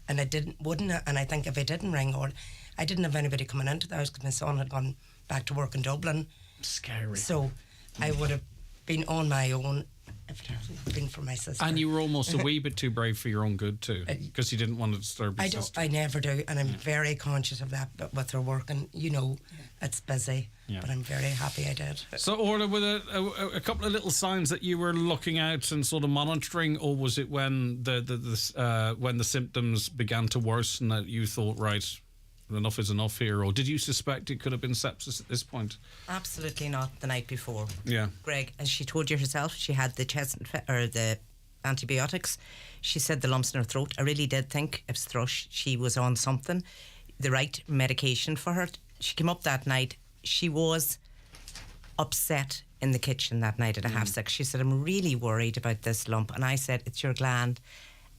and and I think if I didn't ring or I didn't have anybody coming into the house because my son had gone back to work in Dublin. Scary. So I would have been on my own if it hadn't been for my sister. And you were almost a wee bit too brave for your own good too, because you didn't want to disturb your sister. I never do, and I'm very conscious of that. But with her working, it's busy. Yeah. But I'm very happy I did. So, Orla, with a couple of little signs that you were looking out and sort of monitoring, or was it when the symptoms began to worsen that you thought, right, enough is enough here? Or did you suspect it could have been sepsis at this point? Absolutely not the night before. Yeah. Greg, as she told you herself, she had the the antibiotics. She said the lumps in her throat. I really did think it was thrush. She was on something, the right medication for her. She came up that night. She was upset in the kitchen that night at 6:30. She said, I'm really worried about this lump. And I said, it's your gland.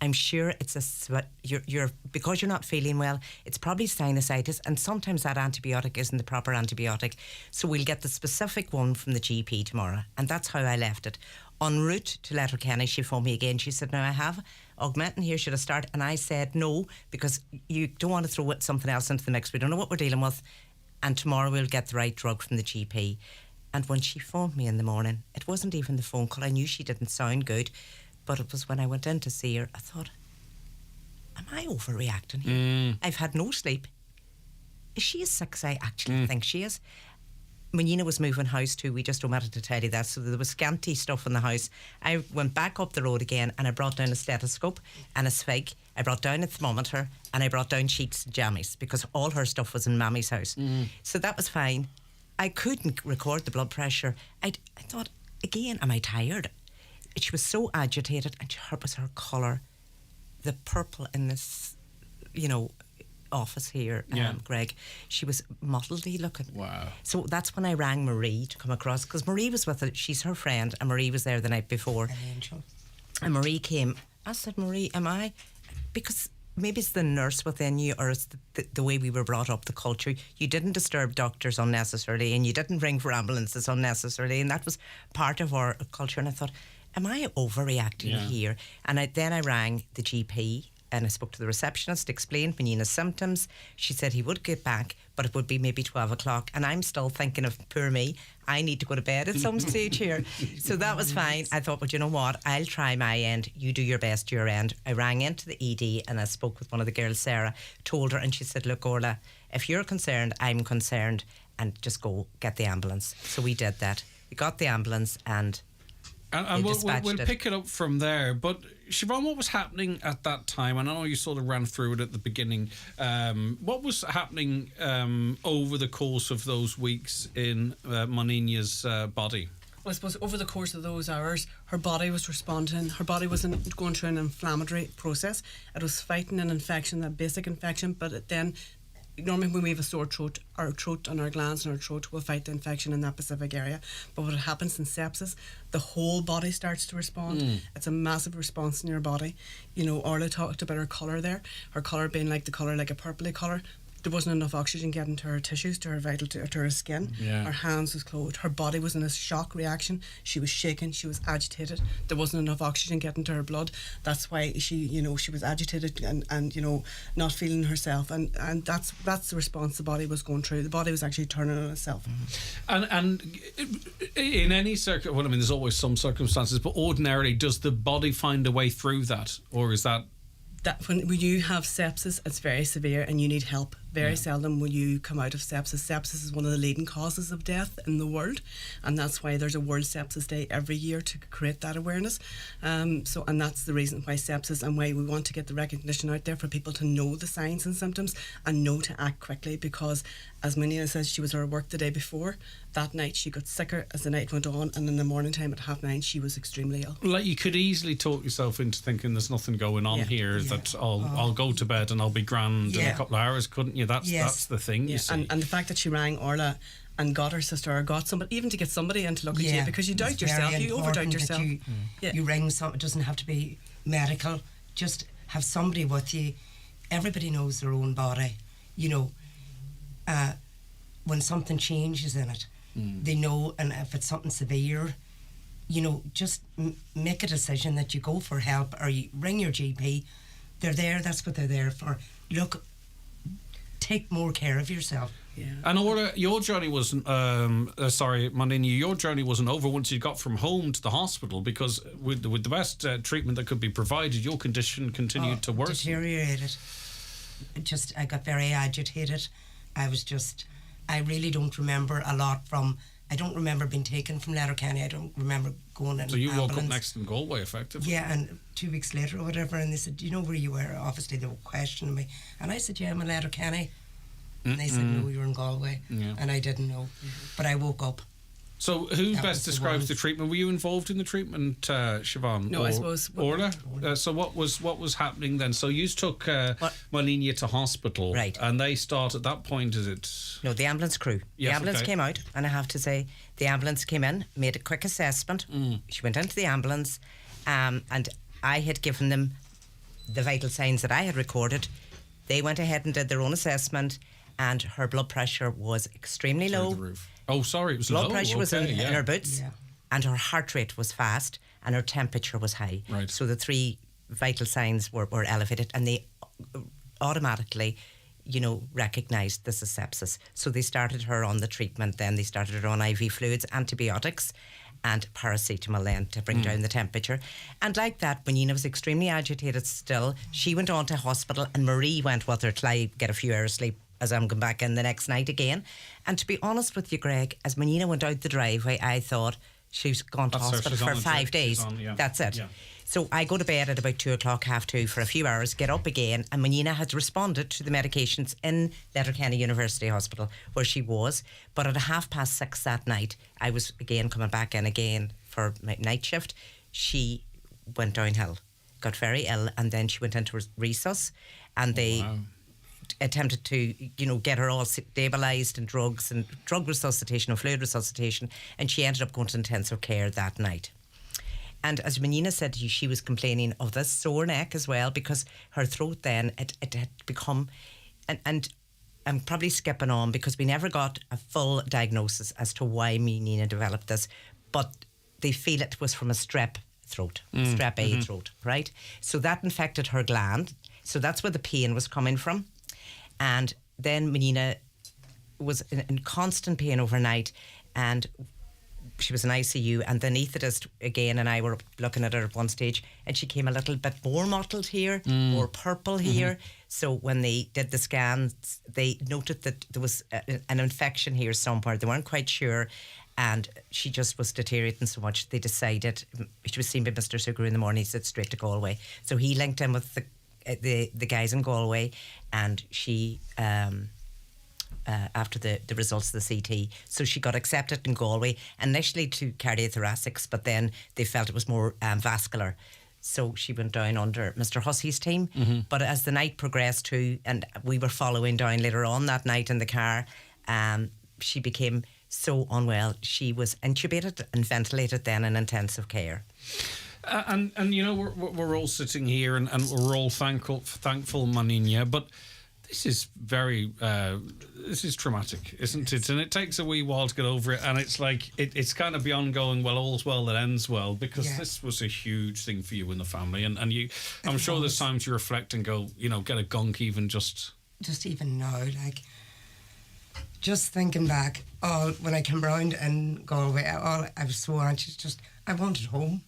I'm sure it's you're because you're not feeling well, it's probably sinusitis, and sometimes that antibiotic isn't the proper antibiotic. So we'll get the specific one from the GP tomorrow. And that's how I left it. En route to Letterkenny, she phoned me again. She said, now I have Augmentin here, should I start? And I said no, because you don't want to throw something else into the mix. We don't know what we're dealing with. And tomorrow we'll get the right drug from the GP. And when she phoned me in the morning, it wasn't even the phone call. I knew she didn't sound good, but it was when I went in to see her, I thought, am I overreacting here? I've had no sleep. Is she as sick as I actually think she is? When Nina was moving house too, we just omitted to tell you that, so there was scanty stuff in the house. I went back up the road again and I brought down a stethoscope and a spike. I brought down a thermometer and I brought down sheets and jammies, because all her stuff was in Mammy's house. So that was fine. I couldn't record the blood pressure. I thought, again, am I tired? She was so agitated, and her colour, the purple in this, office here, Greg, she was mottledy looking. Wow. So that's when I rang Marie to come across, because Marie was with her, she's her friend, and Marie was there the night before. An angel. And Marie came. I said, Marie, am I? Because maybe it's the nurse within you, or it's the way we were brought up, the culture. You didn't disturb doctors unnecessarily, and you didn't ring for ambulances unnecessarily, and that was part of our culture. And I thought, am I overreacting here? And then I rang the GP, and I spoke to the receptionist, explained Nina's symptoms. She said he would get back, but it would be maybe 12 o'clock. And I'm still thinking of, poor me, I need to go to bed at some stage here. So that was fine. I thought, well, you know what? I'll try my end. You do your best, your end. I rang into the ED and I spoke with one of the girls, Sarah, told her, and she said, look, Orla, if you're concerned, I'm concerned, and just go get the ambulance. So we did that. We got the ambulance and we'll pick it up from there. But Siobhan, what was happening at that time? And I know you sort of ran through it at the beginning. What was happening over the course of those weeks in Monina's body? Well, I suppose over the course of those hours, her body was responding. Her body wasn't going through an inflammatory process. It was fighting an infection, that basic infection, but then normally when we have a sore throat, our throat and our glands and our throat will fight the infection in that specific area. But what happens in sepsis, the whole body starts to respond. It's a massive response in your body. Orla talked about her colour there, her colour being like the colour, like a purpley colour. There wasn't enough oxygen getting to her tissues, to her vital, to her skin. Yeah. Her hands was closed. Her body was in a shock reaction. She was shaking. She was agitated. There wasn't enough oxygen getting to her blood. That's why she was agitated and not feeling herself. And that's the response the body was going through. The body was actually turning on itself. And in any there's always some circumstances, but ordinarily, does the body find a way through that, or is that? That when you have sepsis, it's very severe and you need help. Very seldom will you come out of sepsis. Sepsis is one of the leading causes of death in the world, and that's why there's a World Sepsis Day every year to create that awareness. And that's the reason why sepsis, and why we want to get the recognition out there for people to know the signs and symptoms and know to act quickly, because as Monina says, she was at her work the day before. That night she got sicker as the night went on, and in the morning time at 9:30 she was extremely ill. Like, you could easily talk yourself into thinking there's nothing going on here, that I'll go to bed and I'll be grand in a couple of hours, couldn't you? That's the thing, you see. And the fact that she rang Orla and got her sister, or got somebody, even to get somebody in to look at you, because you doubt yourself, you overdoubt yourself. You ring it doesn't have to be medical, just have somebody with you. Everybody knows their own body, when something changes in it, they know. And if it's something severe, just make a decision that you go for help, or you ring your GP. They're there, that's what they're there for. Look, take more care of yourself. Yeah. And Orla, your journey wasn't Monina, your journey wasn't over once you got from home to the hospital, because with the best treatment that could be provided, your condition continued to worsen. Deteriorated. I got very agitated. I really don't remember a lot from. I don't remember being taken from Letterkenny. I don't remember going in. So you ambulance. woke up next in Galway, effectively. Yeah, and 2 weeks later or whatever, and they said, "Do you know where you were?" Obviously, they were questioning me, and I said, "Yeah, I'm in Letterkenny." And they said, "No, you're in Galway," and I didn't know, but I woke up. So who best describes the treatment? Were you involved in the treatment, Siobhan? No, I suppose. Orla? So what was happening then? So you took Monina to hospital, right? And they start at that point, is it? No, the ambulance crew. Yes, the ambulance came out, and I have to say, the ambulance came in, made a quick assessment. She went into the ambulance, and I had given them the vital signs that I had recorded, they went ahead and did their own assessment, and her blood pressure was extremely Through low. the roof. Oh, sorry, it was Blood low. pressure was Okay, in her boots, and her heart rate was fast, and her temperature was high. Right. So the 3 vital signs were elevated, and they automatically, recognised this as sepsis. So they started her on the treatment. Then they started her on IV fluids, antibiotics, and paracetamol then to bring down the temperature. And like that, when Nina was extremely agitated still, she went on to hospital, and Marie went with her till I get a few hours sleep as I'm going back in the next night again. And to be honest with you, Greg, as Nina went out the driveway, I thought she's gone to hospital for 5 days. That's it. Yeah. So I go to bed at about 2:00, 2:30 for a few hours, get up again, and Nina had responded to the medications in Letterkenny University Hospital where she was. But at 6:30 that night, I was again coming back in again for my night shift. She went downhill, got very ill, and then she went into resus, and they attempted to, get her all stabilised and drug resuscitation and fluid resuscitation, and she ended up going to intensive care that night. And as Nina said to you, she was complaining of this sore neck as well, because her throat then, it had become, and I'm probably skipping on because we never got a full diagnosis as to why Nina developed this, but they feel it was from a strep throat, strep A throat, right? So that infected her gland. So that's where the pain was coming from. And then Nina was in constant pain overnight, and she was in ICU, and the anaesthetist again and I were looking at her at one stage, and she came a little bit more mottled here, more purple here. So when they did the scans, they noted that there was an infection here somewhere. They weren't quite sure, and she just was deteriorating so much. They decided, she was seen by Mr. Sugar in the morning, he said straight to Galway. So he linked in with the guys in Galway, and she after the results of the CT. So she got accepted in Galway initially to cardiothoracics, but then they felt it was more vascular. So she went down under Mr. Hussey's team. But as the night progressed too, and we were following down later on that night in the car, she became so unwell. She was intubated and ventilated then in intensive care. And we're all sitting here and we're all thankful, Maninia, but this is this is traumatic, isn't it? And it takes a wee while to get over it, and it's like it's kind of beyond going, well, all's well that ends well, because this was a huge thing for you and the family, and you, I'm sure there's times you reflect and go, get a gunk even just even now, like just thinking back, when I came round in Galway, I was so anxious, I wanted home.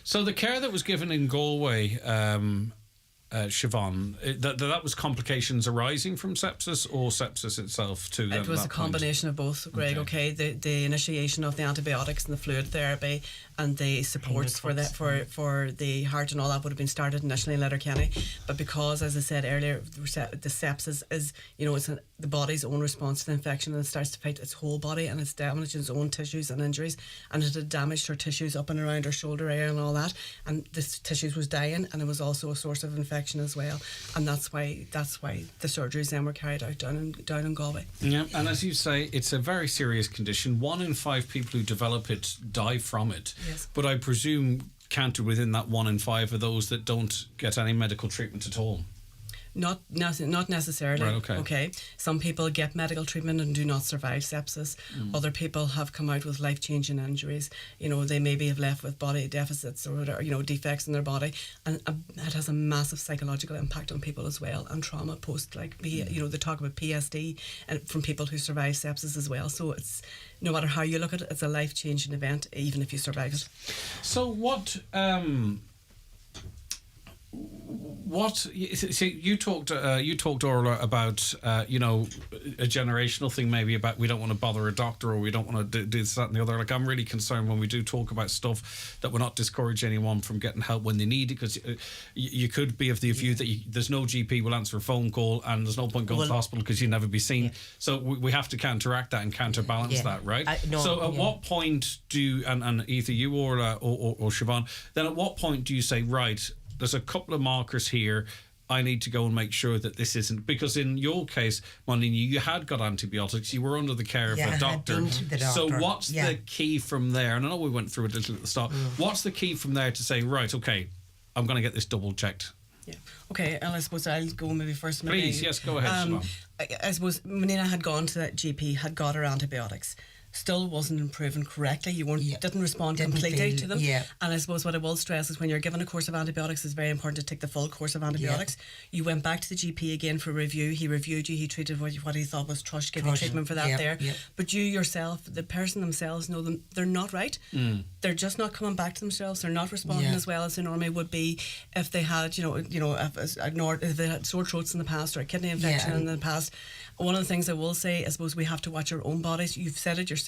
So the care that was given in Galway, Siobhan, that was complications arising from sepsis or sepsis itself too? It was a combination of both, Greg. Okay. The initiation of the antibiotics and the fluid therapy and the supports for the heart and all that would have been started initially in Letterkenny, but because, as I said earlier, the sepsis is, it's the body's own response to the infection, and it starts to fight its whole body, and it's damaging its own tissues and injuries, and it had damaged her tissues up and around her shoulder area and all that, and the tissues was dying, and it was also a source of infection as well, and that's why the surgeries then were carried out down in Galway. Yeah, and as you say, it's a very serious condition. 1 in 5 people who develop it die from it. Yes. But I presume counted within that 1 in 5 are those that don't get any medical treatment at all. Not necessarily. Right, okay. Some people get medical treatment and do not survive sepsis. Other people have come out with life-changing injuries. They maybe have left with body deficits or defects in their body, and it has a massive psychological impact on people as well, and trauma post, they talk about PSD and from people who survive sepsis as well. So it's, no matter how you look at it, it's a life-changing event, even if you survive it. So what you talked Orla about a generational thing, maybe about we don't want to bother a doctor, or we don't want to do this, that and the other. Like, I'm really concerned when we do talk about stuff that we're not discourage anyone from getting help when they need it, because you could be of the view that there's no GP will answer a phone call and there's no point going to the hospital because you'll never be seen. So we have to counteract that and counterbalance that, right? What point do and either you Orla or Siobhan, then at what point do you say, right, there's a couple of markers here, I need to go and make sure that this isn't, because in your case, Marlene, you had got antibiotics, you were under the care of a doctor. I'd been to the doctor. So what's the key from there? And I know we went through it a little at the start. What's the key from there to say, right, okay, I'm going to get this double checked. Yeah. Okay, and I suppose I'll go maybe first. Please, yes, go ahead, Siobhan. I suppose Menina had gone to that GP, had got her antibiotics. Still wasn't improving correctly. You didn't respond completely to them. Yeah. And I suppose what I will stress is when you're given a course of antibiotics, it's very important to take the full course of antibiotics. You went back to the GP again for review. He reviewed you. He treated what he thought was thrush, gave you treatment for that there. But you yourself, the person themselves, know them. They're not right. They're just not coming back to themselves. They're not responding as well as they normally would be if they had, if they had sore throats in the past or a kidney infection in the past. One of the things I will say, I suppose we have to watch our own bodies. You've said it yourself.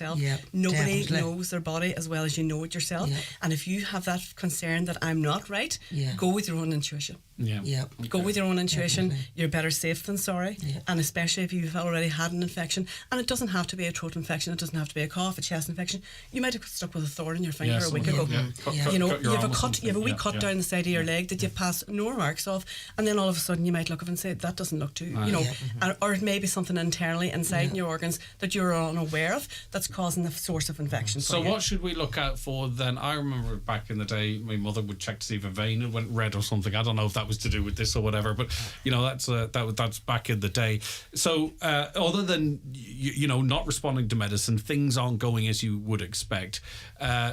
Nobody knows their body as well as you know it yourself. And if you have that concern that I'm not right, go with your own intuition. Go with your own intuition. Definitely. You're better safe than sorry. And especially if you've already had an infection. And it doesn't have to be a throat infection. It doesn't have to be a cough, a chest infection. You might have stuck with a thorn in your finger a week ago. You have a wee cut down the side of your leg that you've passed no marks of, and then all of a sudden you might look up and say that doesn't look too, or it may be something internally inside in your organs that you're unaware of that's causing the source of infection. So what should we look out for then? I remember back in the day, my mother would check to see if a vein had went red or something. I don't know if that was to do with this or whatever, but that's back in the day. So other than not responding to medicine, things aren't going as you would expect.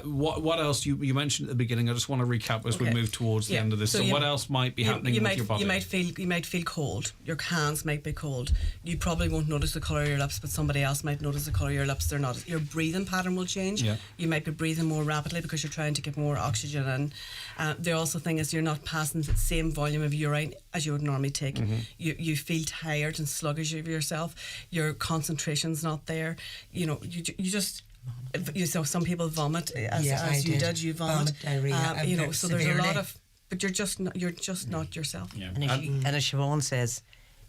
What else you mentioned at the beginning? I just want to recap as we move towards the end of this. So what else might be happening with your body? You might feel cold. Your hands might be cold. You probably won't notice the colour of your lips, but somebody else might notice the colour of your lips. They're not. Your breathing pattern will change. You might be breathing more rapidly because you're trying to get more oxygen in. The also thing is you're not passing the same volume of urine as you would normally take. You feel tired and sluggish of yourself. Your concentration's not there. You just. Some people vomit as you did. You vomit. Diarrhea. So there's a lot of. But you're just not yourself. And as Siobhan says,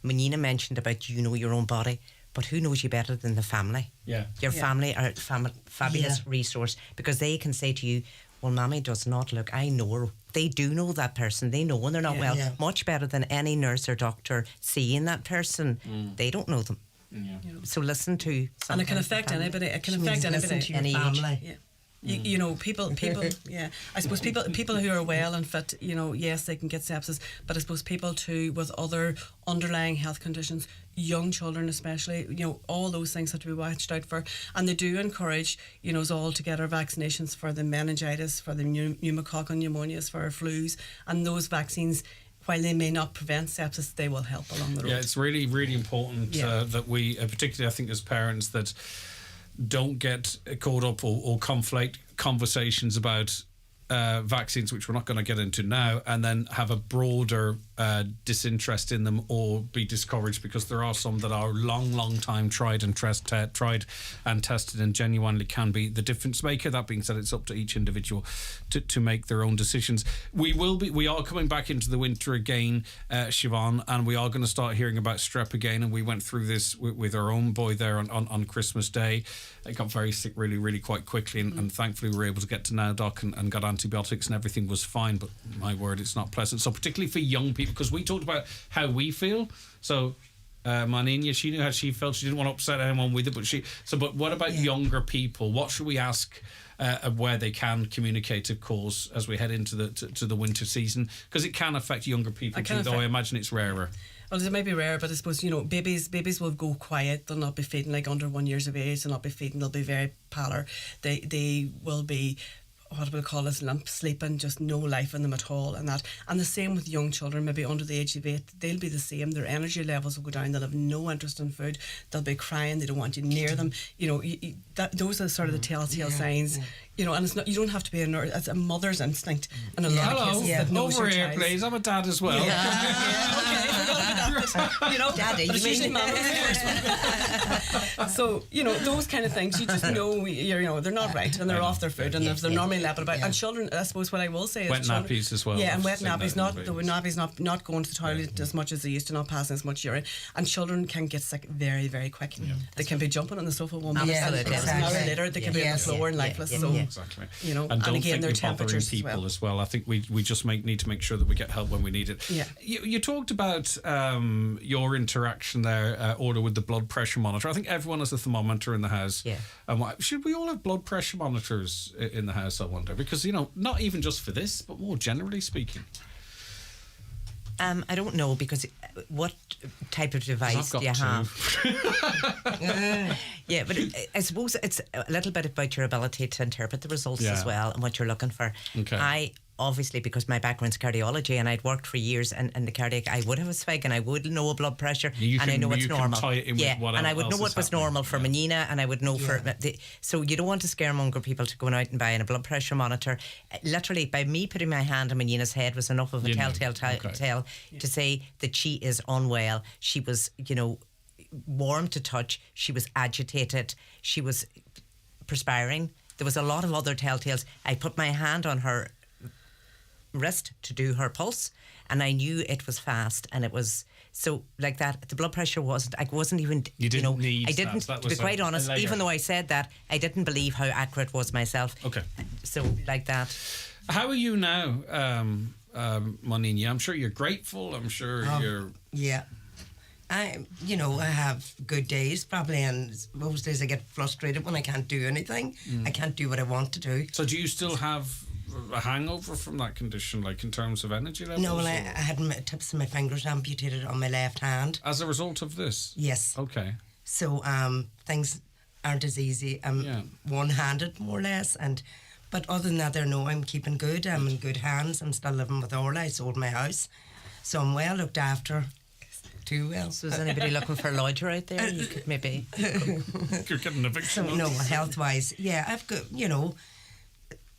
Menina mentioned about your own body. But who knows you better than the family? Your family are a fabulous resource because they can say to you, well, Mammy does not look, I know her. They do know that person. They know when they're not well. Much better than any nurse or doctor seeing that person. They don't know them. So listen to. And it can affect anybody. It can affect anybody. To your family. People. I suppose people who are well and fit. Yes, they can get sepsis, but I suppose people too with other underlying health conditions, young children especially. All those things have to be watched out for, and they do encourage us all to get our vaccinations for the meningitis, for the pneumococcal pneumonias, for our flus, and those vaccines. While they may not prevent sepsis, they will help along the road. Yeah, it's really, really important that we, particularly I think as parents, that don't get caught up or conflate conversations about vaccines, which we're not going to get into now, and then have a broader disinterest in them or be discouraged, because there are some that are long time tried and tested and genuinely can be the difference maker. That being said, it's up to each individual to make their own decisions. We are coming back into the winter again, Siobhan, and we are going to start hearing about strep again, and we went through this with our own boy there on Christmas Day. He got very sick really quite quickly, and thankfully we were able to get to NowDoc and got antibiotics and everything was fine, but my word, it's not pleasant. So particularly for young people, because we talked about how we feel. So Manina, she knew how she felt. She didn't want to upset anyone with it, but what about younger people? What should we ask where they can communicate, of course, as we head into the winter season, because it can affect younger people too, though I imagine it's rarer. Well, it may be rare, but I suppose, babies will go quiet. They'll not be feeding like under 1 year of age. They'll not be feeding. They'll be very pallor. They will be, what we'll call as limp sleeping, just no life in them at all, and the same with young children, maybe under the age of 8. They'll be the same. Their energy levels will go down. They'll have no interest in food. They'll be crying. They don't want you near them. Those are sort of the telltale signs. And it's not. You don't have to be a nurse. It's a mother's instinct in a lot of cases. That knows over your here, child. please. I'm a dad as well. Daddy, but you mean So those kind of things. You just know they're not right, and they're off their food, and they're normally lapping about. And children, I suppose what I will say is wet nappies as well. Yeah, and wet nappies. Not going to the toilet as much as they used to, not passing as much urine, and children can get sick very, very quick. They can be jumping on the sofa 1 minute, and an hour later they can be on the floor and lifeless. So. Exactly. And don't again, think their you're bothering temperatures people as well. I think we just need to make sure that we get help when we need it. Yeah. You talked about your interaction there, Order, with the blood pressure monitor. I think everyone has a thermometer in the house. Yeah. Should we all have blood pressure monitors in the house, I wonder? Because, not even just for this, but more generally speaking. I don't know, because what type of device do you have? Yeah, but I suppose it's a little bit about your ability to interpret the results as well and what you're looking for. Okay. I obviously, because my background's cardiology and I'd worked for years in the cardiac, I would have a swig and I would know a blood pressure and I know what's normal. Tie it in with what and I would else know what is was happening. normal for Menina, and I would know for so you don't want to scaremonger people to going out and buying a blood pressure monitor. Literally, by me putting my hand on Menina's head was enough of a telltale tale to say that she is unwell. She was, warm to touch. She was agitated. She was perspiring. There was a lot of other telltales. I put my hand on her wrist to do her pulse, and I knew it was fast, and it was so like that. The blood pressure wasn't. I wasn't even. You didn't need. I didn't. That To be quite honest, layer. even though I said that, I didn't believe how accurate it was myself. Okay. So like that. How are you now, Monini? I'm sure you're grateful. I'm sure you're. Yeah. I have good days probably, and most days I get frustrated when I can't do anything. I can't do what I want to do. So do you still have a hangover from that condition, like in terms of energy levels? No, well, I had my tips of my fingers amputated on my left hand. As a result of this? Yes. Okay. So things aren't as easy. I'm one-handed, more or less, but other than that, I'm keeping good. I'm in good hands. I'm still living with Orla. I sold my house, so I'm well looked after. Too well. So is anybody looking for a lodger out there? You could maybe. You're getting eviction. So, no, health-wise, I've got,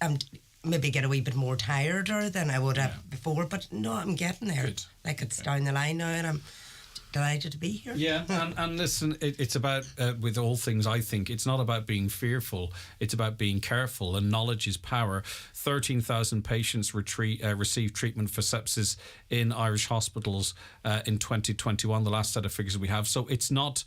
I'm maybe get a wee bit more tireder than I would have before, but no, I'm getting there. Good. Like it's down the line now, and I'm delighted to be here. Yeah, and listen, it's about, with all things, I think, it's not about being fearful, it's about being careful, and knowledge is power. 13,000 patients received treatment for sepsis in Irish hospitals in 2021, the last set of figures we have. So it's not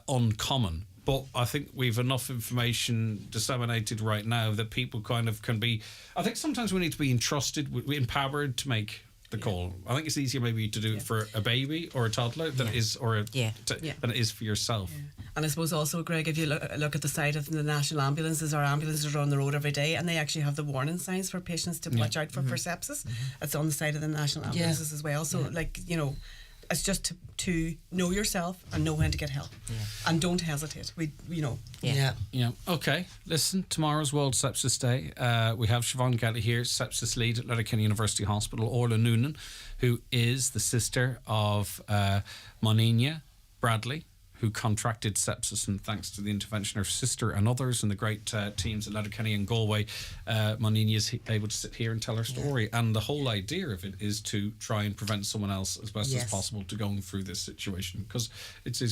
uncommon. But I think we've enough information disseminated right now that people kind of can be... I think sometimes we need to be empowered to make the call. I think it's easier maybe to do it for a baby or a toddler than it is than it is for yourself. Yeah. And I suppose also, Greg, if you look at the side of the national ambulances, our ambulances are on the road every day, and they actually have the warning signs for patients to watch out for sepsis. It's on the side of the national ambulances as well. So, it's just to know yourself and know when to get help, and don't hesitate. Okay, listen, tomorrow's World Sepsis Day. We have Siobhan Kelly here, sepsis lead at Letterkenny University Hospital. Orla Noonan, who is the sister of Moninia Bradley, who contracted sepsis, and thanks to the intervention of her sister and others and the great teams at Letterkenny and Galway, Moninia is able to sit here and tell her story. And the whole idea of it is to try and prevent someone else as best as possible to going through this situation, because it's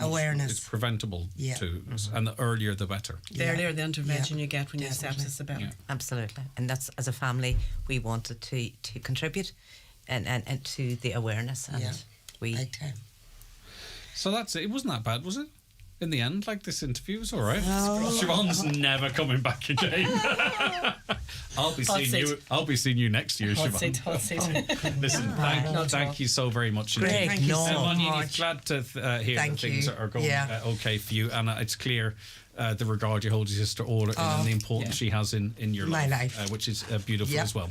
awareness. It's preventable too, and the earlier the better. The earlier the intervention you get when you have sepsis, the better. Yeah. Absolutely, and that's, as a family, we wanted to contribute and to the awareness, and we. So that's it. It wasn't that bad, was it? In the end, like, this interview was all right. Siobhan's never coming back again. I'll be seeing you next year, Siobhan. Hot seat. Listen, thank you so very much. Greg, indeed. Glad to hear that things are going okay for you, and it's clear the regard you hold your sister Orla and the importance she has in your life, which is beautiful as well.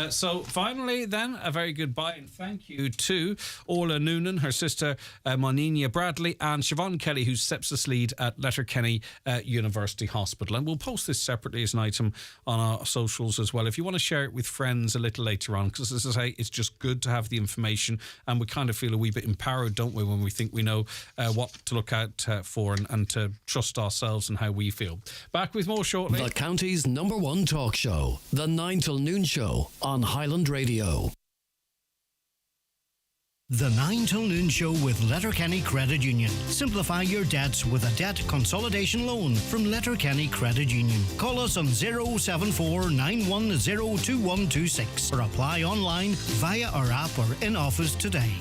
So finally then, a very good bye and thank you to Orla Noonan, her sister Moninia Bradley, and Siobhan Kelly, who's sepsis lead at Letterkenny University Hospital. And we'll post this separately as an item on our socials as well, if you want to share it with friends a little later on, because as I say, it's just good to have the information, and we kind of feel a wee bit empowered, don't we, when we think we know what to look out for and to trust ourselves and how we feel. Back with more shortly. The county's #1 talk show, the 9 Till Noon Show on Highland Radio. The 9 Til Noon Show with Letterkenny Credit Union. Simplify your debts with a debt consolidation loan from Letterkenny Credit Union. Call us on 074 910 2126 or apply online via our app or in office today.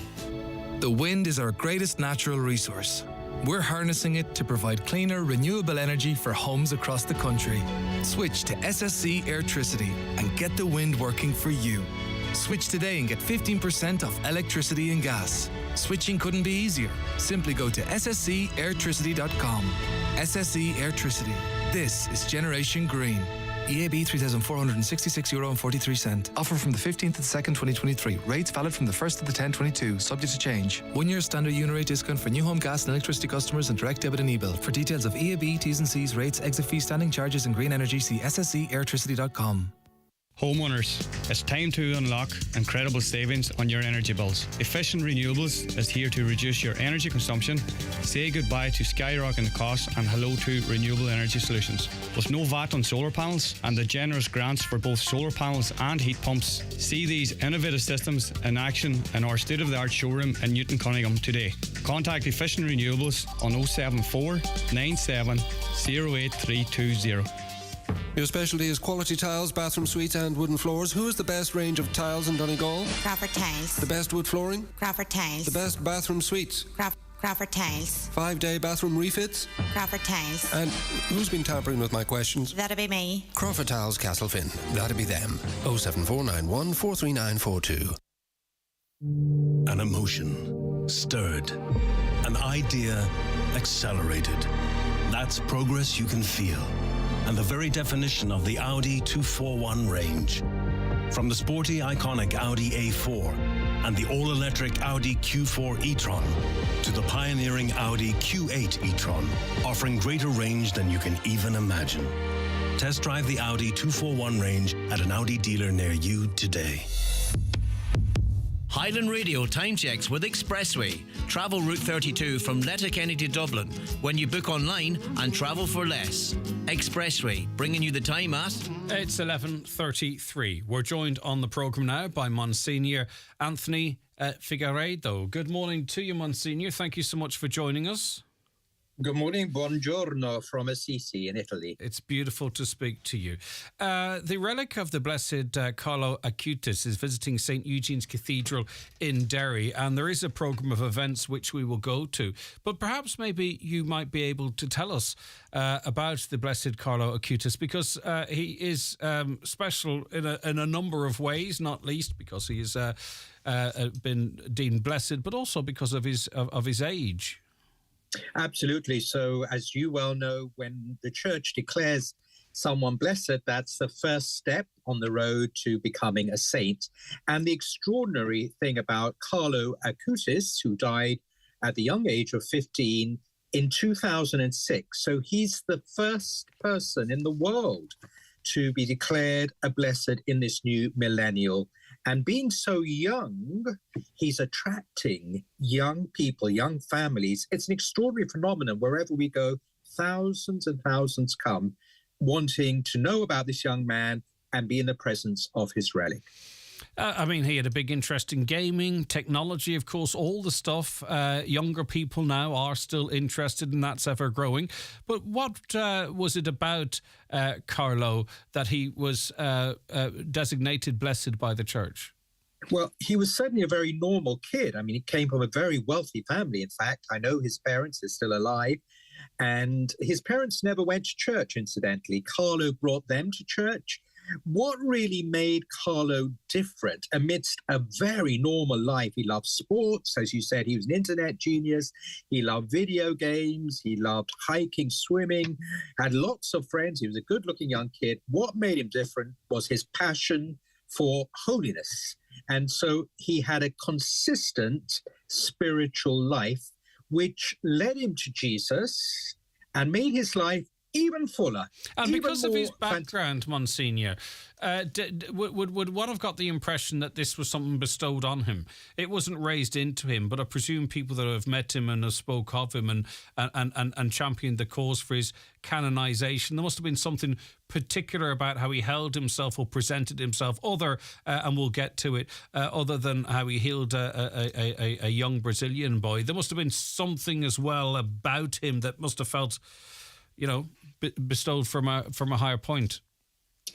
The wind is our greatest natural resource. We're harnessing it to provide cleaner, renewable energy for homes across the country. Switch to SSC Airtricity and get the wind working for you. Switch today and get 15% off electricity and gas. Switching couldn't be easier. Simply go to sscairtricity.com. SSE Airtricity. This is Generation Green. EAB €3,466.43. Offer from the 15th to the 2nd, 2023. Rates valid from the 1st to the 10th, 22. Subject to change. 1 year standard unit rate discount for new home gas and electricity customers and direct debit and e-bill. For details of EAB, T's and C's, rates, exit fees, standing charges and green energy, see sscairtricity.com. Homeowners, it's time to unlock incredible savings on your energy bills. Efficient Renewables is here to reduce your energy consumption, say goodbye to skyrocketing costs and hello to renewable energy solutions. With no VAT on solar panels and the generous grants for both solar panels and heat pumps, see these innovative systems in action in our state-of-the-art showroom in Newton Cunningham today. Contact Efficient Renewables on 074 97 08320. Your specialty is quality tiles, bathroom suites and wooden floors. Who is the best range of tiles in Donegal? Crawford Tiles. The best wood flooring? Crawford Tiles. The best bathroom suites? Crawford Tiles. 5-day bathroom refits? Crawford Tiles. And who's been tampering with my questions? That'll be me. Crawford Tiles, Castlefin. That'll be them. 07491 43942. An emotion stirred. An idea accelerated. That's progress you can feel. And the very definition of the Audi 241 range. From the sporty, iconic Audi A4 and the all-electric Audi Q4 e-tron to the pioneering Audi Q8 e-tron, offering greater range than you can even imagine. Test drive the Audi 241 range at an Audi dealer near you today. Highland Radio time checks with Expressway. Travel Route 32 from Letterkenny to Dublin when you book online and travel for less. Expressway, bringing you the time at... It's 11:33. We're joined on the programme now by Monsignor Anthony Figueiredo. Good morning to you, Monsignor. Thank you so much for joining us. Good morning, buongiorno from Assisi in Italy. It's beautiful to speak to you. The relic of the Blessed Carlo Acutis is visiting St. Eugene's Cathedral in Derry, and there is a programme of events which we will go to. But perhaps maybe you might be able to tell us about the Blessed Carlo Acutis, because he is special in a number of ways, not least because he has been deemed blessed, but also because of his age. Absolutely. So, as you well know, when the church declares someone blessed, that's the first step on the road to becoming a saint. And the extraordinary thing about Carlo Acutis, who died at the young age of 15 in 2006, so he's the first person in the world to be declared a blessed in this new millennial. And being so young, he's attracting young people, young families. It's an extraordinary phenomenon. Wherever we go, thousands and thousands come wanting to know about this young man and be in the presence of his relic. I mean, he had a big interest in gaming, technology, of course, all the stuff. Younger people now are still interested, and that's ever growing. But what was it about Carlo that he was designated blessed by the church? Well, he was certainly a very normal kid. I mean, he came from a very wealthy family. In fact, I know his parents are still alive. And his parents never went to church, incidentally. Carlo brought them to church. What really made Carlo different amidst a very normal life? He loved sports. As you said, he was an internet genius. He loved video games. He loved hiking, swimming, had lots of friends. He was a good-looking young kid. What made him different was his passion for holiness. And so he had a consistent spiritual life, which led him to Jesus and made his life even fuller. And because of his background, Monsignor, would one have got the impression that this was something bestowed on him? It wasn't raised into him, but I presume people that have met him and have spoke of him and championed the cause for his canonization, there must have been something particular about how he held himself or presented himself, and we'll get to it, other than how he healed a young Brazilian boy. There must have been something as well about him that must have felt, bestowed from a higher point.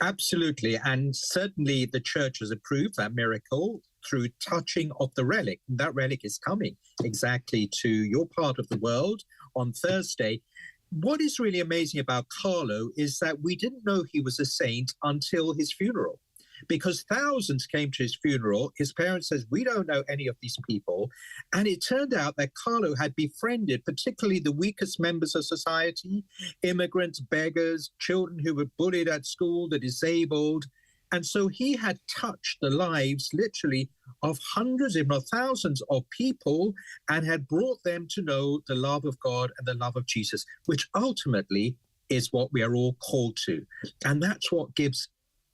Absolutely. And certainly the church has approved that miracle through touching of the relic. That relic is coming exactly to your part of the world on Thursday. What is really amazing about Carlo is that we didn't know he was a saint until his funeral. because thousands came to his funeral. His parents says, we don't know any of these people. And it turned out that Carlo had befriended particularly the weakest members of society, immigrants, beggars, children who were bullied at school, the disabled. And so he had touched the lives, literally, of hundreds, if not thousands, of people and had brought them to know the love of God and the love of Jesus, which ultimately is what we are all called to. And that's what gives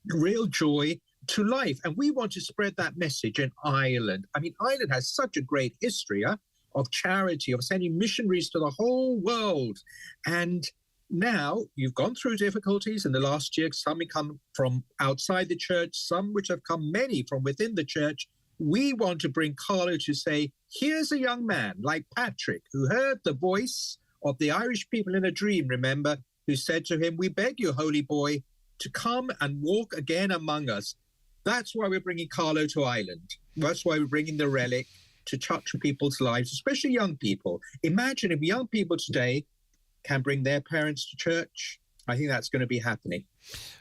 real joy to life. And we want to spread that message in Ireland. I mean, Ireland has such a great history of charity, of sending missionaries to the whole world. And now you've gone through difficulties in the last year. Some come from outside the church, some which have come many from within the church. We want to bring Carlo to say, here's a young man like Patrick who heard the voice of the Irish people in a dream, remember, who said to him, we beg you, holy boy, to come and walk again among us. That's why we're bringing Carlo to Ireland. That's why we're bringing the relic to touch people's lives, especially young people. Imagine if young people today can bring their parents to church. I think that's going to be happening.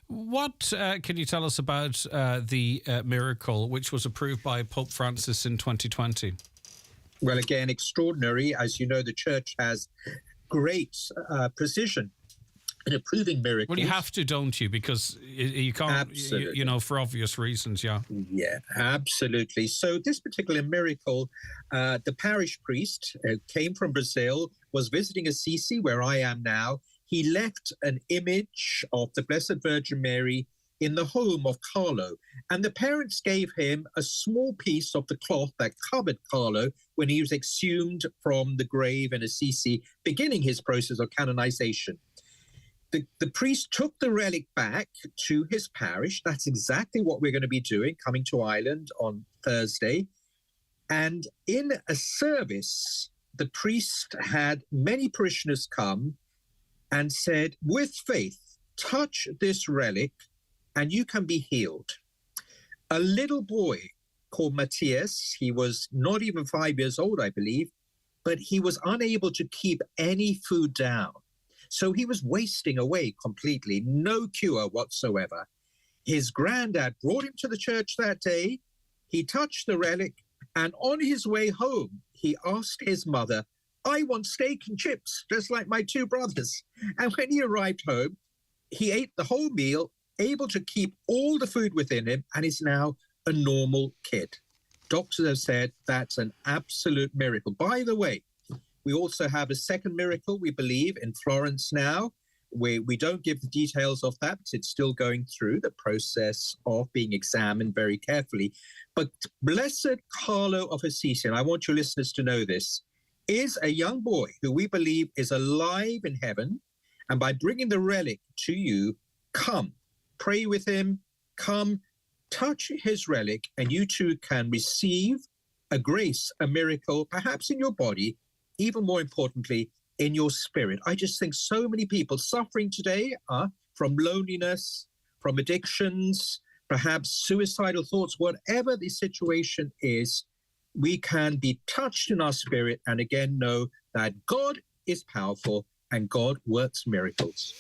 What can you tell us about the miracle which was approved by Pope Francis in 2020? Well, again, extraordinary. As you know, the church has great precision in approving miracles. Well, you have to, don't you? Because you can't, you know, for obvious reasons, yeah. Yeah, absolutely. So this particular miracle, the parish priest came from Brazil, was visiting Assisi, where I am now. He left an image of the Blessed Virgin Mary in the home of Carlo. And the parents gave him a small piece of the cloth that covered Carlo when he was exhumed from the grave in Assisi, beginning his process of canonization. The priest took the relic back to his parish. That's exactly what we're going to be doing, coming to Ireland on Thursday. And in a service, the priest had many parishioners come and said, with faith, touch this relic and you can be healed. A little boy called Matthias, he was not even 5 years old, I believe, but he was unable to keep any food down. So he was wasting away completely, no cure whatsoever. His granddad brought him to the church that day. He touched the relic, and on his way home, he asked his mother, I want steak and chips, just like my two brothers. And when he arrived home, he ate the whole meal, able to keep all the food within him, and is now a normal kid. Doctors have said that's an absolute miracle. By the way, we also have a second miracle, we believe, in Florence now. We don't give the details of that because it's still going through the process of being examined very carefully. But Blessed Carlo of Assisi, and I want your listeners to know this, is a young boy who we believe is alive in heaven. And by bringing the relic to you, come, pray with him, come, touch his relic, and you too can receive a grace, a miracle, perhaps in your body, even more importantly, in your spirit. I just think so many people suffering today from loneliness, from addictions, perhaps suicidal thoughts, whatever the situation is, we can be touched in our spirit and again know that God is powerful and God works miracles.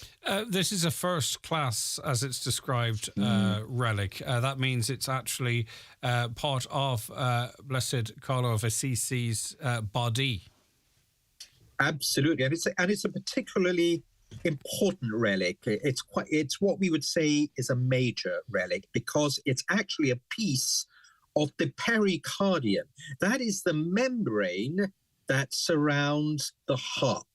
This is a first class, as it's described, relic. That means it's actually part of Blessed Carlo of Assisi's body. Absolutely, and it's a particularly important relic. It's what we would say is a major relic because it's actually a piece of the pericardium. That is the membrane that surrounds the heart.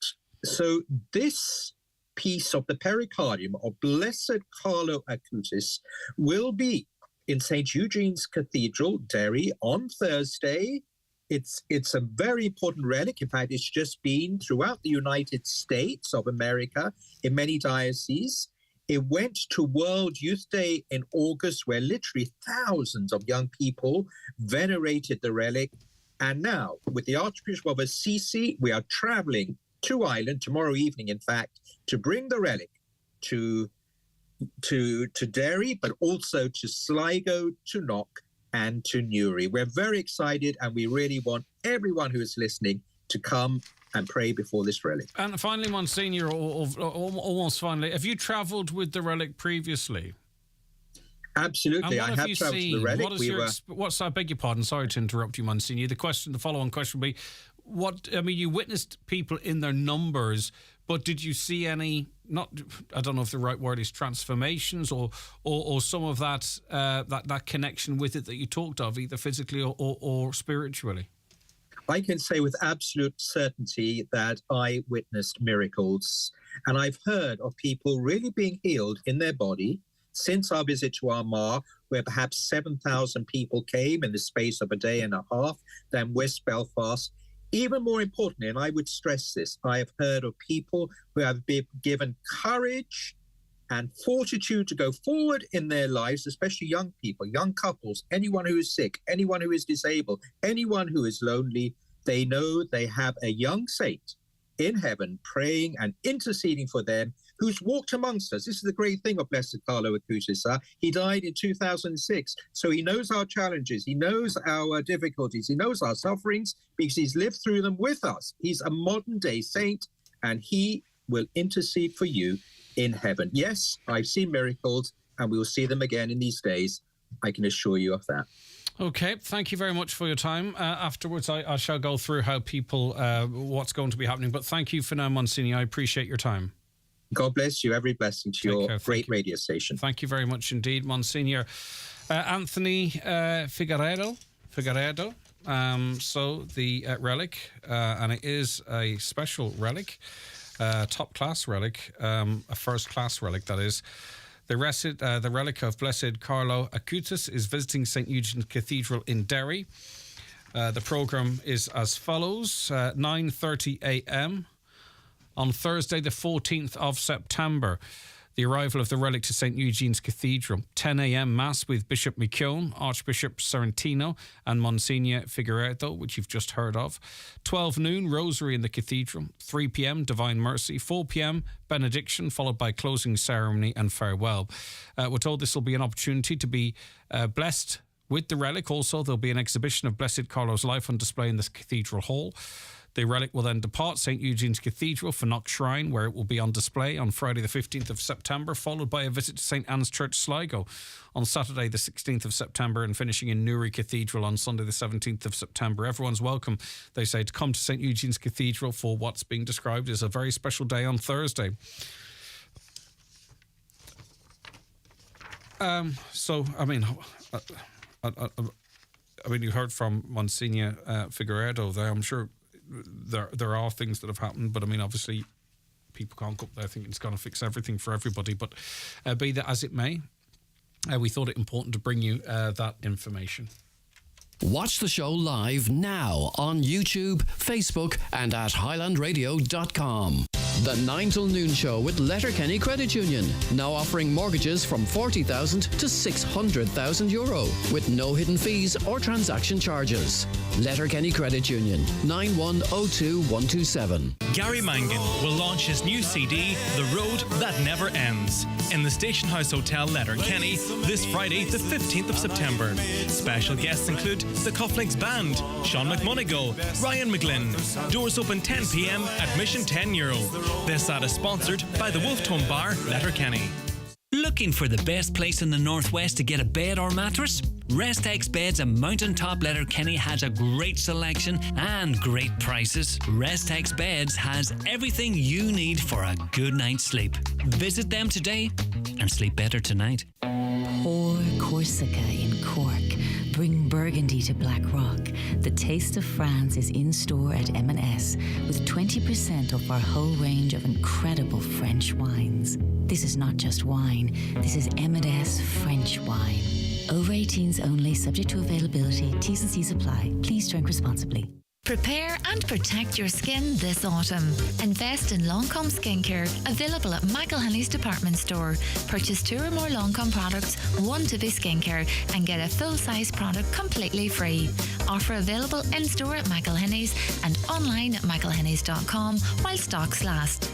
So this piece of the pericardium of Blessed Carlo Acutis will be in St. Eugene's Cathedral, Derry, on Thursday. It's a very important relic. In fact, it's just been throughout the United States of America in many dioceses. It went to World Youth Day in August, where literally thousands of young people venerated the relic. And now, with the Archbishop of Assisi, we are traveling to Ireland tomorrow evening, in fact, to bring the relic to Derry, but also to Sligo, to Knock, and to Newry. We're very excited, and we really want everyone who is listening to come and pray before this relic. And finally, Monsignor, almost finally, have you travelled with the relic previously? Absolutely. And I what have you travelled to the seen? Relic. I beg your pardon, sorry to interrupt you, Monsignor. The follow-on question would be, you witnessed people in their numbers, but did you see any, I don't know if the right word is transformations or some of that connection with it that you talked of, either physically or spiritually? I can say with absolute certainty that I witnessed miracles, and I've heard of people really being healed in their body since our visit to Armagh, where perhaps 7,000 people came in the space of a day and a half, then West Belfast. Even more importantly, and I would stress this, I have heard of people who have been given courage and fortitude to go forward in their lives, especially young people, young couples, anyone who is sick, anyone who is disabled, anyone who is lonely. They know they have a young saint in heaven praying and interceding for them, who's walked amongst us. This is the great thing of Blessed Carlo Acutis. He died in 2006, so he knows our challenges, he knows our difficulties, he knows our sufferings, because he's lived through them with us. He's a modern-day saint, and he will intercede for you in heaven. Yes, I've seen miracles, and we will see them again in these days. I can assure you of that. Okay, thank you very much for your time. Afterwards, I shall go through how people, what's going to be happening. But thank you for now, Monsignor. I appreciate your time. God bless you. Every blessing to your great radio station. Thank you very much indeed, Monsignor. Anthony Figueredo. So the relic, and it is a special relic, top-class relic, a first-class relic, that is. The relic of Blessed Carlo Acutis is visiting St. Eugene's Cathedral in Derry. The programme is as follows. 9:30 a.m. on Thursday, the 14th of September. The arrival of the relic to St. Eugene's Cathedral. 10 a.m. Mass with Bishop McKeown, Archbishop Sorrentino and Monsignor Figueredo, which you've just heard of. 12 noon, Rosary in the Cathedral. 3 p.m, Divine Mercy. 4 p.m, Benediction, followed by closing ceremony and farewell. We're told this will be an opportunity to be blessed with the relic. Also, there'll be an exhibition of Blessed Carlo's life on display in the Cathedral Hall. The relic will then depart St. Eugene's Cathedral for Knock Shrine, where it will be on display on Friday the 15th of September, followed by a visit to St. Anne's Church, Sligo on Saturday the 16th of September, and finishing in Newry Cathedral on Sunday the 17th of September. Everyone's welcome, they say, to come to St. Eugene's Cathedral for what's being described as a very special day on Thursday. You heard from Monsignor Figueredo there. I'm sure there are things that have happened, but obviously people can't go up there thinking it's going to fix everything for everybody. But be that as it may, we thought it important to bring you that information. Watch the show live now on YouTube, Facebook and at highlandradio.com. The 9 Til Noon Show with Letterkenny Credit Union, now offering mortgages from €40,000 to €600,000 with no hidden fees or transaction charges. Letterkenny Credit Union, 9102127. Gary Mangan will launch his new CD, The Road That Never Ends, in the Station House Hotel, Letterkenny, this Friday, the 15th of September. Special guests include the Cufflinks Band, Sean McMonigal, Ryan McGlynn. Doors open 10 p.m, admission €10. This ad is sponsored by the Wolf Tone Bar, Letterkenny. Looking for the best place in the Northwest to get a bed or mattress? Restex Beds and Mountaintop Letterkenny has a great selection and great prices. Restex Beds has everything you need for a good night's sleep. Visit them today and sleep better tonight. Pour Corsica in Cork. Bring Burgundy to Blackrock. The Taste of France is in store at M&S with 20% off our whole range of incredible French wines. This is not just wine. This is M&S French wine. Over 18s only, subject to availability. T's and C's apply. Please drink responsibly. Prepare and protect your skin this autumn. Invest in Lancome skincare, available at Michael Henley's department store. Purchase 2 or more Lancome products, 1 to be skincare, and get a full-size product completely free. Offer available in-store at Michael Henley's and online at michaelhenneys.com while stocks last.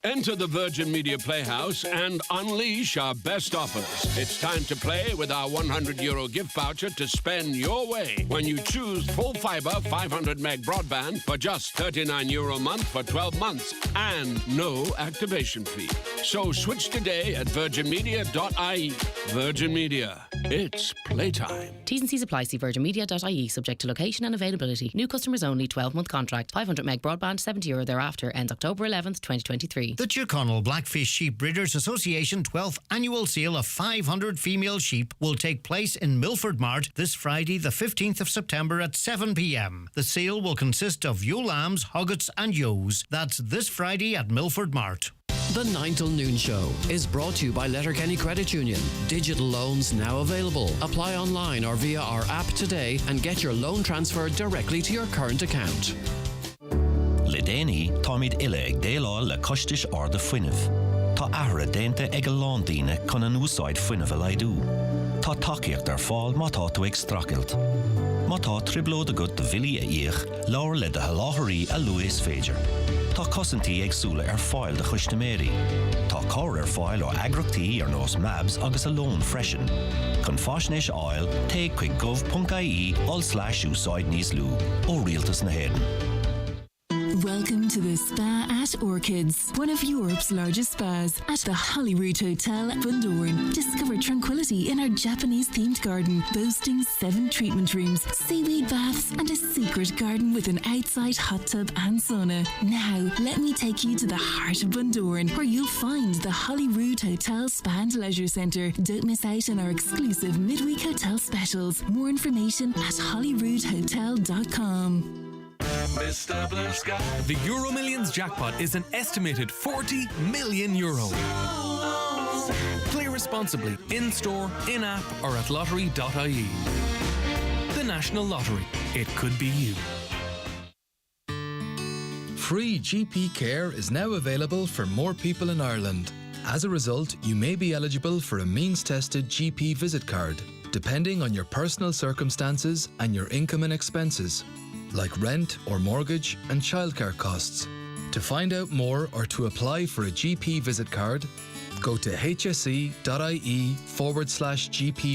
Enter the Virgin Media Playhouse and unleash our best offers. It's time to play with our €100 gift voucher to spend your way when you choose full fibre 500 meg broadband for just €39 a month for 12 months and no activation fee. So switch today at virginmedia.ie. Virgin Media. It's playtime. T's and C's apply. See virginmedia.ie. Subject to location and availability. New customers only. 12-month contract. 500 meg broadband. €70 thereafter. Ends October 11th, 2023. The Tyrconnell Blackfish Sheep Breeders Association 12th annual sale of 500 female sheep will take place in Milford Mart this Friday, the 15th of September at 7 p.m. The sale will consist of ewe lambs, hoggets and ewes. That's this Friday at Milford Mart. The 9 Til Noon Show is brought to you by Letterkenny Credit Union. Digital loans now available. Apply online or via our app today and get your loan transferred directly to your current account. Le déanaí táimid ile ag déaláil le costais arda fuinneamh. Tá ahra déanta ag a lán daoine chun an úsáid fuinneamh a laidú. Tá tacaíocht ar fáil má tá tú ag stracailt. Má tá triblód agat do bhilí a íoch, leabhar le de haláthaí a luas féidir. Tá cosantaí agsúla ar fáil de chuisteméirí. Tá cáir ar fáil ó agrachtaí ar nós mabs agus a lón freisin. Chun faisnéis áil, téigh chuig gov.ie/úsáid níos lú ó rialtas na hÉireann. Welcome to the Spa at Orchids, one of Europe's largest spas at the Holyrood Hotel, Bundoran. Discover tranquility in our Japanese-themed garden, boasting 7 treatment rooms, seaweed baths, and a secret garden with an outside hot tub and sauna. Now, let me take you to the heart of Bundoran, where you'll find the Holyrood Hotel Spa and Leisure Centre. Don't miss out on our exclusive midweek hotel specials. More information at holyroodhotel.com. Mr. Blue Sky. The Euro Millions jackpot is an estimated €40 million. Play responsibly in-store, in-app or at lottery.ie. The National Lottery. It could be you. Free GP care is now available for more people in Ireland. As a result, you may be eligible for a means-tested GP visit card, depending on your personal circumstances and your income and expenses, like rent or mortgage and childcare costs. To find out more or to apply for a GP visit card, go to hse.ie/GP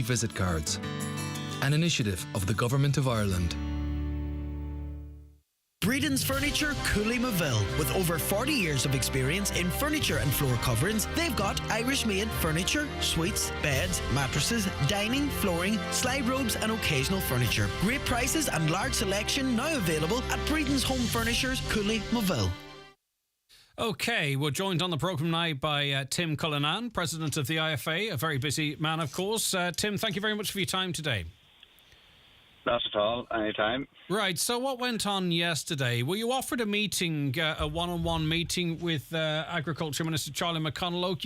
visit cards. An initiative of the Government of Ireland. Breedon's Furniture, Cooley Maville. With over 40 years of experience in furniture and floor coverings, they've got Irish-made furniture, suites, beds, mattresses, dining, flooring, slide robes and occasional furniture. Great prices and large selection now available at Breedon's Home Furnitures, Cooley Maville. Okay, we're joined on the programme now by Tim Cullinan, President of the IFA, a very busy man, of course. Tim, thank you very much for your time today. Not at all, anytime. Right, so what went on yesterday? Were you offered a meeting, a one-on-one meeting with Agriculture Minister Charlie McConnell?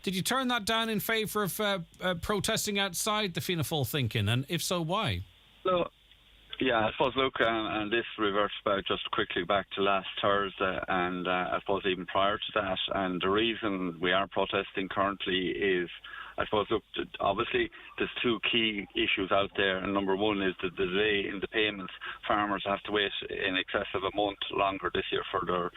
Did you turn that down in favour of protesting outside the Fianna Fáil thinking? And if so, why? So, yeah, I suppose, look, and this reverts back just quickly back to last Thursday, and I suppose even prior to that. And the reason we are protesting currently is, I suppose, look, obviously there's 2 key issues out there, and number one is the delay in the payments. Farmers have to wait in excess of a month longer this year for their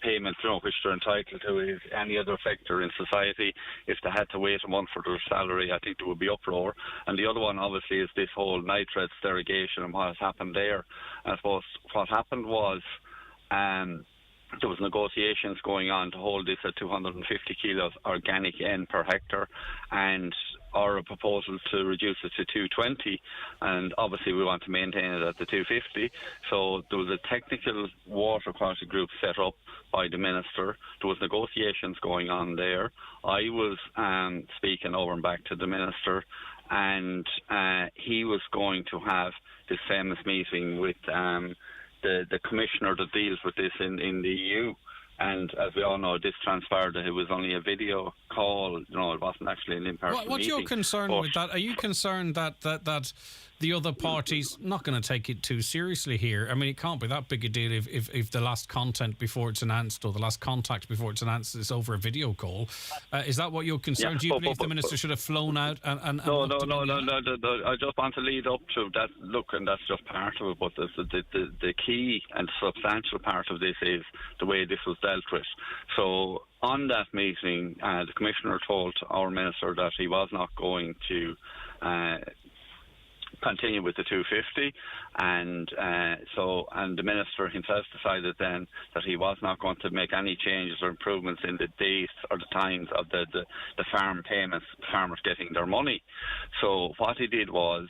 payments, which they're entitled to. If any other sector in society, if they had to wait a month for their salary, I think there would be uproar. And the other one, obviously, is this whole nitrates derogation and what has happened there. And I suppose what happened was, there was negotiations going on to hold this at 250 kilos organic N per hectare, and our proposal to reduce it to 220, and obviously we want to maintain it at the 250. So there was a technical water quality group set up by the Minister. There was negotiations going on there. I was speaking over and back to the Minister, and he was going to have this famous meeting with the commissioner that deals with this in the EU. And as we all know, this transpired that it was only a video call. It wasn't actually an in-person meeting. What's your concern with that? Are you concerned that the other party's not going to take it too seriously here. I mean, it can't be that big a deal if the last content before it's announced or the last contact before it's announced is over a video call. Is that what you're concerned? Yeah, Do you believe the Minister should have flown out and No. I just want to lead up to that. Look, and that's just part of it. But the key and substantial part of this is the way this was dealt with. So on that meeting, the Commissioner told our Minister that he was not going to continue with the 250, and the Minister himself decided then that he was not going to make any changes or improvements in the dates or the times of the farm payments, farmers getting their money. So what he did was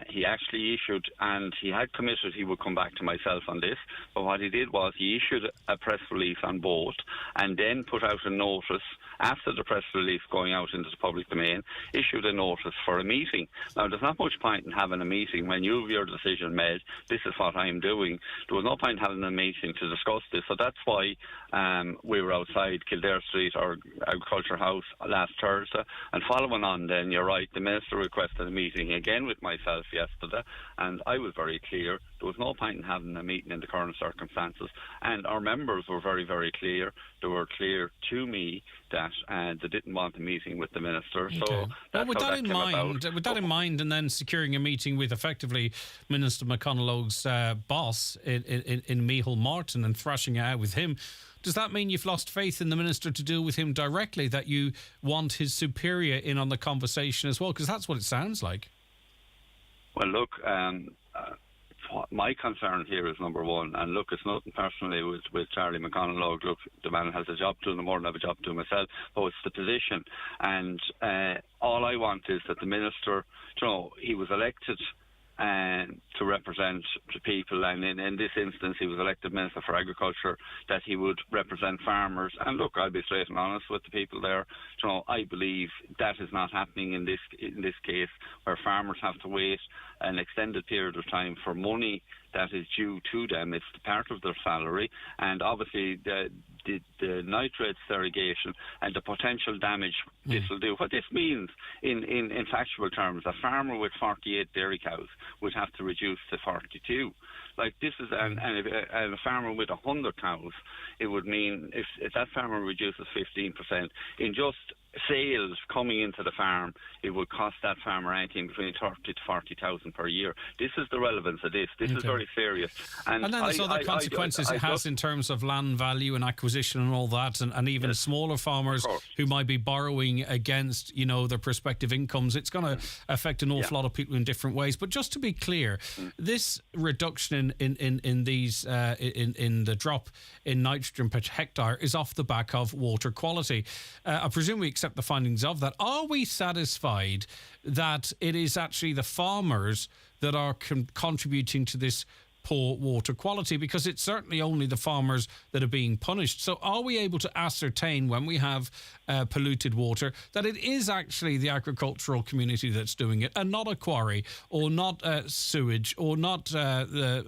he actually issued, and he had committed he would come back to myself on this, but what he did was he issued a press release on both and then put out a notice after the press release going out into the public domain, issued a notice for a meeting. Now, there's not much point in having a meeting when you've your decision made. This is what I'm doing. There was no point in having a meeting to discuss this. So that's why we were outside Kildare Street, our Agriculture House, last Thursday. And following on then, you're right, the Minister requested a meeting again with myself yesterday, and I was very clear. There was no point in having a meeting in the current circumstances. And our members were very, very clear. They were clear to me that they didn't want a meeting with the Minister. Okay. So well, with that in mind, and then securing a meeting with effectively Minister McConaughey's boss in Micheál Martin and thrashing it out with him, does that mean you've lost faith in the Minister to deal with him directly, that you want his superior in on the conversation as well? Because that's what it sounds like. Well, look, my concern here is number one, and look, it's nothing personally with Charlie McConaughey. Look, the man has a job to do, and more than I have a job to do myself, but it's the position. And all I want is that the Minister, he was elected to represent the people, and in this instance he was elected Minister for Agriculture, that he would represent farmers. And look, I'll be straight and honest with the people there. I believe that is not happening in this case, where farmers have to wait an extended period of time for money that is due to them. It's part of their salary, and obviously the nitrates irrigation and the potential damage this will do. What this means in factual terms, a farmer with 48 dairy cows would have to reduce to 42. Like this is, and a farmer with 100 cows, it would mean if that farmer reduces 15% in just sales coming into the farm, it would cost that farmer anything between 30 to 40,000 per year. This is the relevance of this. This is very serious. And then there's other consequences it has in terms of land value and acquisition and all that, and even smaller farmers who might be borrowing against, their prospective incomes. It's going to affect an awful lot of people in different ways. But just to be clear, this reduction in the drop in nitrogen per hectare is off the back of water quality. I presume we accept the findings of that. Are we satisfied that it is actually the farmers that are contributing to this poor water quality? Because it's certainly only the farmers that are being punished. So are we able to ascertain, when we have polluted water, that it is actually the agricultural community that's doing it, and not a quarry, or not sewage, or not the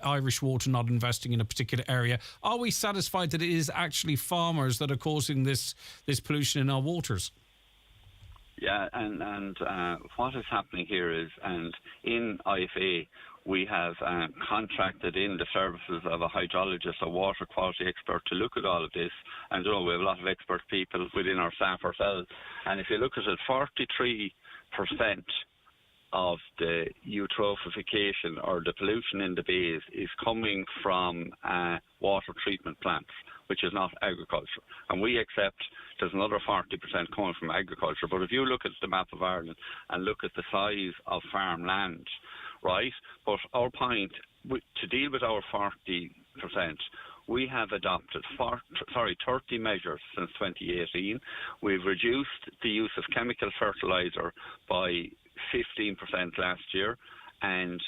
Irish Water not investing in a particular area? Are we satisfied that it is actually farmers that are causing this pollution in our waters? Yeah, and what is happening here is, and in IFA, we have contracted in the services of a hydrologist, a water quality expert, to look at all of this. And we have a lot of expert people within our staff ourselves. And if you look at it, 43% of the eutrophication, or the pollution in the bays, is coming from water treatment plants, which is not agriculture. And we accept there's another 40% coming from agriculture. But if you look at the map of Ireland and look at the size of farmland, right? But our point, to deal with our 40%, we have adopted 30 measures since 2018. We've reduced the use of chemical fertiliser by 15% last year. And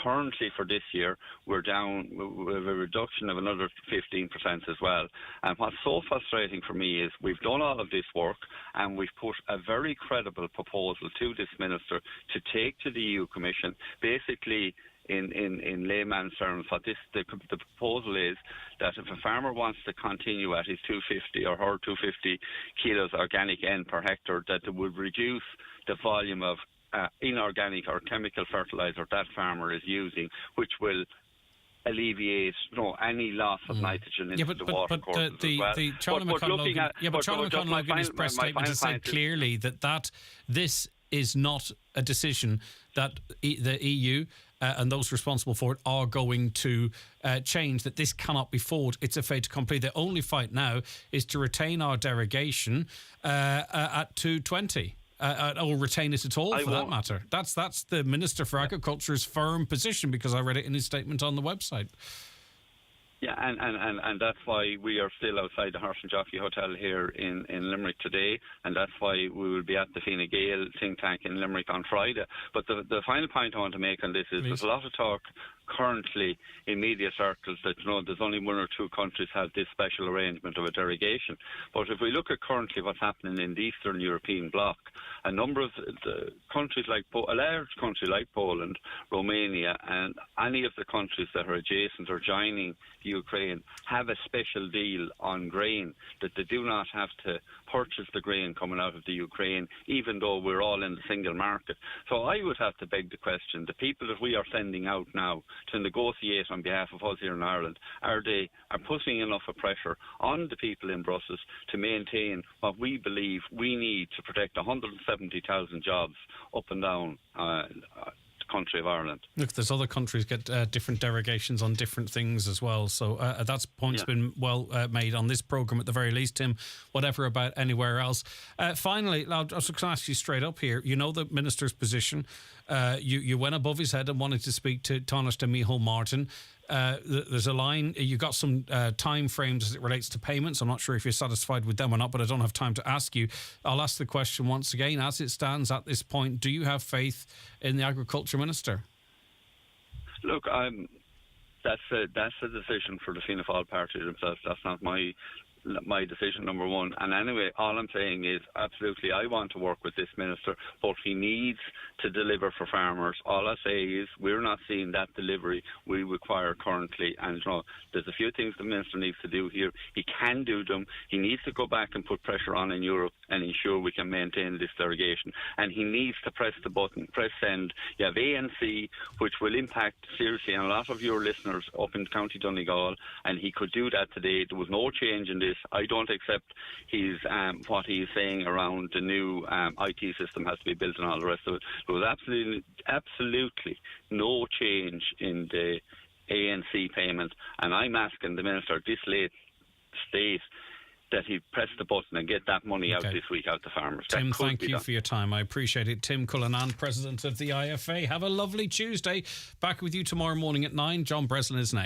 currently for this year, we're down with a reduction of another 15% as well. And what's so frustrating for me is we've done all of this work, and we've put a very credible proposal to this Minister to take to the EU Commission. Basically, in layman's terms, what the proposal is that if a farmer wants to continue at his 250 or her 250 kilos organic N per hectare, that it would reduce the volume of inorganic or chemical fertiliser that farmer is using, which will alleviate any loss of nitrogen into the water courses as well. Charlie McConlogan in his press statement has said clearly that this is not a decision that the EU and those responsible for it are going to change, that this cannot be fought. It's a fait accompli. The only fight now is to retain our derogation at 220. Or retain it at all, for that matter. That's the Minister for Agriculture's firm position, because I read it in his statement on the website. Yeah, and that's why we are still outside the Horse and Jockey Hotel here in Limerick today, and that's why we will be at the Fine Gael think tank in Limerick on Friday. But the final point I want to make on this is there's a lot of talk currently in media circles that there's only one or two countries have this special arrangement of a derogation. But if we look at currently what's happening in the Eastern European bloc, a number of the countries a large country like Poland, Romania, and any of the countries that are adjacent or joining Ukraine have a special deal on grain, that they do not have to purchase the grain coming out of the Ukraine, even though we're all in the single market. So I would have to beg the question, the people that we are sending out now to negotiate on behalf of us here in Ireland, are putting enough of pressure on the people in Brussels to maintain what we believe we need to protect 170,000 jobs up and down country of Ireland. Look, there's other countries get different derogations on different things as well, so that point's been well made on this programme at the very least, Tim, whatever about anywhere else. Finally, I'll just ask you straight up here, you know the Minister's position. You went above his head and wanted to speak to Tánaiste Micheál Martin. There's a line, you got some time frames as it relates to payments. I'm not sure if you're satisfied with them or not, but I don't have time to ask you. I'll ask the question once again, as it stands at this point, do you have faith in the Agriculture Minister? Look, that's a decision for the Fianna Fáil party themselves. That's not my decision, number one. And anyway, all I'm saying is absolutely I want to work with this minister, but he needs to deliver for farmers. All I say is we're not seeing that delivery we require currently, and there's a few things the minister needs to do here. He can do them. He needs to go back and put pressure on in Europe and ensure we can maintain this derogation, and he needs to press the button, press send. You have ANC, which will impact seriously on a lot of your listeners up in County Donegal, and he could do that today. There was no change in this. I don't accept what he's saying around the new IT system has to be built and all the rest of it. There was absolutely no change in the ANC payment, and I'm asking the minister at this late stage that he press the button and get that money out this week out to farmers. Tim, thank you for your time. I appreciate it. Tim Cullinan, President of the IFA. Have a lovely Tuesday. Back with you tomorrow morning at 9. John Breslin is next.